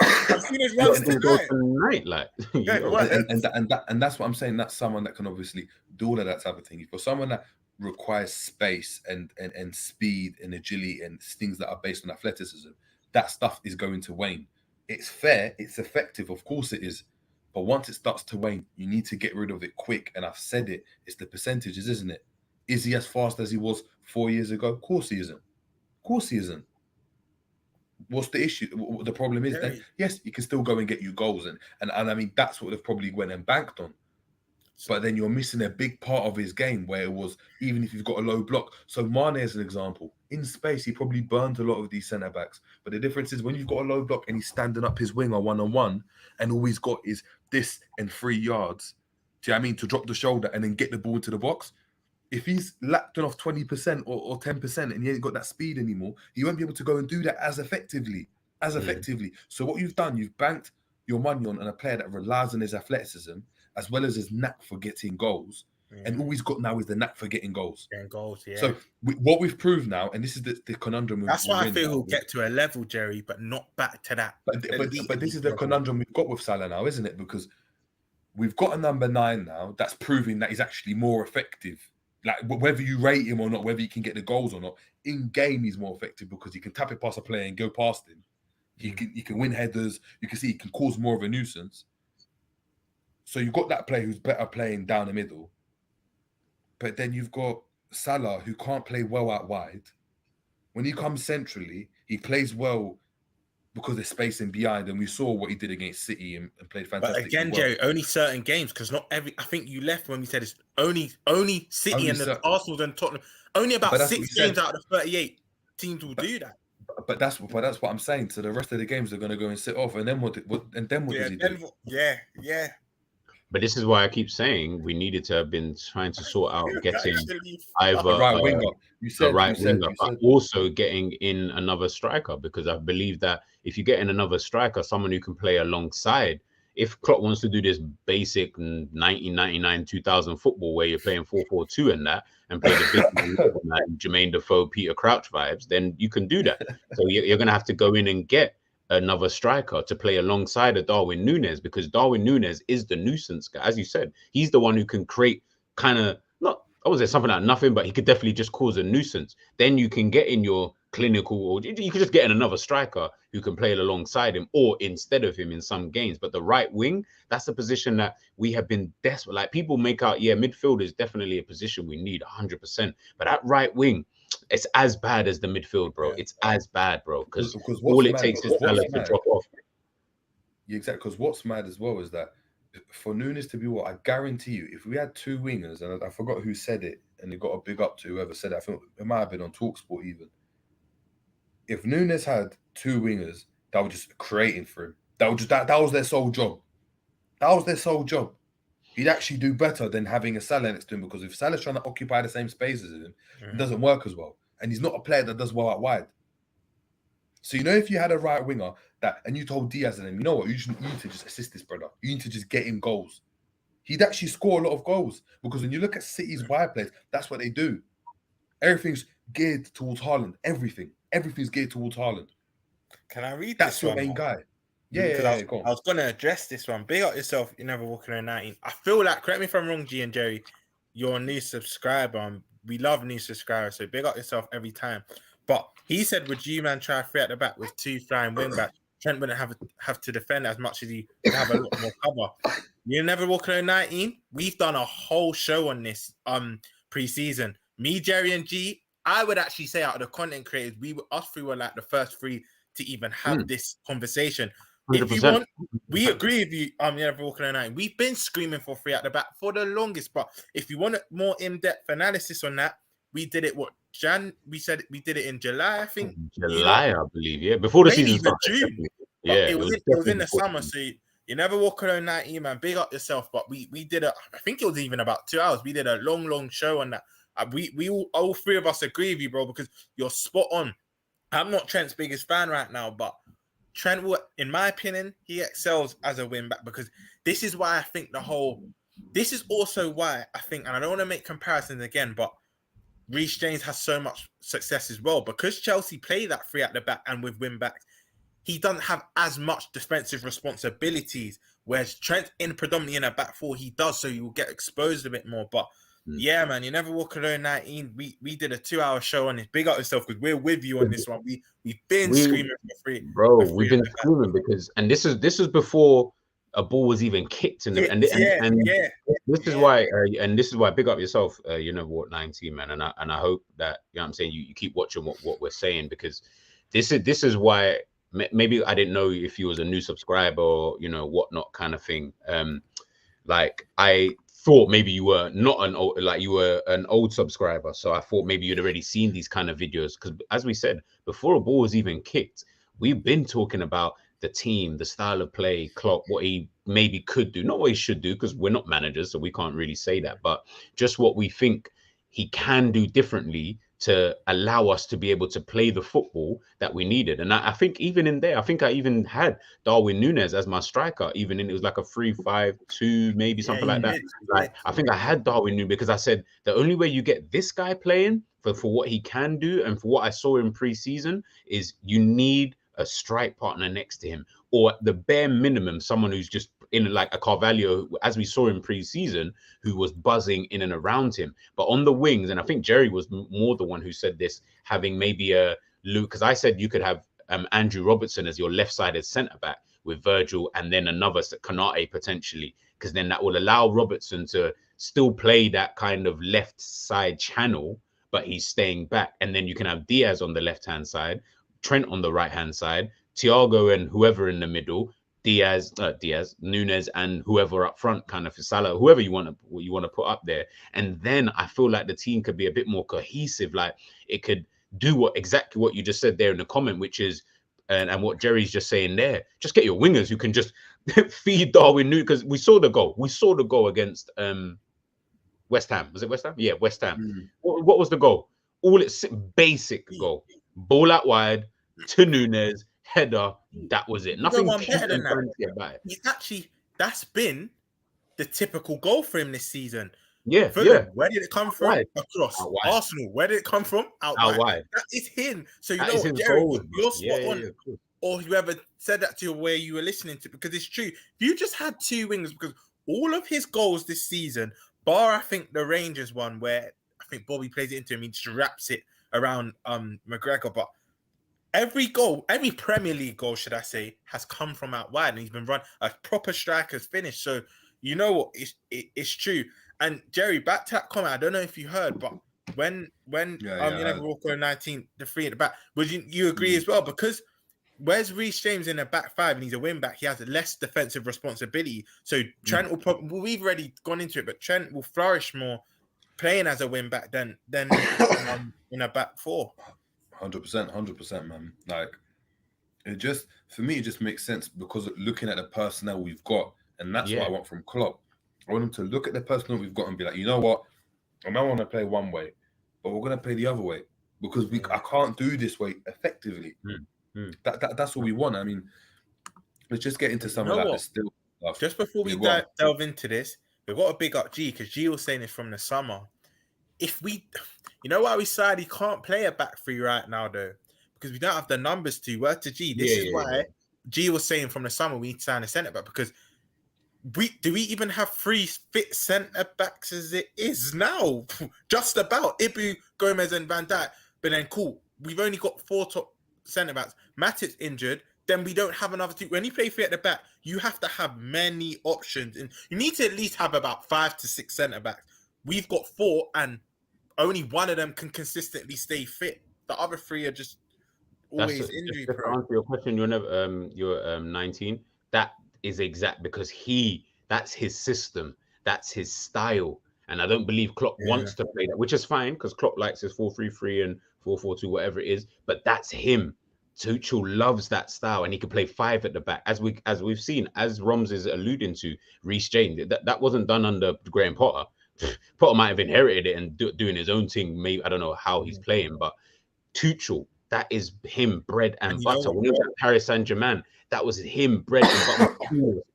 I've seen his runs tonight, like. And that's what I'm saying. That's someone that can obviously do all of that type of thing. For someone that requires space and speed and agility and things that are based on athleticism, that stuff is going to wane. It's fair, it's effective, of course it is. But once it starts to wane, you need to get rid of it quick. And I've said it, it's the percentages, isn't it? Is he as fast as he was 4 years ago? Of course he isn't. Of course he isn't. What's the issue? The problem is that, yes, you can still go and get you goals. And I mean, that's what they've probably went and banked on. But then you're missing a big part of his game where it was, even if you've got a low block. So Mane, as an example, in space, he probably burnt a lot of these centre-backs. But the difference is when you've got a low block and he's standing up his winger one-on-one and all he's got is this and 3 yards, do you know what I mean, to drop the shoulder and then get the ball into the box. If he's lapping off 20% or 10% and he ain't got that speed anymore, he won't be able to go and do that as effectively. So what you've done, you've banked your money on a player that relies on his athleticism as well as his knack for getting goals. And all he's got now is the knack for getting goals. So what we've proved now, and this is the conundrum. That's why I feel he'll get to a level, Jerry, but not back to that. But this is the conundrum we've got with Salah now, isn't it? Because we've got a number 9 now that's proving that he's actually more effective. Like whether you rate him or not, whether he can get the goals or not, in game he's more effective because he can tap it past a player and go past him. He can win headers. You can see he can cause more of a nuisance. So you've got that player who's better playing down the middle. But then you've got Salah who can't play well out wide. When he comes centrally, he plays well because there's space in behind, and we saw what he did against City and played fantastic. But again, Jerry, only certain games, because not every. I think you left when we said it's only City only and the Arsenal and Tottenham. Only about 6 games out of the 38 teams will do that. But that's what I'm saying. So the rest of the games are going to go and sit off, and then what does he do? Yeah. But this is why I keep saying we needed to have been trying to sort out getting either right winger, but also getting in another striker, because I believe that if you get in another striker, someone who can play alongside, if Klopp wants to do this basic 1999, 2000 football where you're playing 4-4-2 and that, and play the big like Jermaine Defoe, Peter Crouch vibes, then you can do that. So you're going to have to go in and get another striker to play alongside of Darwin Núñez, because Darwin Núñez is the nuisance guy. As you said, he's the one who can create kind of, not, I would say something like nothing, but he could definitely just cause a nuisance. Then you can get in your clinical, or you can just get in another striker who can play alongside him or instead of him in some games. But the right wing, that's a position that we have been desperate. Like people make out, midfield is definitely a position we need 100%. But that right wing, it's as bad as the midfield, bro. It's as bad, bro. Because all it takes is Salah to drop off. Yeah, exactly. Because what's mad as well is that for Núñez to be I guarantee you, if we had 2 wingers, and I forgot who said it, and it got a big up to whoever said it. I think it might have been on TalkSport even. If Núñez had 2 wingers that were just creating for him, that was their sole job. That was their sole job. He'd actually do better than having a Salah next to him, because if Salah's trying to occupy the same space as him, it doesn't work as well. And he's not a player that does well out wide. So, if you had a right winger and you told Diaz and him, you know what, you need to just assist this brother. You need to just get him goals. He'd actually score a lot of goals, because when you look at City's wide plays, that's what they do. Everything's geared towards Haaland. Everything's geared towards Haaland. Can I read that's this your one? main guy. I was going to address this one. Big up yourself. You're never walking around 19. I feel like, correct me if I'm wrong, G and Jerry, you're a new subscriber. We love new subscribers, so big up yourself every time. But he said, would you, man, try 3 at the back with 2 flying wing backs? Trent wouldn't have to defend as much as he would have a lot more cover. You're never walking around 19. We've done a whole show on this pre-season. Me, Jerry, and G, I would actually say out of the content creators, us 3 were like the first 3 to even have this conversation. 100%. If you want, we agree with you. Never walking around 19. We've been screaming for 3 at the back for the longest, but if you want a more in-depth analysis on that, we did it. We said we did it in July, I think. July, I believe. Yeah, before the season started. June. Yeah, it was in the summer. So You never walk alone 19, man. Big up yourself. But we did I think it was even about 2 hours. We did a long show on that. We all three of us agree with you, bro, because you're spot on. I'm not Trent's biggest fan right now, but Trent, in my opinion, he excels as a win back, because this is why I think this is also why I think, and I don't want to make comparisons again, but Reece James has so much success as well, because Chelsea play that three at the back and with win backs. He doesn't have as much defensive responsibilities, whereas Trent, predominantly in a back four, he does, so you will get exposed a bit more. But yeah, man, you never walk alone 19. We did a 2-hour show on this. Big up yourself, because we're with you on this one. We've been screaming for free, bro. We've been screaming because, and this is before a ball was even kicked in the, this is why, and this is why, big up yourself, you know what, 19, man, and I hope that, you know what I'm saying, you keep watching what we're saying, because this is why. Maybe I didn't know if you was a new subscriber or, you know, whatnot kind of thing. Like I thought maybe you were not an old, like you were an old subscriber. So I thought maybe you'd already seen these kind of videos. Because as we said, before a ball was even kicked, we've been talking about the team, the style of play, Klopp, what he maybe could do. Not what he should do, because we're not managers, so we can't really say that. But just what we think he can do differently to allow us to be able to play the football that we needed. And I think even in there, I think I even had Darwin Núñez as my striker, even in, it was like a 3-5-2, maybe something like that. Like, I think I had Darwin Núñez because I said, the only way you get this guy playing for what he can do and for what I saw in pre-season is you need a strike partner next to him, or at the bare minimum, someone who's just in like a Carvalho, as we saw in pre-season, who was buzzing in and around him. But on the wings, and I think Jerry was more the one who said this, having maybe a Luke, because I said you could have Andrew Robertson as your left-sided centre-back with Virgil, and then another Konate potentially, because then that will allow Robertson to still play that kind of left side channel, but he's staying back. And then you can have Diaz on the left-hand side, Trent on the right-hand side, Thiago and whoever in the middle, Diaz, Núñez, and whoever up front, kind of for Salah, whoever you want to put up there. And then I feel like the team could be a bit more cohesive. Like it could do exactly what you just said there in the comment, which is, and what Jerry's just saying there, just get your wingers who can just feed Darwin Núñez, because we saw the goal. We saw the goal against West Ham. Was it West Ham? Yeah, West Ham. What was the goal? Basic goal. Ball out wide to Núñez, header, that was it. Nothing better than that. He's actually, that's been the typical goal for him this season. Yeah, Fulham, where did it come from? Wide. Across. Arsenal, where did it come from? Out wide. That is him. So you know what, Jerry, you're spot on. Or whoever said that to you where you were listening to, because it's true. If you just had two wingers, because all of his goals this season, bar I think the Rangers one where I think Bobby plays it into him, he just wraps it around McGregor, but every goal, every Premier League goal, should I say, has come from out wide, and he's been run a proper striker's finish. So you know what, it's true. And Jerry, back to that comment, I don't know if you heard, but when you never walk on 19, the three at the back, would you agree as well? Because where's Reece James in a back five and he's a wing back, he has less defensive responsibility. So Trent will probably, we've already gone into it, but Trent will flourish more playing as a wing back than in a back four. 100%, man. Like, it just, for me, it just makes sense because looking at the personnel we've got, and that's what I want from Klopp. I want him to look at the personnel we've got and be like, you know what? I might want to play one way, but we're going to play the other way because I can't do this way effectively. That's what we want. I mean, let's just get into some of that still stuff. Just before we delve into this, we've got to big up G, because G was saying this from the summer. If we, you know why we said he can't play a back three right now though, because we don't have the numbers to. Word to G. This is why G was saying from the summer we need to sign a centre back, because do we even have 3 fit centre backs as it is now? Just about Ibu, Gomez, and Van Dijk. But then cool, we've only got 4 top centre backs. Matip's injured. Then we don't have another 2. When you play 3 at the back, you have to have many options, and you need to at least have about 5 to 6 centre backs. We've got 4, and only one of them can consistently stay fit. The other 3 are just always injury prone. To answer your question, you're 19. That is exact, because that's his system, that's his style, and I don't believe Klopp wants to play that, which is fine because Klopp likes his 4-3-3 and 4-4-2, whatever it is. But that's him. Tuchel loves that style, and he can play 5 at the back, as we've seen, as Romz is alluding to. Reece James, that wasn't done under Graham Potter. Potter might have inherited it and doing his own thing. Maybe I don't know how he's playing, but Tuchel, that is him, bread and butter. When he was at Paris Saint-Germain, that was him, bread and butter.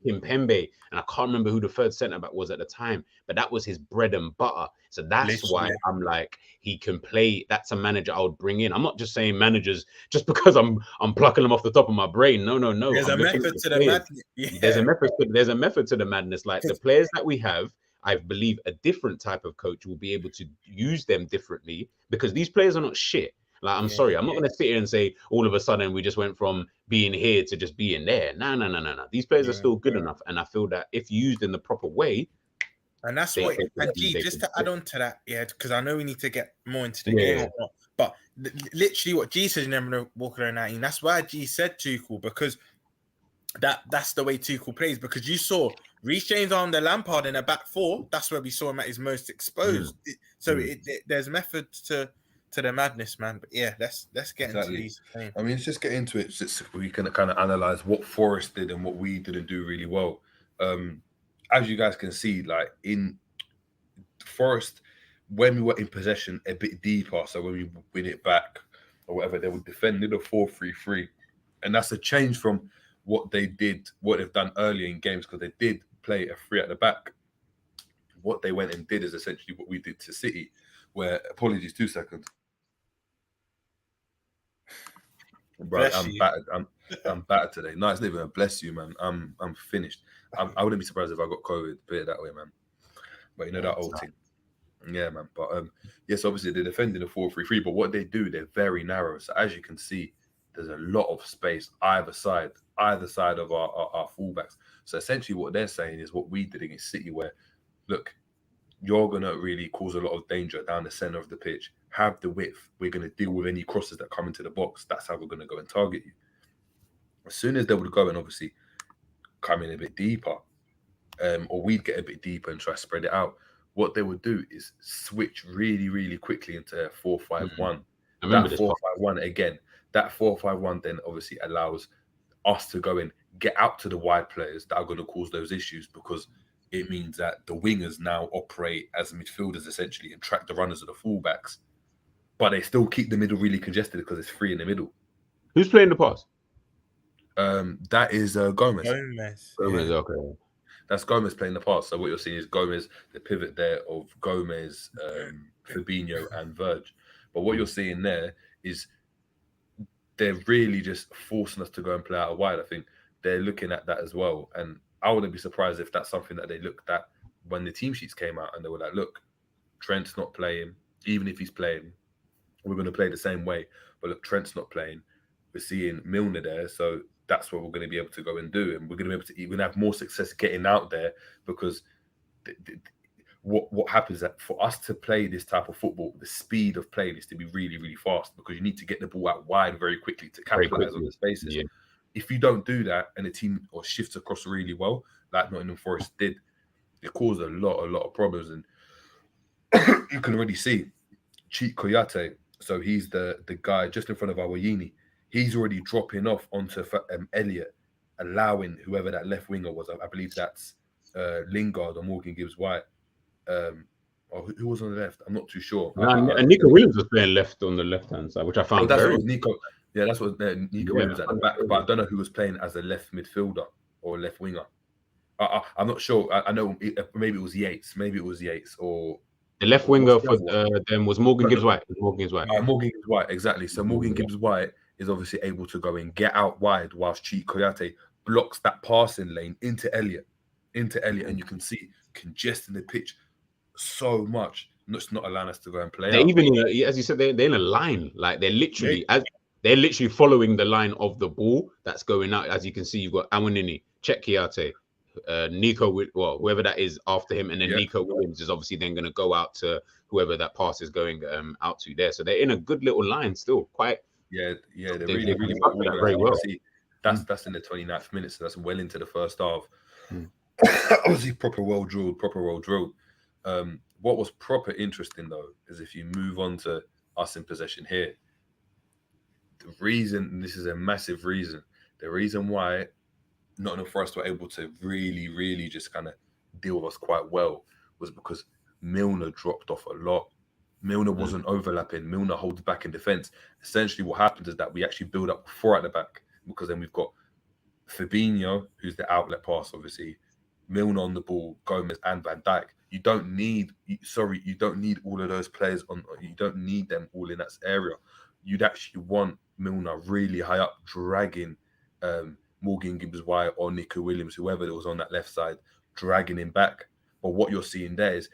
Kimpembe, and I can't remember who the third centre back was at the time, but that was his bread and butter. So that's why I'm like, he can play. That's a manager I would bring in. I'm not just saying managers just because I'm plucking them off the top of my brain. No. There's a method to the madness. Yeah. There's a method to the madness. Like the players that we have, I believe a different type of coach will be able to use them differently, because these players are not shit. Like, I'm sorry, I'm not going to sit here and say all of a sudden we just went from being here to just being there. No. These players are still good enough, and I feel that if used in the proper way, and that's what. And G, just to add on to that, because I know we need to get more into the game, but literally what G said, you never walk around 19. That's why G said Tuchel, because that's the way Tuchel plays. Because you saw Reece James on the Lampard in a back 4. That's where we saw him at his most exposed. So there's methods to the madness, man. But yeah, let's get into these things. I mean, let's just get into it. Just we can kind of analyze what Forrest did and what we didn't do really well. As you guys can see, like in Forrest, when we were in possession a bit deeper, so when we win it back or whatever, they would defend in a 4-3-3, and that's a change from what they've done earlier in games, because they did play a 3 at the back. What they went and did is essentially what we did to City, where, apologies, 2 seconds. Bro, I'm battered. I'm battered today. No, it's not even a bless you, man. I'm finished. I wouldn't be surprised if I got COVID. Put it that way, man. But you know that old thing. Yeah, man. But yes, obviously they defend in a 4-3-3. But what they do, they're very narrow. So as you can see, there's a lot of space either side of our fullbacks. So essentially, what they're saying is what we did against City, where look, you're gonna really cause a lot of danger down the center of the pitch. Have the width. We're gonna deal with any crosses that come into the box. That's how we're gonna go and target you. As soon as they would go and obviously come in a bit deeper, or we'd get a bit deeper and try to spread it out, what they would do is switch really, really quickly into a 4-5-1. That 4-5-1 again. That 4-5-1 then obviously allows us to go and get out to the wide players that are going to cause those issues, because it means that the wingers now operate as midfielders essentially and track the runners of the fullbacks, but they still keep the middle really congested because it's free in the middle. Who's playing the pass? That is Gomez. Gomez, okay. That's Gomez playing the pass. So what you're seeing is Gomez, the pivot there of Gomez, Fabinho, and Verge. But what you're seeing there is they're really just forcing us to go and play out wide. I think they're looking at that as well. And I wouldn't be surprised if that's something that they looked at when the team sheets came out and they were like, look, Trent's not playing. Even if he's playing, we're going to play the same way. But look, Trent's not playing. We're seeing Milner there. So that's what we're going to be able to go and do. And we're going to be able to even have more success getting out there, because what happens is that for us to play this type of football, the speed of play needs to be really, really fast, because you need to get the ball out wide very quickly to capitalize on the spaces. Yeah. If you don't do that and the team or shifts across really well, like Nottingham Forrest did, it caused a lot of problems. And you can already see Cheat Koyate. So he's the guy just in front of Awayini. He's already dropping off onto Elliott, allowing whoever that left winger was. I believe that's Lingard or Morgan Gibbs-White. Or who was on the left? I'm not too sure. And Nico Williams was playing left on the left-hand side, which I found very... Nico. Yeah, that's what Nico Williams at the back. But I don't know who was playing as a left midfielder or left winger. I'm not sure. I know maybe it was Yates. Or the left winger for them was Morgan Gibbs-White. Morgan Gibbs-White, exactly. So Morgan Gibbs-White is obviously able to go and get out wide, whilst Cheat Koyate blocks that passing lane into Elliott, and you can see congesting the pitch so much. It's not allowing us to go and play. They're even, as you said, they're in a line. Like they're literally following the line of the ball that's going out. As you can see, you've got Awanini, Check Koyate, Nico, whoever that is after him, and then Nico Williams is obviously then going to go out to whoever that pass is going out to there. So they're in a good little line still. Quite. Yeah, they're really well very well. See, that's in the 29th minute, so that's well into the first half. Obviously, proper well drilled. What was proper interesting though is if you move on to us in possession here, the reason, and this is a massive reason, the reason why Nottingham Forrest were able to really, really just kind of deal with us quite well was because Milner dropped off a lot. Milner wasn't overlapping. Milner holds back in defence. Essentially, what happens is that we actually build up 4 at the back, because then we've got Fabinho, who's the outlet pass, obviously, Milner on the ball, Gomez and Van Dijk. You don't need all of those players on. You don't need them all in that area. You'd actually want Milner really high up, dragging Morgan Gibbs-White or Nico Williams, whoever that was on that left side, dragging him back. But what you're seeing there is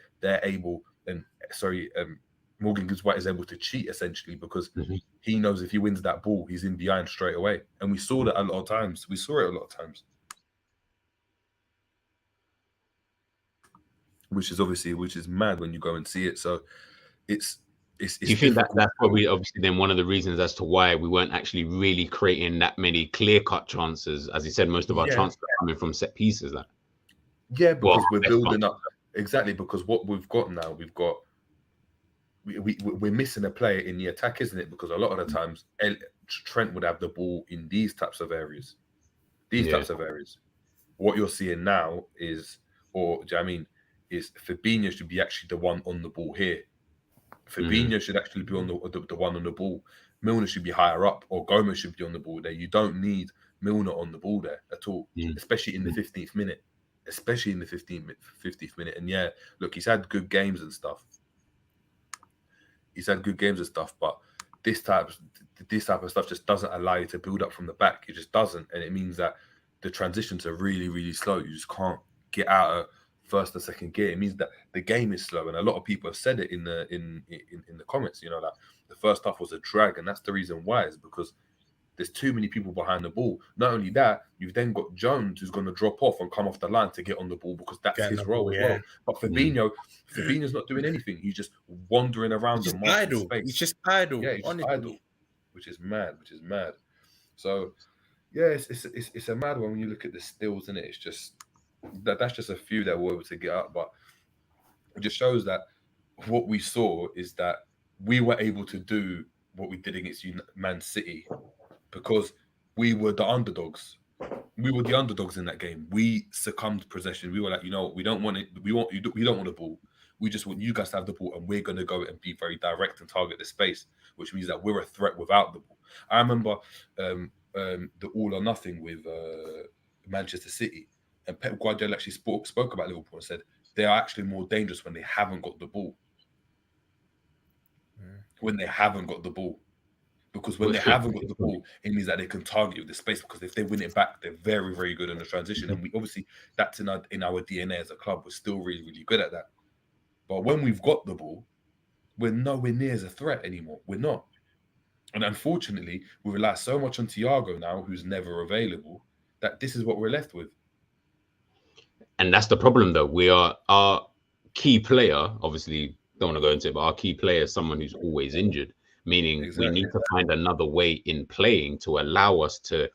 Morgan Gibbs-White is able to cheat, essentially, because he knows if he wins that ball, he's in behind straight away. And we saw that a lot of times. Which is mad when you go and see it. So it's Do you think that that's probably obviously then one of the reasons as to why we weren't actually really creating that many clear-cut chances? As you said, most of our chances are coming from set pieces. Because we're building up. Exactly, because what we've got now, we're missing a player in the attack, isn't it? Because a lot of the times Trent would have the ball in these types of areas. What you're seeing now is Fabinho should be actually the one on the ball here. Fabinho should actually be on the one on the ball. Milner should be higher up, or Gomez should be on the ball there. You don't need Milner on the ball there at all, especially in the 15th minute. And look, he's had good games and stuff. But this type of stuff just doesn't allow you to build up from the back. It just doesn't, and it means that the transitions are really, really slow. You just can't get out of first or second gear. It means that the game is slow, and a lot of people have said it in the comments. That the first half was a drag, and that's the reason why. Is because there's too many people behind the ball. Not only that, you've then got Jones, who's going to drop off and come off the line to get on the ball, because that's his role as well. But Fabinho's not doing anything. He's just wandering around. He's idle. He's just idle. Yeah, he's just idle, which is mad. So, it's a mad one when you look at the stills, and it's just that's just a few that we're able to get up. But it just shows that what we saw is that we were able to do what we did against Man City, because we were the underdogs. We were the underdogs in that game. We succumbed to possession. We were like, we don't want it. We don't want the ball. We just want you guys to have the ball, and we're going to go and be very direct and target the space, which means that we're a threat without the ball. I remember the all or nothing with Manchester City, and Pep Guardiola actually spoke about Liverpool and said they are actually more dangerous when they haven't got the ball. When they haven't got the ball. Because when they haven't got the ball, it means that they can target you with the space, because if they win it back, they're very, very good in the transition. And we obviously, that's in our DNA as a club. We're still really, really good at that. But when we've got the ball, we're nowhere near as a threat anymore. We're not. And unfortunately, we rely so much on Thiago now, who's never available, that this is what we're left with. And that's the problem, though. Our key player, obviously, don't want to go into it, but our key player is someone who's always injured. Meaning we need to find another way in playing to allow us to,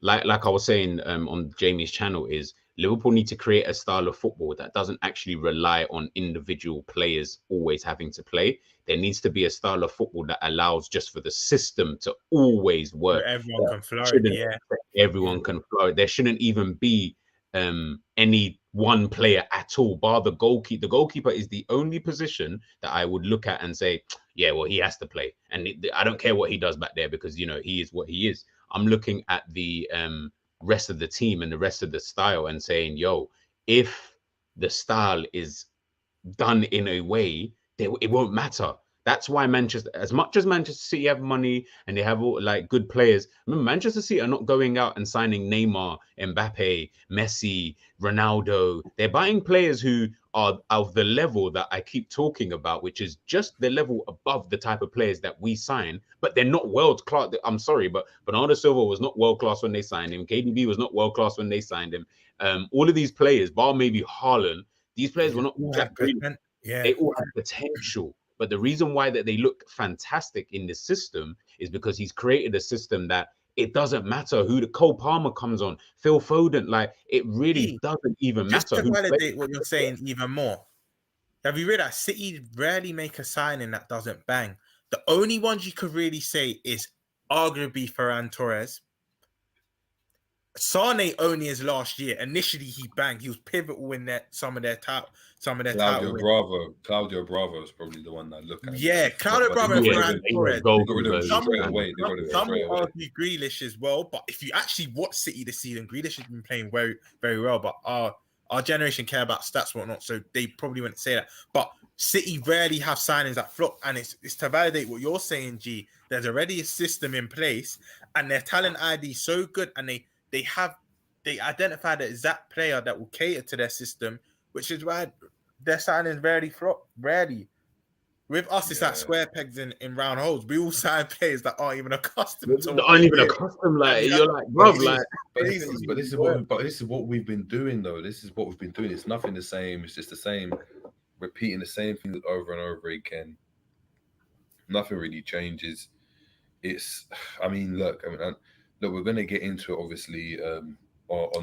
like I was saying on Jamie's channel, is Liverpool need to create a style of football that doesn't actually rely on individual players always having to play. There needs to be a style of football that allows just for the system to always work. Where everyone can flourish. Everyone can flourish. There shouldn't even be any one player at all, bar the goalkeeper. The goalkeeper is the only position that I would look at and say, yeah, well, he has to play. And I don't care what he does back there, because, he is what he is. I'm looking at the rest of the team and the rest of the style and saying, if the style is done in a way, it won't matter. That's why Manchester, as much as Manchester City have money and they have all good players, remember, Manchester City are not going out and signing Neymar, Mbappe, Messi, Ronaldo. They're buying players who are of the level that I keep talking about, which is just the level above the type of players that we sign, but they're not world class. I'm sorry, but Bernardo Silva was not world class when they signed him. KDB was not world class when they signed him. All of these players, bar maybe Haaland, these players were not that great. They all have potential. But the reason why that they look fantastic in this system is because he's created a system that it doesn't matter who the Cole Palmer comes on, Phil Foden, it really doesn't even matter. Just to validate what you're saying even more, have you realized City rarely make a signing that doesn't bang? The only ones you could really say is arguably Ferran Torres. Sane only his last year. Initially, he banged. He was pivotal in some of their title Claudio Bravo is probably the one that I look at. Yeah, Claudio Bravo and Ferran Torres. They got rid of him straight away. Some will argue Grealish as well, but if you actually watch City this season, Grealish has been playing very, very well. But our generation care about stats, whatnot, so they probably wouldn't say that. But City rarely have signings that flop, and it's to validate what you're saying, G. There's already a system in place, and their talent ID is so good, and they identify the exact player that will cater to their system, which is why their signings rarely flop. Rarely. With us, it's like square pegs in round holes. We all sign players that aren't even accustomed to. Aren't even accustomed. Like you're like, bro, like. But this is what we've been doing, though. This is what we've been doing. It's nothing the same. It's just the same, repeating the same things over and over again. Nothing really changes. Look, we're going to get into it, obviously, on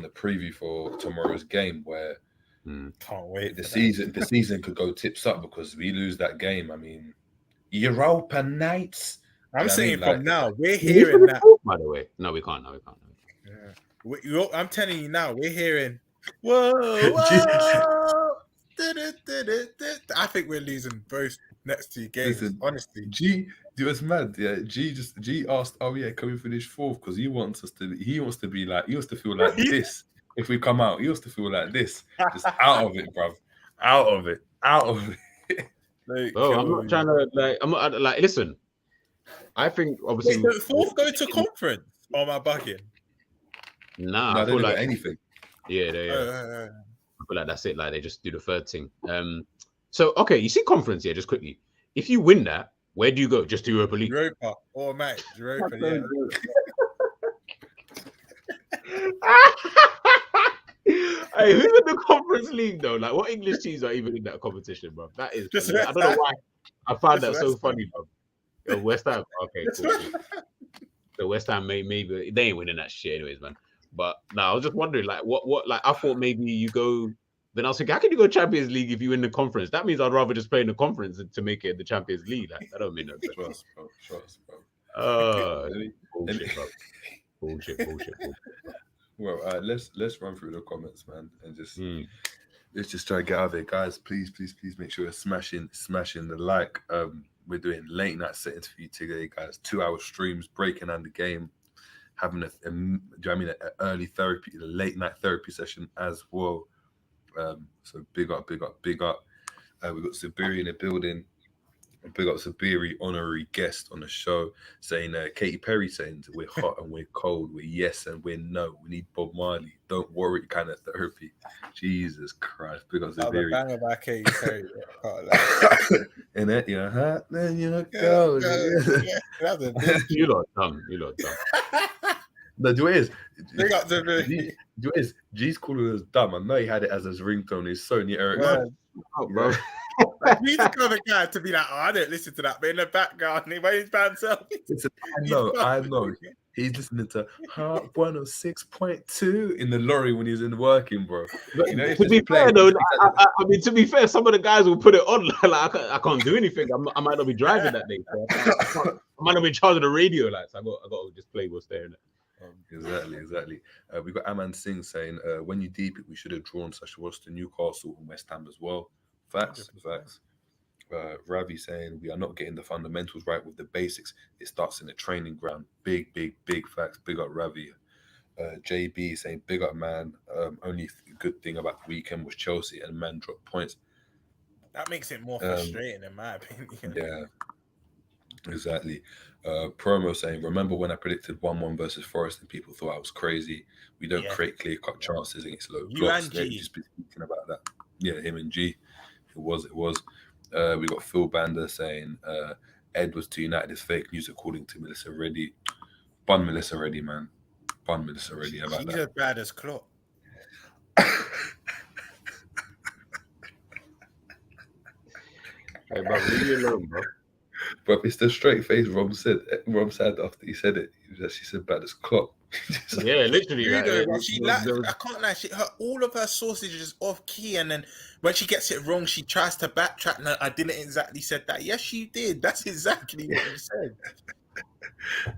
the preview for tomorrow's game, where can't wait. The season could go tips up because we lose that game. I mean, Europa nights. I'm saying from now, we're hearing that. By the way, no, we can't. Yeah. I'm telling you now, we're hearing. Whoa. I think we're losing both next 2 games. Listen, honestly, G, it was mad. Yeah, G asked, "Oh yeah, can we finish 4th?" Because he wants to feel like this. If we come out, he wants to feel like this. Just out of it, bruv. Out of it. I'm not trying to I'm not like. Listen, I think obviously. Wait, 4th go to conference. Or am I bugging? Nah, I don't like anything. Yeah. I feel like that's it. Like they just do the 3rd thing. So okay, you see conference here. Just quickly, if you win that, where do you go? Just to Europa League. Europa or match. Europa. Yeah. Hey, who's in the Conference League though? Like, what English teams are even in that competition, bro? That is. I don't know why. I find that so funny, bro. West Ham. Okay, cool. So West Ham maybe they ain't winning that shit, anyways, man. But I was just wondering, like, what? Like, I thought maybe you go. Then I was thinking, how can you go Champions League if you win the conference? That means I'd rather just play in the conference to make it the Champions League. Like, that don't mean no sense. Trust, bro. Bullshit, bro. Bullshit. Well, let's run through the comments, man, and just let's just try to get out of it, guys. Please make sure you're smashing the like. We're doing late night settings for you today, guys. 2-hour streams, breaking down the game, having an early therapy, a late night therapy session as well. So big up. We got Sabiri in the building. Big up Sabiri, honorary guest on the show, saying Katy Perry saying we're hot and we're cold, we're yes and we're no. We need Bob Marley. Don't worry, kind of therapy. Jesus Christ, big up Sabiri. Bang about Katy Perry. And that you're hot, then you're cold. You lot dumb. The do is, big up Sabiri. G's calling us dumb. I know he had it as his ringtone. He's Sony Eric. Bro. He's the kind of guy to be like, I don't listen to that, but in the background, he waves by himself. I know. He's listening to Heart 106.2 in the lorry when he's in working, bro. To be fair, though, to be fair, some of the guys will put it on. Like, I can't do anything. I might not be driving that day. So I might not be in charge of the radio. Like, so I got to just play what's there. Exactly. We got Aman Singh saying, when you deep it, we should have drawn such was to Newcastle and West Ham as well. Facts. Ravi saying we are not getting the fundamentals right with the basics. It starts in the training ground. Big facts. Big up Ravi. JB saying big up, man. Only good thing about the weekend was Chelsea and man dropped points. That makes it more frustrating in my opinion. Yeah, exactly. Promo saying, remember when I predicted 1-1 versus Forest and people thought I was crazy? We don't create clear-cut chances against low blocks. They've just been speaking about that. Yeah, him and G. It was. We got Phil Bander saying Edwards to United is fake news according to Melissa Reddy. Bun Melissa Reddy, man. How about She's that? She's as bad as Klopp. Hey, bro, leave me alone, bro. But it's the straight face Romz said after he said it. She said bad as Klopp. Yeah, literally. I can't lie. All of her sausage is off key, and then when she gets it wrong, she tries to backtrack. No, I didn't exactly said that. Yes, you did. That's exactly what you said.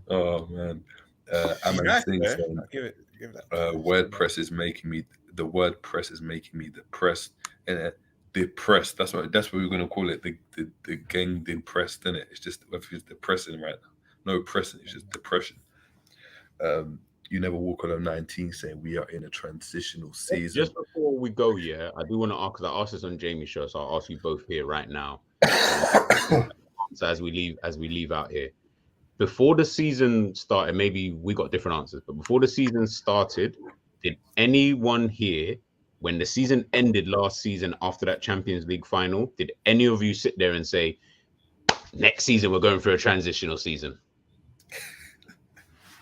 Oh man, He's Aman nice, Singh though. saying, I'll give that. WordPress is making me. The word press is making me depressed. And depressed. That's what we're gonna call it. The gang depressed, isn't it? It's just it's depressing right now. No pressing. It's just depression. You never walk alone. 19 saying we are in a transitional season. Just before we go, yeah, I do want to ask, because I asked this on Jamie's show, so I'll ask you both here right now. So as we leave out here, before the season started, maybe we got different answers, but before the season started, did anyone here, when the season ended last season after that Champions League final, did any of you sit there and say, next season we're going through a transitional season?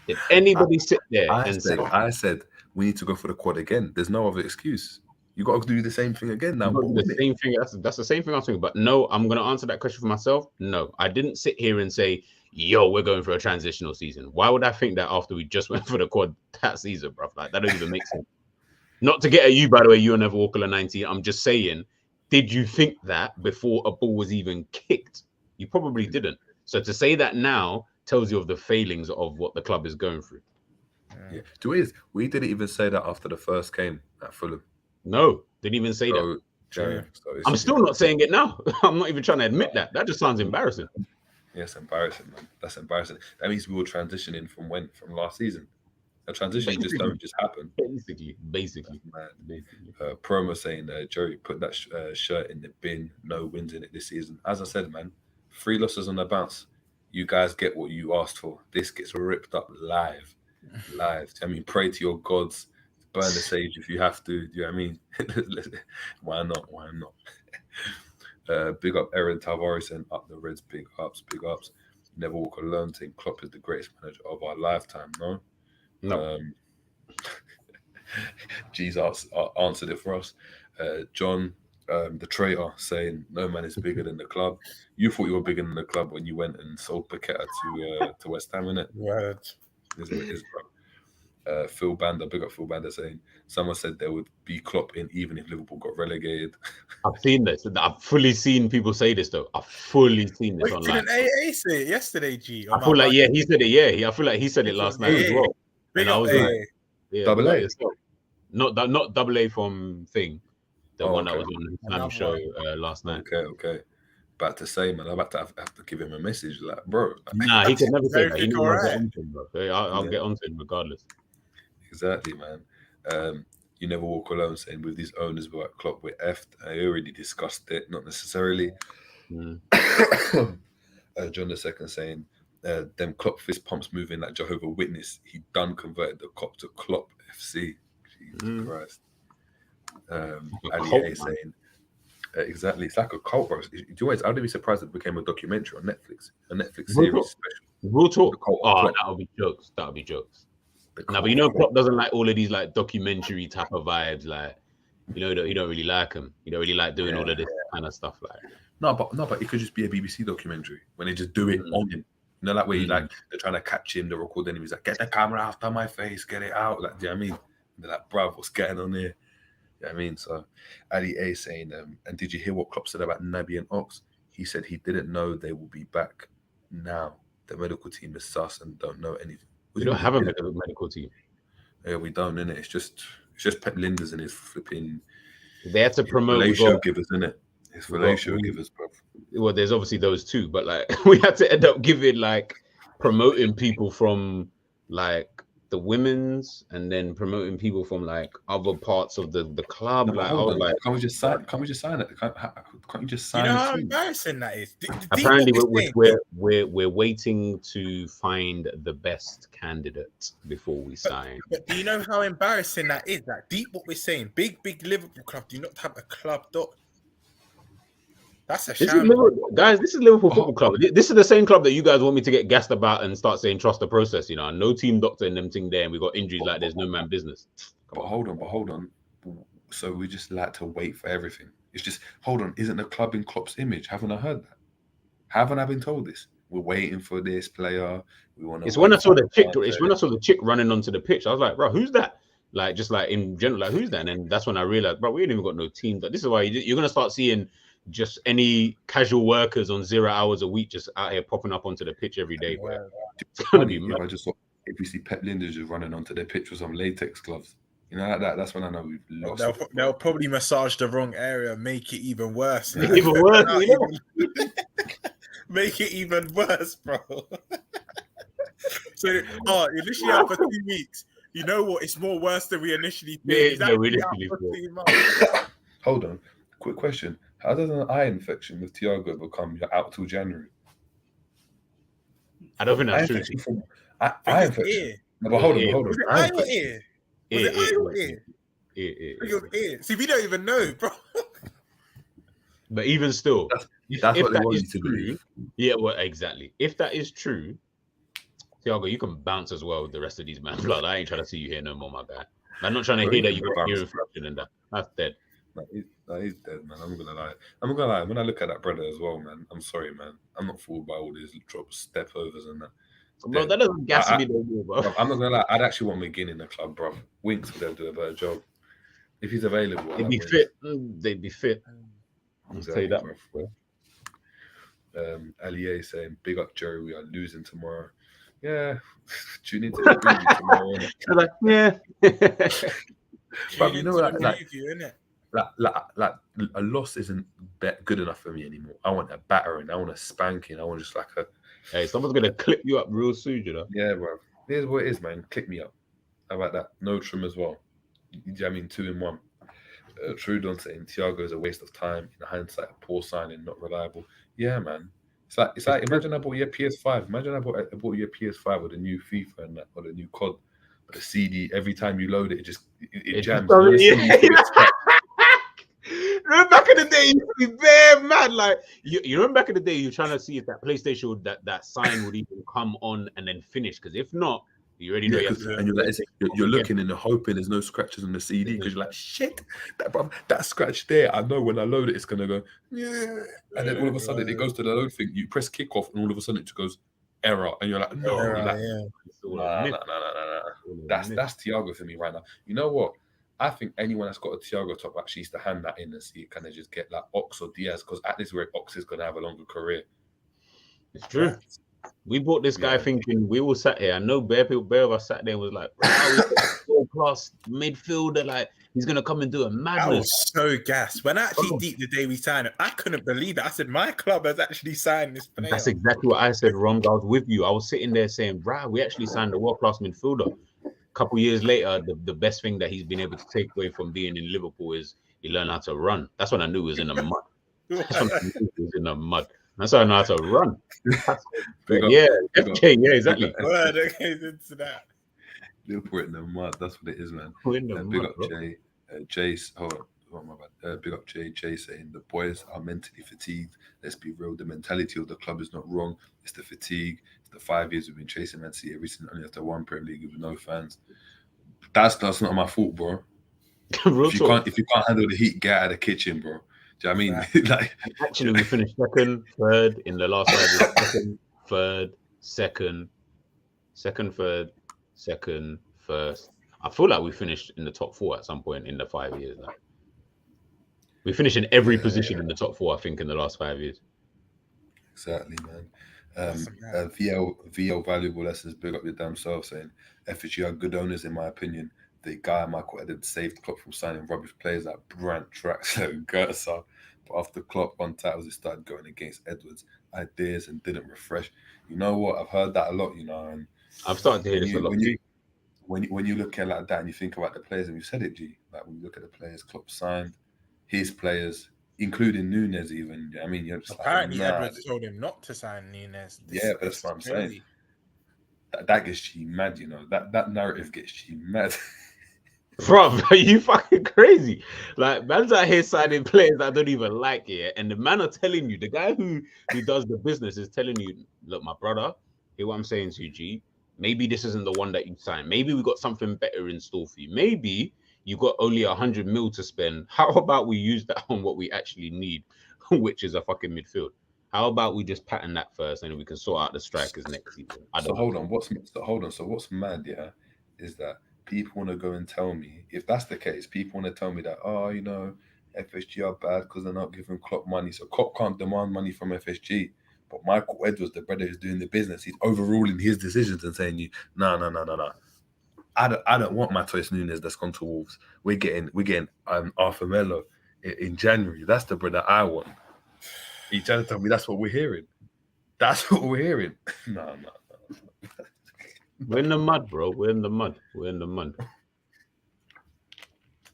Did anybody sit there say, I said we need to go for the quad again? There's no other excuse. You got to do the same thing again now. The same thing. That's the same thing I was thinking. But no, I'm going to answer that question for myself. No, I didn't sit here and say, yo, we're going for a transitional season. Why would I think that after we just went for the quad that season, bro? Like, that don't even make sense. Not to get at you, by the way, you and Never Walker 19. I'm just saying, did you think that before a ball was even kicked? You probably didn't. So to say that now tells you of the failings of what the club is going through. Yeah. We didn't even say that after the first game at Fulham. No, didn't even say that. Yeah, I'm still not saying it now. I'm not even trying to admit that. That just sounds embarrassing. Yes, embarrassing, man. That's embarrassing. That means we were transitioning from last season. A transition just don't just happen. Basically. Promo saying, Jerry, put that shirt in the bin. No wins in it this season. As I said, man, 3 losses on the bounce. You guys get what you asked for. This gets ripped up live. I mean, pray to your gods. Burn the sage if you have to. Do you know what I mean? Why not? Big up Aaron Tavares and up the Reds. Big ups. Never walk alone. Saying Klopp is the greatest manager of our lifetime. No. Jesus answered it for us. John, the traitor, saying no man is bigger than the club. You thought you were bigger than the club when you went and sold Paqueta to West Ham, innit? Right. Is what it is, bro. Phil Bander, big up Phil Bander, saying someone said there would be Klopp in even if Liverpool got relegated. I've seen this. I've fully seen people say this though. I've fully seen this online. Didn't AA say it yesterday, G? I feel like he said it. Yeah, I feel like he said it last night as well. Big and I was AA. like, yeah, Double A. Not double A from Thing, the one that was on the Slam show last night. Okay. About to say, man, I'm about to have to give him a message, like, bro. Nah, he could never say that. Everything all right. I'll get onto him regardless. Exactly, man. You never walk alone, saying with these owners we're at Klopp, we're effed. I already discussed it, not necessarily. Mm. John II saying, them Klopp fist pumps moving like Jehovah Witness. He done converted the cop to Klopp FC. Jesus Christ. Ali A saying, exactly, it's like a cult, bro. I'd be surprised if it became a documentary on Netflix, a Netflix series special. We'll talk. That'll be jokes. No, but you know, Klopp doesn't like all of these like documentary type of vibes. Like, you don't really like him. You don't really like doing all of this kind of stuff. Like, no, but it could just be a BBC documentary when they just do it on him. You know, like where you like they're trying to catch him, they're recording him. He's like, get the camera after my face, get it out. Like, do you know what I mean? And they're like, bruv, what's going on here? You know what I mean? So Ali A saying, and did you hear what Klopp said about Naby and Ox? He said he didn't know they will be back now. The medical team is sus and don't know anything. We don't have a medical team. Yeah, we don't, innit? It's just Pep Linders and his flipping. They had to promote fellatio givers, innit? His fellatio givers, bro. Well, there's obviously those two, but like we had to end up giving like promoting people from like the women's and then promoting people from like other parts of the club. No, like, I was like, can't we just sign it? Can't you just sign You know it? how embarrassing that is. apparently we're waiting to find the best candidate before we sign. But do you know how embarrassing that is? Like deep what we're saying. Big Liverpool club do not have a club doc. That's a shame. Guys, this is Liverpool Football Club. This is the same club that you guys want me to get gassed about and start saying trust the process. You know, no team doctor in them thing there, and we got injuries like there's no man business. But hold on. So we just like to wait for everything. It's just hold on. Isn't the club in Klopp's image? Haven't I heard that? Haven't I been told this? We're waiting for this player. We want to. It's when I saw the chick. It's when I saw the chick running onto the pitch. I was like, bro, who's that? Like, just like in general, like who's that? And then that's when I realized, bro, we ain't even got no team. This is why you're gonna start seeing just any casual workers on 0 hours a week just out here popping up onto the pitch every day. gonna be mad. If we see Pep Linders just running onto their pitch with some latex gloves, you know, like that, that's when I know we've lost. They'll probably massage the wrong area, make it even worse. Even worse, you know? Make it even worse, bro. So, you're literally out for 2 weeks. You know what? It's more worse than we initially did. Hold on. Quick question. How does an eye infection with Thiago become you're out till January? I don't think that's true. Eye infection. No, but hold on. Was it eye or ear? Was it eye or ear? Ear. See, we don't even know, bro. But even still, that's what they want you to believe. Yeah, well, exactly. If that is true, Thiago, you can bounce as well with the rest of these men. Blood, I ain't trying to see you here no more, my guy. I'm not trying to hear that you got ear infection and that. That's dead. He's dead, man. I'm gonna lie. When I look at that brother as well, man, I'm sorry, man. I'm not fooled by all these step overs and that. Bro, that doesn't gas me no more, bro. I'm not gonna lie. I'd actually want McGinn in the club, bro. Winks would have do a better job if he's available. They'd be fit. They'd be fit. I'll tell you that, bro. Aliye saying, "Big up, Jerry. We are losing tomorrow." Yeah, tune into the preview tomorrow. Like, yeah. But you know what? Like a loss isn't good enough for me anymore. I want a battering. I want a spanking. I want just like a. Hey, someone's gonna clip you up real soon, you know. Yeah, bro. Here's what it is, man. Clip me up. How about that? No trim as well. I mean, 2 in 1. Trudon saying Thiago is a waste of time. In hindsight, poor signing, not reliable. Yeah, man. It's like imagine I bought your PS5. Imagine I bought your PS5 with a new FIFA and that, or the new COD, but the CD. Every time you load it, it jams. Remember back in the day, you used to be very mad. Like you remember back in the day, you're trying to see if that PlayStation would, that sign would even come on and then finish. Because if not, you already know. You're looking and you're hoping there's no scratches on the CD because you're like, shit, that scratch there. I know when I load it, it's gonna go, yeah. And then all of a sudden it goes to the load thing. You press kick off, and all of a sudden it just goes error, and you're like, no, nah. That's Thiago for me right now. You know what? I think anyone that's got a Thiago top actually needs to hand that in and see it kind of just get like Ox or Diaz, because at this rate, Ox is going to have a longer career. It's true. We bought this guy thinking we all sat here. I know bare of us sat there and was like, world-class midfielder, like he's going to come and do a madness. I was so gassed. When I actually deep the day we signed him, I couldn't believe it. I said, my club has actually signed this player. That's exactly what I said, Romz. I was with you. I was sitting there saying, we actually signed a world-class midfielder. Couple years later, the best thing that he's been able to take away from being in Liverpool is he learned how to run. That's when I knew he was in the mud. That's how I know how to run. FJ, yeah, exactly. Liverpool in the mud. That's what it is, man. Big up Jay. Jace. Oh my bad. Big up Jay. Jay saying the boys are mentally fatigued. Let's be real. The mentality of the club is not wrong. It's the fatigue. The 5 years we've been chasing Man City every single, only after 1 Premier League with no fans. That's not my fault, bro. If you can't handle the heat, get out of the kitchen, bro. Do you know what I mean? Like, actually, we finished second, third in the last 5 years. Second, third, second, third, second, first. I feel like we finished in the top 4 at some point in the 5 years. Like, we finished in every position in the top 4, I think, in the last 5 years. Exactly, man. VL valuable lessons, big up your damn self, saying FSG are good owners in my opinion. The guy Michael Edwards saved Klopp from signing rubbish players like Brandt, Draxler and Gertzer. But after Klopp won titles, he started going against Edwards' ideas and didn't refresh. You know what? I've heard that a lot, you know. And I've started to hear this a lot. When you look at it like that and you think about the players, and you said it, G, like when you look at the players Klopp signed, his players, including Nunes even. I mean, you're just apparently like, Edwards told him not to sign Nunes. But that's what I'm saying. That gets you mad, you know. That narrative gets you mad. Bro, are you fucking crazy? Like, man's out here signing players that I don't even like it. And the man are telling you, the guy who does the business is telling you, look, my brother, hear what I'm saying to you, G. Maybe this isn't the one that you signed. Maybe we got something better in store for you. Maybe you got only 100 mil to spend. How about we use that on what we actually need, which is a fucking midfield? How about we just pattern that first and we can sort out the strikers next season? Hold on. So what's mad, yeah, is that people want to go and tell me, if that's the case, people want to tell me that, oh, you know, FSG are bad because they're not giving Klopp money. So Klopp can't demand money from FSG. But Michael Edwards, the brother who's doing the business, he's overruling his decisions and saying, no. I don't want Matheus Nunes that's gone to Wolves. We're getting Arthur Melo in January. That's the brother I want. He tried to tell me that's what we're hearing. That's what we're hearing. No. We're in the mud, bro. We're in the mud.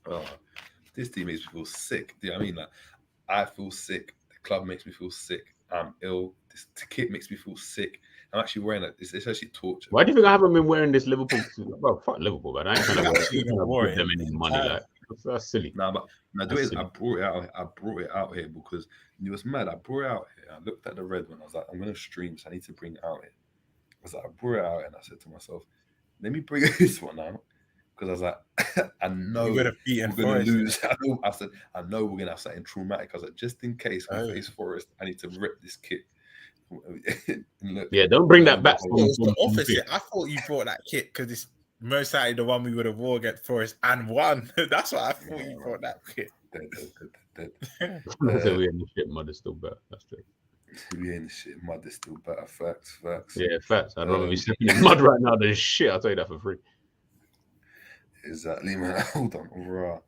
Oh, this team makes me feel sick. Do you know what I mean? Like, I feel sick. The club makes me feel sick. I'm ill. This kit makes me feel sick. I'm actually wearing it. It's actually torture. Why do you think I haven't been wearing this Liverpool? Well, fuck Liverpool, but I ain't trying to give them any money. Like, that's silly. I brought it out. I brought it out here because it was mad. I brought it out here. I looked at the red one. I was like, I'm gonna stream, so I need to bring it out here. I was like, I brought it out, and I said to myself, let me bring this one out. Because I was like, I know we're gonna lose. I said, I know we're gonna have something traumatic. I was like, just in case we face Forest, I need to rip this kit. Look, yeah, don't bring that back. It was the opposite. I thought you brought that kit because it's most likely the one we would have wore against Forest and won. That's what I thought you brought that kit. Dead. So we're in the shit mud is still better. That's true. We're in the shit mud is still better. Facts. Yeah, facts. I'd rather be sitting in mud right now than shit. I'll tell you that for free. Exactly, man. Hold on, right.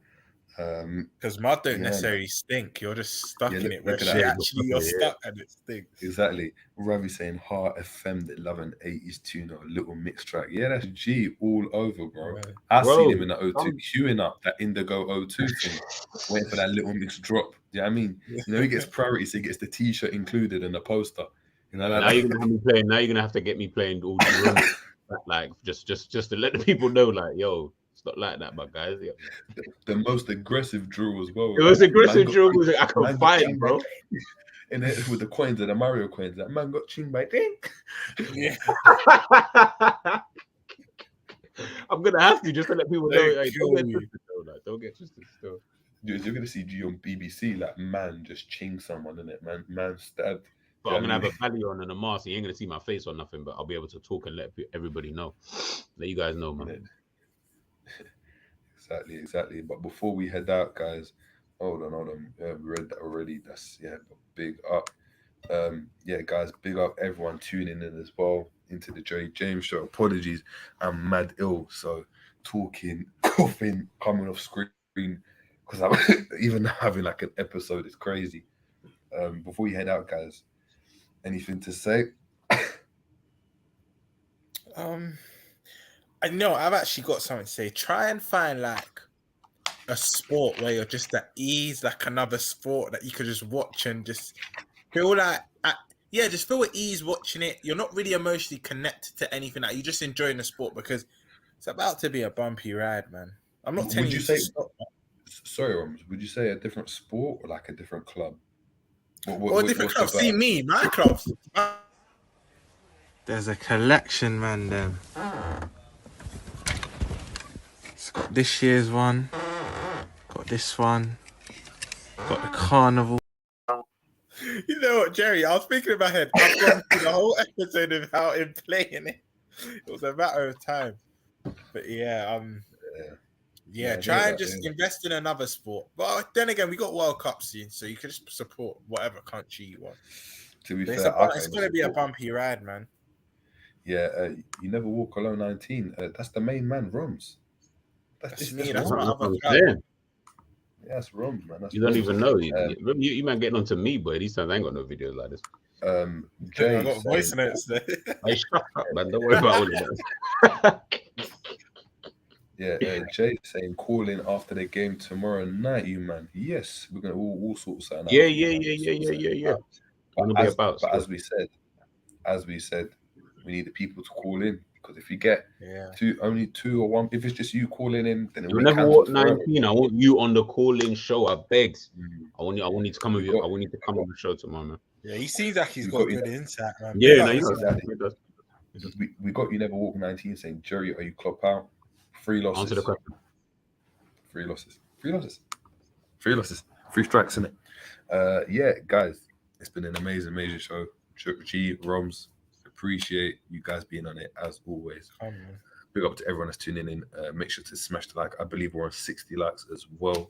Because mud don't necessarily stink. You're just stuck in it. Where actually you're stuck and it stinks. Exactly. Ravi saying Heart FM, the 1180s tune or a little mix track. Yeah, that's G all over, bro. I see him in the O2 queuing up that Indigo O2 thing, waiting for that little mix drop. Do you know what I mean? You know, he gets priority, so he gets the t-shirt included and the poster. You know, now you're gonna have me playing. Now you're gonna have to get me playing all the like just to let the people know, like, yo. Not like that, my guys. Yeah. The most aggressive drill as well. It was aggressive drill. I can find, bro. And then with the coins and the Mario coins, that man got ching by dink. Yeah. I'm gonna have to just to let people know. Like, don't get twisted still. Dude, you're gonna see G on BBC, like man just ching someone in it, man stabbed. But I'm gonna have a belly on and a mask. You ain't gonna see my face or nothing, but I'll be able to talk and let everybody know. Let you guys know, man. Exactly. But before we head out, guys, hold on. We read that already. That's big up. Guys, big up everyone tuning in as well into the Jerry James show. Apologies, I'm mad ill, so talking, coughing, coming off screen because I'm even having like an episode is crazy. Before we head out, guys, anything to say? I know I've actually got something to say. Try and find like a sport where you're just at ease, like another sport that you could just watch and just feel like, just feel at ease watching it. You're not really emotionally connected to anything. Like you're just enjoying the sport because it's about to be a bumpy ride, man. I'm not telling you to stop. Sorry, Romz, would you say a different sport or like a different club? Or a different club? See me, my clubs. There's a collection, man. Them. It's got this year's one. Got this one. Got the carnival. You know what, Jerry? I was thinking in my head. I've gone through the whole episode without him playing it. It was a matter of time. But try and just invest in another sport. But then again, we got World Cup soon, so you can just support whatever country you want. To be fair, it's going to be a bumpy ride, man. Yeah, you never walk alone. 19. That's the main man, Romz. That's me. That's my other club. Yeah, that's Romz, man. You don't even know. You man getting onto me, boy. These times I ain't got no videos like this. Jay, I got voice notes there. Hey, shut up, man. Don't worry about all of that. Jay saying call in after the game tomorrow night, you man. Yes, we're gonna all sorts of Yeah. But as we said, we need the people to call in because if you get only two or one, if it's just you calling in, then you'll never walk 19. I want you on the call-in show. I begged. I want you to come with you. I want you to come on the show tomorrow, man. Yeah, he seems like he's got good insight, man. Yeah, exactly. We got you never walk 19 saying, Jerry, are you Klopp out? 3 losses. Answer the question. 3 losses. 3 strikes in it. Guys, it's been an amazing show. G, Romz, appreciate you guys being on it as always. Big up to everyone that's tuning in. Make sure to smash the like. I believe we're on 60 likes as well.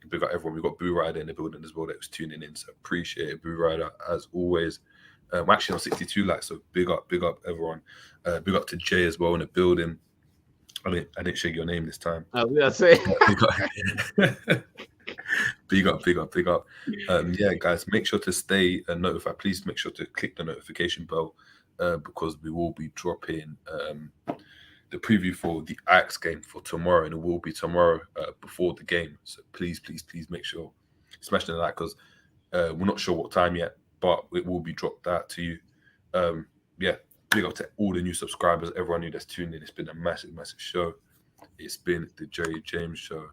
Big up everyone. We've got Boo Rider in the building as well that was tuning in. So appreciate it, Boo Rider, as always. We're actually on 62 likes, so big up everyone. Big up to Jay as well in the building. I didn't shake your name this time. I was gonna say. Big up. Yeah, guys, make sure to stay notified. Please make sure to click the notification bell because we will be dropping the preview for the Ajax game for tomorrow, and it will be tomorrow before the game. So please make sure smash the like because we're not sure what time yet, but it will be dropped out to you. Yeah, big up to all the new subscribers, everyone new that's tuned in. It's been a massive show. It's been the Jerry James Show,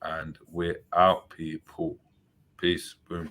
and we're out, people. Peace. Boom.